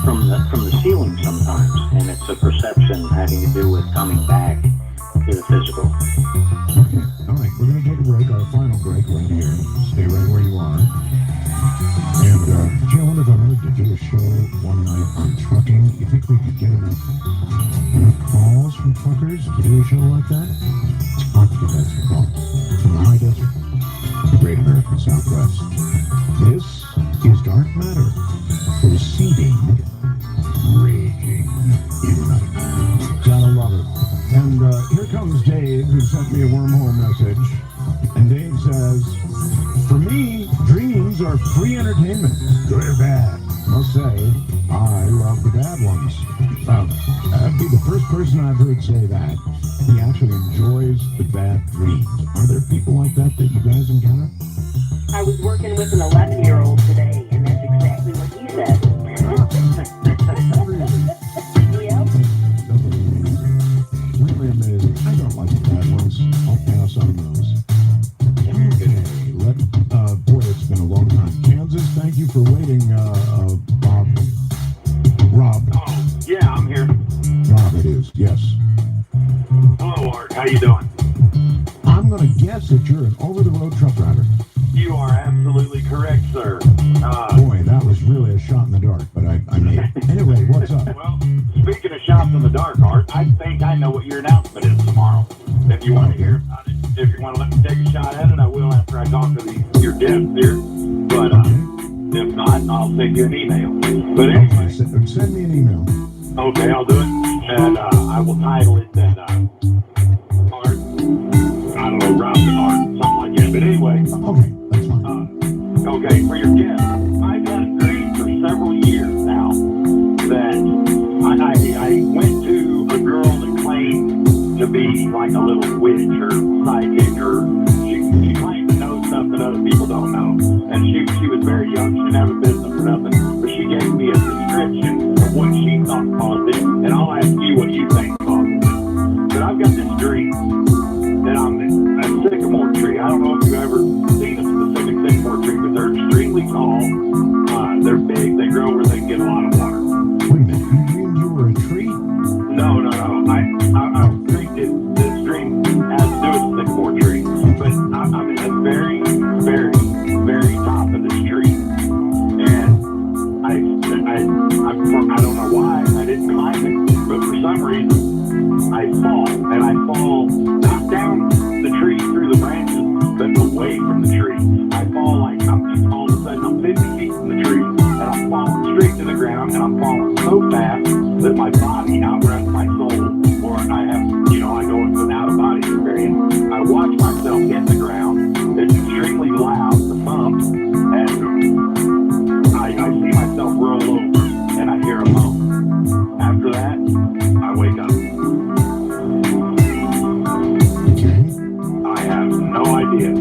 from the ceiling sometimes, and it's a perception having to do with coming back to the physical. Okay, all right, we're going to take a break, our final break right here. Stay right where you are. And, gee, I wonder if I wanted to do a show one night on trucking. You think we could get enough calls from truckers to do a show like that? I'll have to get that some call. From the high desert, the great American Southwest. This is Dark Matter, proceeding, raging in night. Gotta love it. And here comes Dave, who sent me a wormhole message. And Dave says, for me, dreams are free entertainment, good or bad. Must say, I love the bad ones. I'd be the first person I've heard say that. He actually enjoys the bad dreams. Are there people like that you guys encounter? I was working with an 11-year-old today, and that's exactly what he said. Really amazing. I don't like the bad ones. I'll pass on those. Okay, boy, it's been a long time. Kansas, thank you for waiting, Bob. Rob. Oh, yeah, I'm here. Rob, it is, yes. Hello, Art. How you doing? I'm going to guess that you're an over-the-road truck driver. You are absolutely correct, sir. Boy, that was really a shot in the dark, but I made it. Anyway, what's up? Well, speaking of shots in the dark, Art, I think I know what your announcement is tomorrow. If you want to hear about it, if you want to let me take a shot at it, I will after I talk to your guest here. But if not, I'll send you an email. But anyway, okay, send me an email. Okay, I'll do it, and I will title it that Art. I don't know, Rob Art, something like that. But anyway, okay, that's fine. years now that I went to a girl that claimed to be like a little witch or psychic, or she claimed to know stuff that other people don't know. And she was very young, she didn't have a business or nothing, but she gave me a description of what she thought caused it, and I'll ask you what you think caused it. But I've got this dream that I'm in a sycamore tree. I don't know if you've ever seen a specific sycamore tree, but they're extremely tall. They're big. They grow where they can get a lot of water. Wait a minute. You dreamed you were a tree? No. I dreamed this dream has to do with the sycamore tree. But I'm in the very, very, very top of this tree. And I don't know why I didn't climb it, but for some reason I fall. And I fall not down the tree through the branches, but away from the tree. I fall like all of a sudden I'm 50 feet from the tree, and I'm falling straight to the ground, and I'm falling so fast that my body outruns my soul, or I go into an out-of-body experience. I watch myself hit the ground. It's extremely loud, the bump, and I see myself roll over, and I hear a moan. After that, I wake up. I have no idea.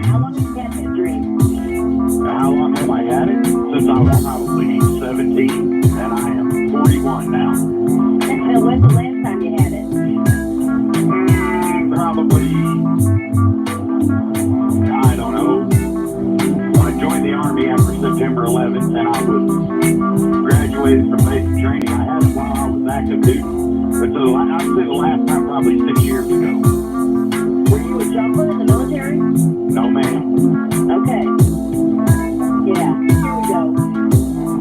How long have you had that dream? How long have I had it? Since I was probably 17, and I am 41 now. And when's the last time you had it? Probably, I don't know. I joined the Army after September 11th, and I was graduated from basic training. I had it while I was active duty. But I'd say the last time probably 6 years ago. Were you a jumper in the military? No, ma'am. Okay. Yeah, here we go.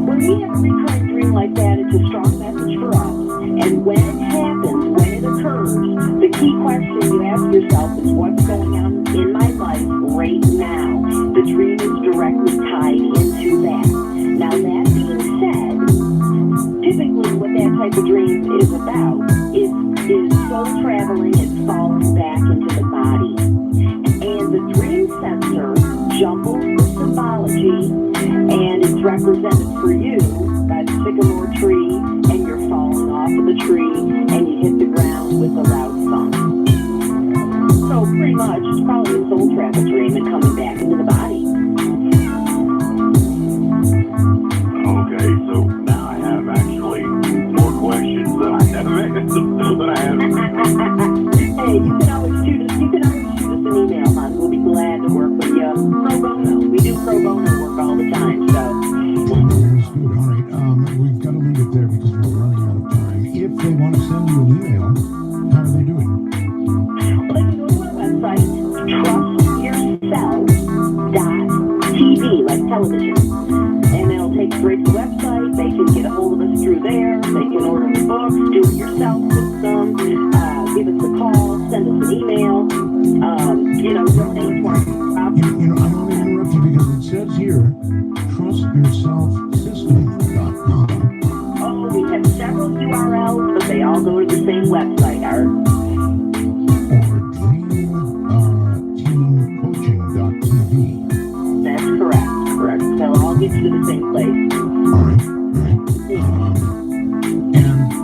When we have a recurring dream like that, it's a strong message for us. And when it happens, when it occurs, the key question you ask yourself is, what's going on in my life right now? The dream is directly tied into that. Now, that being said, typically what that type of dream is about is soul traveling and falling back into the body. And the dream sensor jumbles the symbology, and it's represented for you by the sycamore tree, and you're falling off of the tree, and you hit the ground with a loud thump. So pretty much, it's probably a soul travel dream and coming back into the body. Okay, so now I have actually more questions than I have. Hey, you can always shoot us an email, hon. We'll be glad to work with you. Pro bono. We do pro bono work all the time, so. That's good. All right. We've got to leave it there because we're running out of time. If they want to send you an email, how do they do it? Well, they can go to our website, trustyourself.tv, like television. And it'll take you right to the website. They can get a hold of us through there. They can order the books, do it yourself system, give us a call, send us an email, donate to our I want to interrupt you because it says here, trustyourselfsystem.com. Oh, we have several URLs, but they all go to the same website, Art. Or dreamteamcoaching.tv. That's correct. They'll all get you to the same place. All right.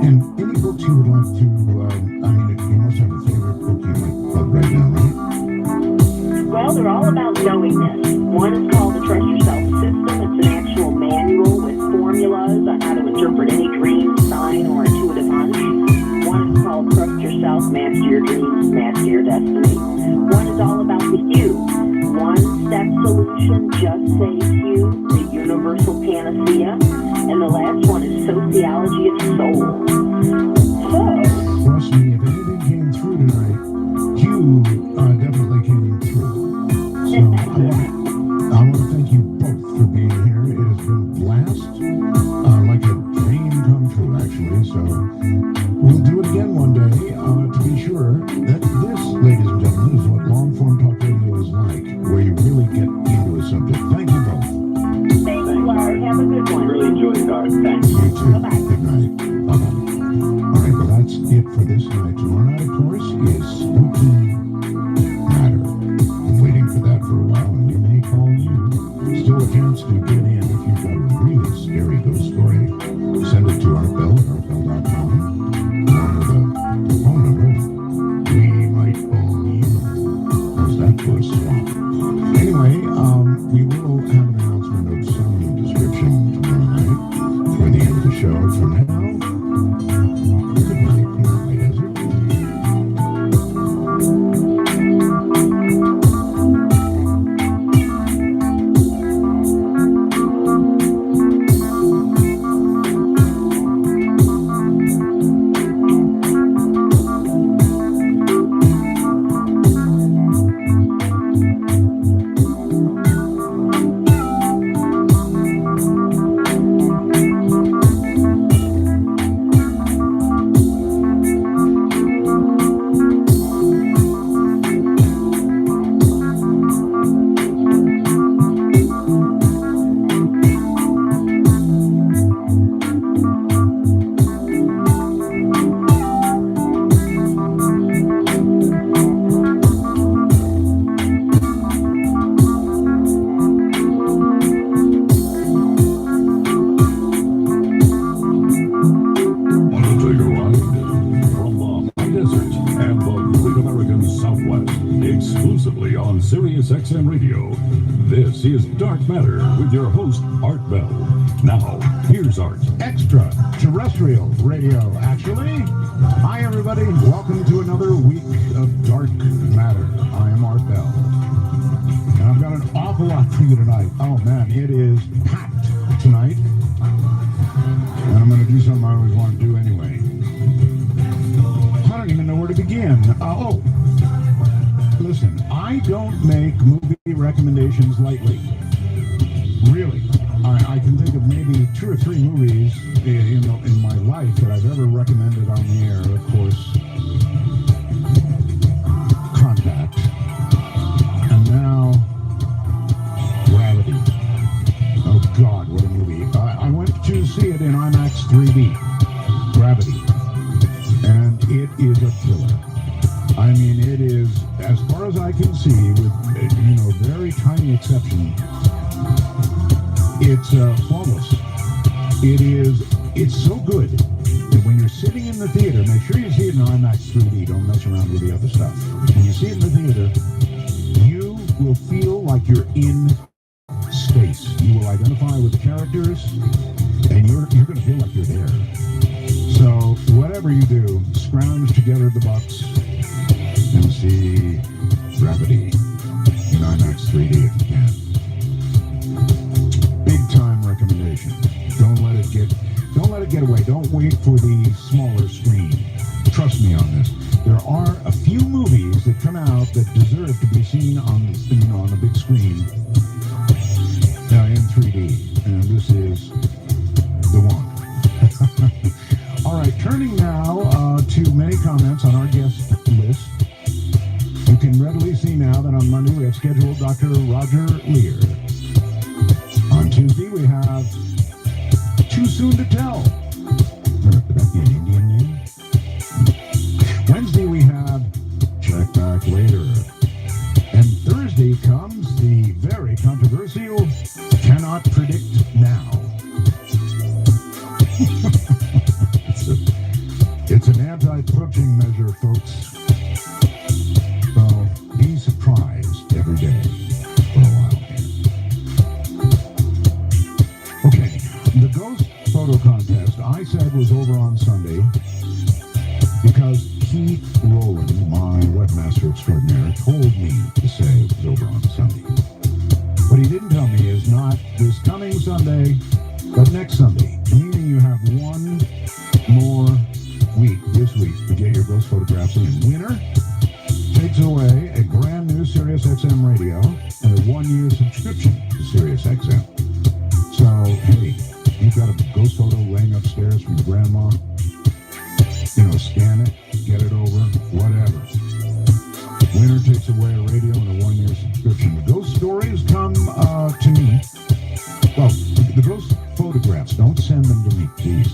And any books you would like to, you must have a favorite book you like plug right now, right? Well, they're all about knowingness. One is called the Trust Yourself System. It's an actual manual with formulas on how to interpret any dream, sign, or intuitive hunch. One is called Trust Yourself, Master Your Dreams, Master Your Destiny. One is all about the you. One-step solution just saves you, the universal panacea. And the last one is Sociology of Soul. So, trust me, if anything came through tonight, you definitely came through. So I want to thank you both for being here. It has been a blast, like a dream come true, actually. So we'll do it again one day to be sure that this, ladies and gentlemen, is what long-form talk radio is like, where you really get into a subject. Thank you both. Thank you, Larry. Have a good one. Really enjoyed it, Art. Thanks. You too. Bye-bye. Good night. Bye-bye. All right, well, that's it for this night. Tomorrow night, of course, is Spooky Matter. I'm waiting for that for a while, and we may call you. Still a chance to get in if you've got a really is Dark Matter with your host, Art Bell. Now, here's Art. Extraterrestrial radio, actually. Hi, everybody. Welcome to another week of Dark Matter. I am Art Bell. And I've got an awful lot for you tonight. Oh, man, it is packed tonight. And I'm going to do something I always want to do anyway. I don't even know where to begin. Listen, I don't make movie recommendations lightly. Really. I can think of maybe 2 or 3 movies in my life that I've ever recommended on the air. Of course, Contact. And now, Gravity. Oh, God, what a movie. I went to see it in IMAX 3D. Gravity. And it is a killer. I mean, it is, as far as I can see, with, very tiny exception, it's flawless. It's so good that when you're sitting in the theater, make sure you see it in IMAX 3D. Don't mess around with the other stuff. When you see it in the theater, you will feel like you're in space. You will identify with the characters, and you're going to feel like you're there. So whatever you do, scrounge together the bucks and see Gravity in IMAX 3D if you can. Big time recommendation. Don't let it get away. Don't wait for the smaller screen. Trust me on this. There are a few movies that come out that deserve to be seen on the big screen in 3D, and this is the one. All right, turning now to many comments on our guest list. You can readily see now that on Monday we have scheduled Dr. Roger Lear. On Tuesday we have Too Soon to Tell. Did that be an Indian name? Wednesday we have Check Back Later. And Thursday comes the very controversial Cannot Predict Now. It's an anti-poaching measure, folks. So be surprised every day for a while here. Okay, the ghost photo contest I said was over on Sunday because Keith Rowland, my webmaster extraordinaire, told me to say it was over on Sunday. What he didn't tell me is not this coming Sunday, but next Sunday, meaning you have one more week this week to get your ghost photographs in. Winner takes away a brand new Sirius XM radio and a 1-year subscription to Sirius XM. So, hey, you've got a ghost photo laying upstairs from your grandma, scan it, get it over, whatever. Winner takes away a radio and a 1-year subscription. The ghost stories come to me. Well, the ghost photographs, don't send them to me, please.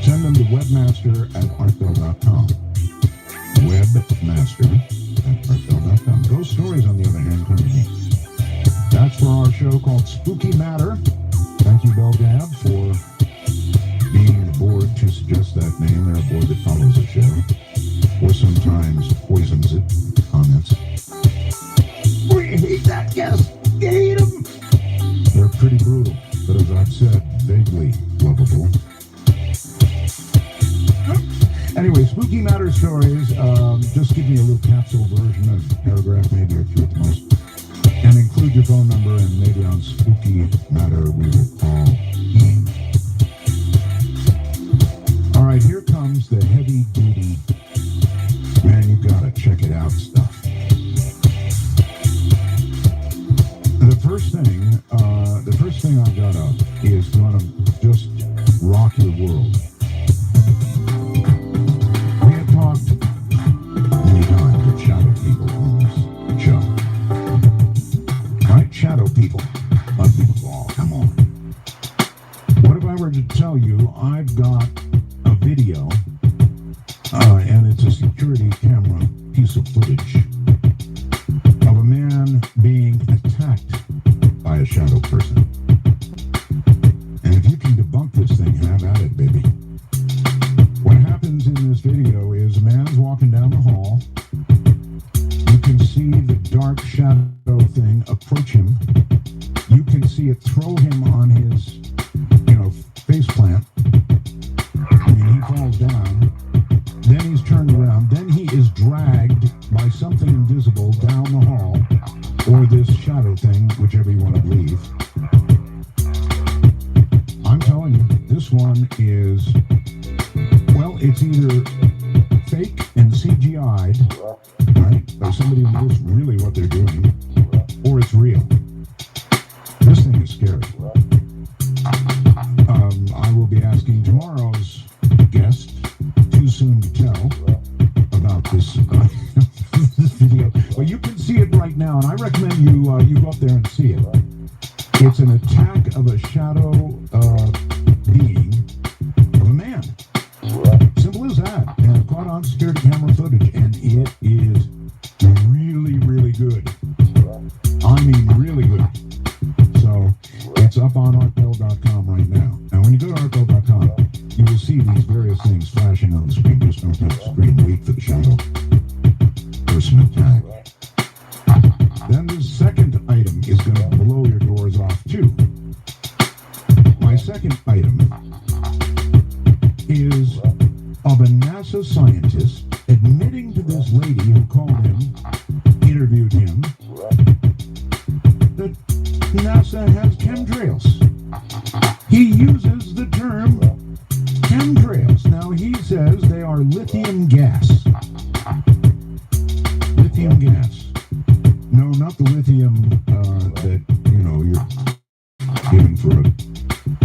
Send them to webmaster@artbell.com. Webmaster@artbell.com. Ghost stories, on the other hand, come to me. That's for our show called Spooky Matter. Thank you, Bell Gab, for being the board to suggest that name. They're a board that follows the show, or sometimes poisons it with comments. We hate that guest. You hate them. They're pretty brutal, but as I've said, vaguely lovable. Anyway, Spooky Matter stories. Just give me a little capsule version, a paragraph maybe or 2 at the most, and include your phone number, and maybe on Spooky Matter we will call you. All right, here comes the heavy duty, man, you gotta check it out stuff. The first thing I've got up is gonna just rock your world. We have talked many times of shadow people on this show. Right? Shadow people. Let people go, oh, come on. What if I were to tell you I've got a video, and it's a security camera piece of footage of a man being attacked by a shadow person. And if you can debunk this thing, have at it, baby. What happens in this video is a man's walking down the hall. You can see the dark shadow thing approach him. this one is, well, it's either fake and CGI'd, right, by somebody who knows really what they're doing, or it's real. This thing is scary. I will be asking tomorrow's guest, too soon to tell, about this, this video. Well, you can see it right now, and I recommend you go up there and see it. It's an attack of a shadow being of a man. Simple as that. And caught on security camera footage, and it is really, really good. I mean, really good. So it's up on artbell.com right now. Now, when you go to artbell.com, you will see these various things flashing on the screen. Just don't touch the screen. Wait for the shadow person attack. Then the second item is going to blow your doors off too. My second item is of a NASA scientist admitting to this lady who called him, interviewed him, that NASA has chemtrails. He uses the term chemtrails. Now he says they are lithium gas. Lithium gas. No, not the lithium that, you know, you're given for a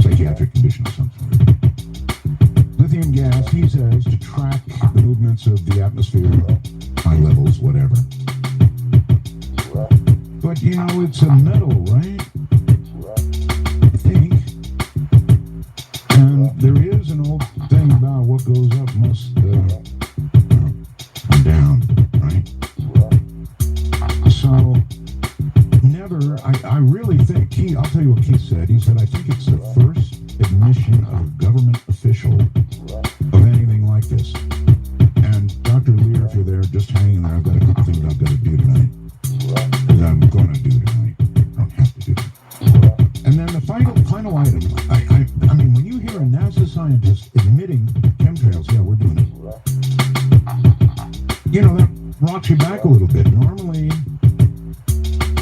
psychiatric condition or something. Lithium gas, he says, to track the movements of the atmosphere, high levels, whatever. But, you know, it's a metal, right? I think. And there is an old thing about what goes up must come down, right? So, never, I really think, I'll tell you what Keith said. He said, I think it's the first admission of a government official of anything like this. And Dr. Lear, if you're there, just hang in there. I've got a couple things I've got to do tonight. That I'm going to do tonight. I don't have to do it. And then the final item, I mean, when you hear a NASA scientist admitting chemtrails, yeah, we're doing it. You know, that rocks you back a little bit. Normally,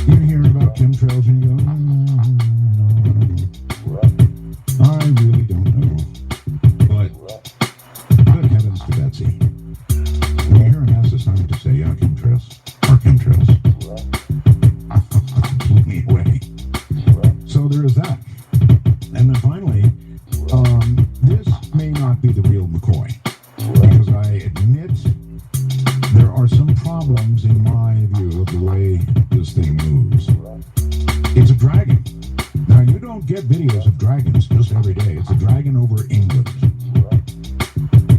you hear about chemtrails and you go, I really don't know. But good heavens to Betsy. When you hear a NASA scientist say, yeah, chemtrails are chemtrails, blew me away. So there is that. And then finally, this may not be the real McCoy, because I admit there are some problems in my view of the way this thing moves. It's a dragon. Now, you don't get videos of dragons just every day. It's a dragon over England.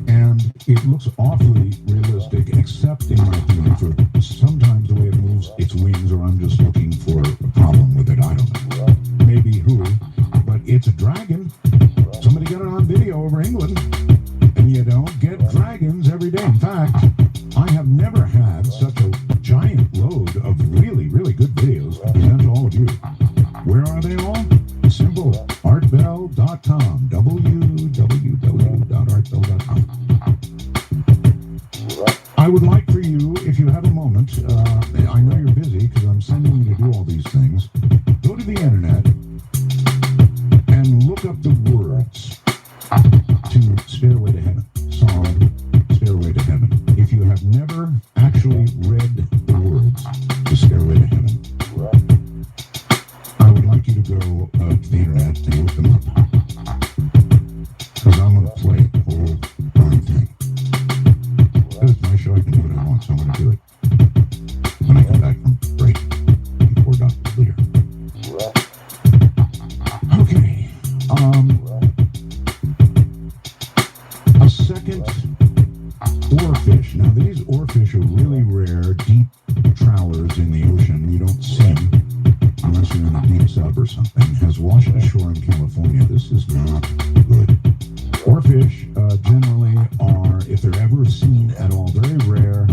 And it looks awfully realistic, except in my opinion for sometimes the way it moves its wings, or I'm just looking for a problem with it. I don't know. Maybe who, but it's a dragon. Somebody got it on video over England. And you don't get dragons every day. In fact, I have never had such a giant load of really, really good videos to present to all of you. Where are they all? Simple. Artbell.com. www.artbell.com. I would like for you, if you have a moment, I know you're busy because I'm sending you to do all these things, go to the internet and look up the words to Stairway to Heaven. Song Stairway to Heaven. If you have never actually read the words to Stairway to Heaven, I would like you to go to the internet and look them up. Because I'm going to play the whole darn thing. This is my show. I can do what I want, so I'm going to do it when I come back from break before Dr. Lear. Okay. A second oarfish. Now, these oarfish are really rare, deep trawlers in the ocean. You don't see them unless you're in a deep sub or something. Has washed ashore in California. This is not good. Oarfish generally are, if they're ever seen at all, very rare.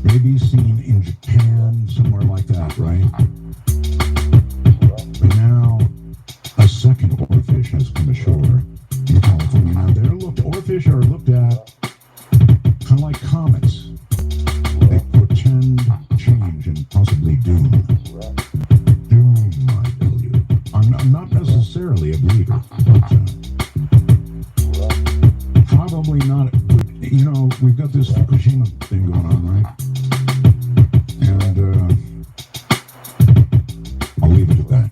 Maybe seen in Japan, somewhere like that, right? But now, a second oarfish has come ashore in California. Now, oarfish are looked at kind of like comets. They portend change and possibly doom. Doom, I tell you. I'm not necessarily a believer, but got this Fukushima thing going on, right? And I'll leave it at that.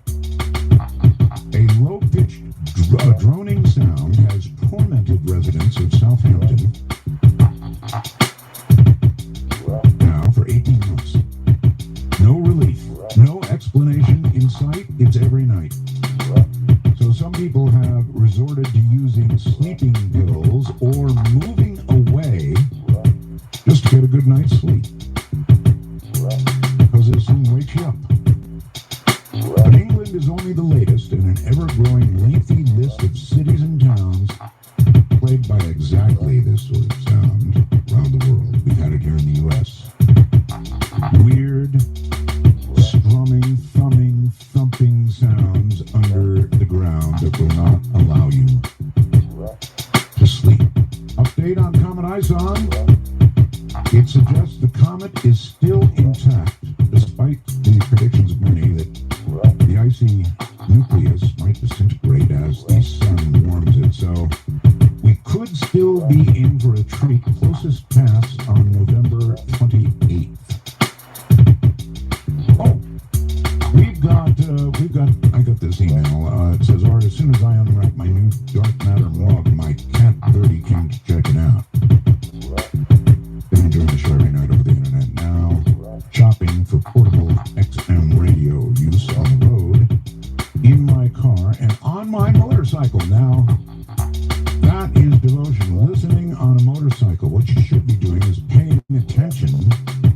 A low-pitched droning sound has tormented residents of Southampton now for 18 months. No relief, no explanation in sight. It's every night. So some people have resorted to using sleeping pills or moving away just to get a good night's sleep. Because this thing wakes you up. But England is only the latest in an ever-growing lengthy list of cities and towns plagued by exactly this sort of sound around the world. We've had it here in the U.S. Weird, strumming, thumbing, thumping sounds under the ground that will not allow you to sleep. Update on Comet Ison. It suggests the comet is still intact, despite the predictions of many that the icy nucleus might disintegrate as the sun warms it. So we could still be in for a treat. Closest pass on November 28th. Oh, I got this email. It says, Art, as soon as I unwrap my new dark matter mug, my cat Birdie came to check it out. Been enjoying the show every night over the internet now. Shopping for portable XM radio use on the road, in my car, and on my motorcycle. Now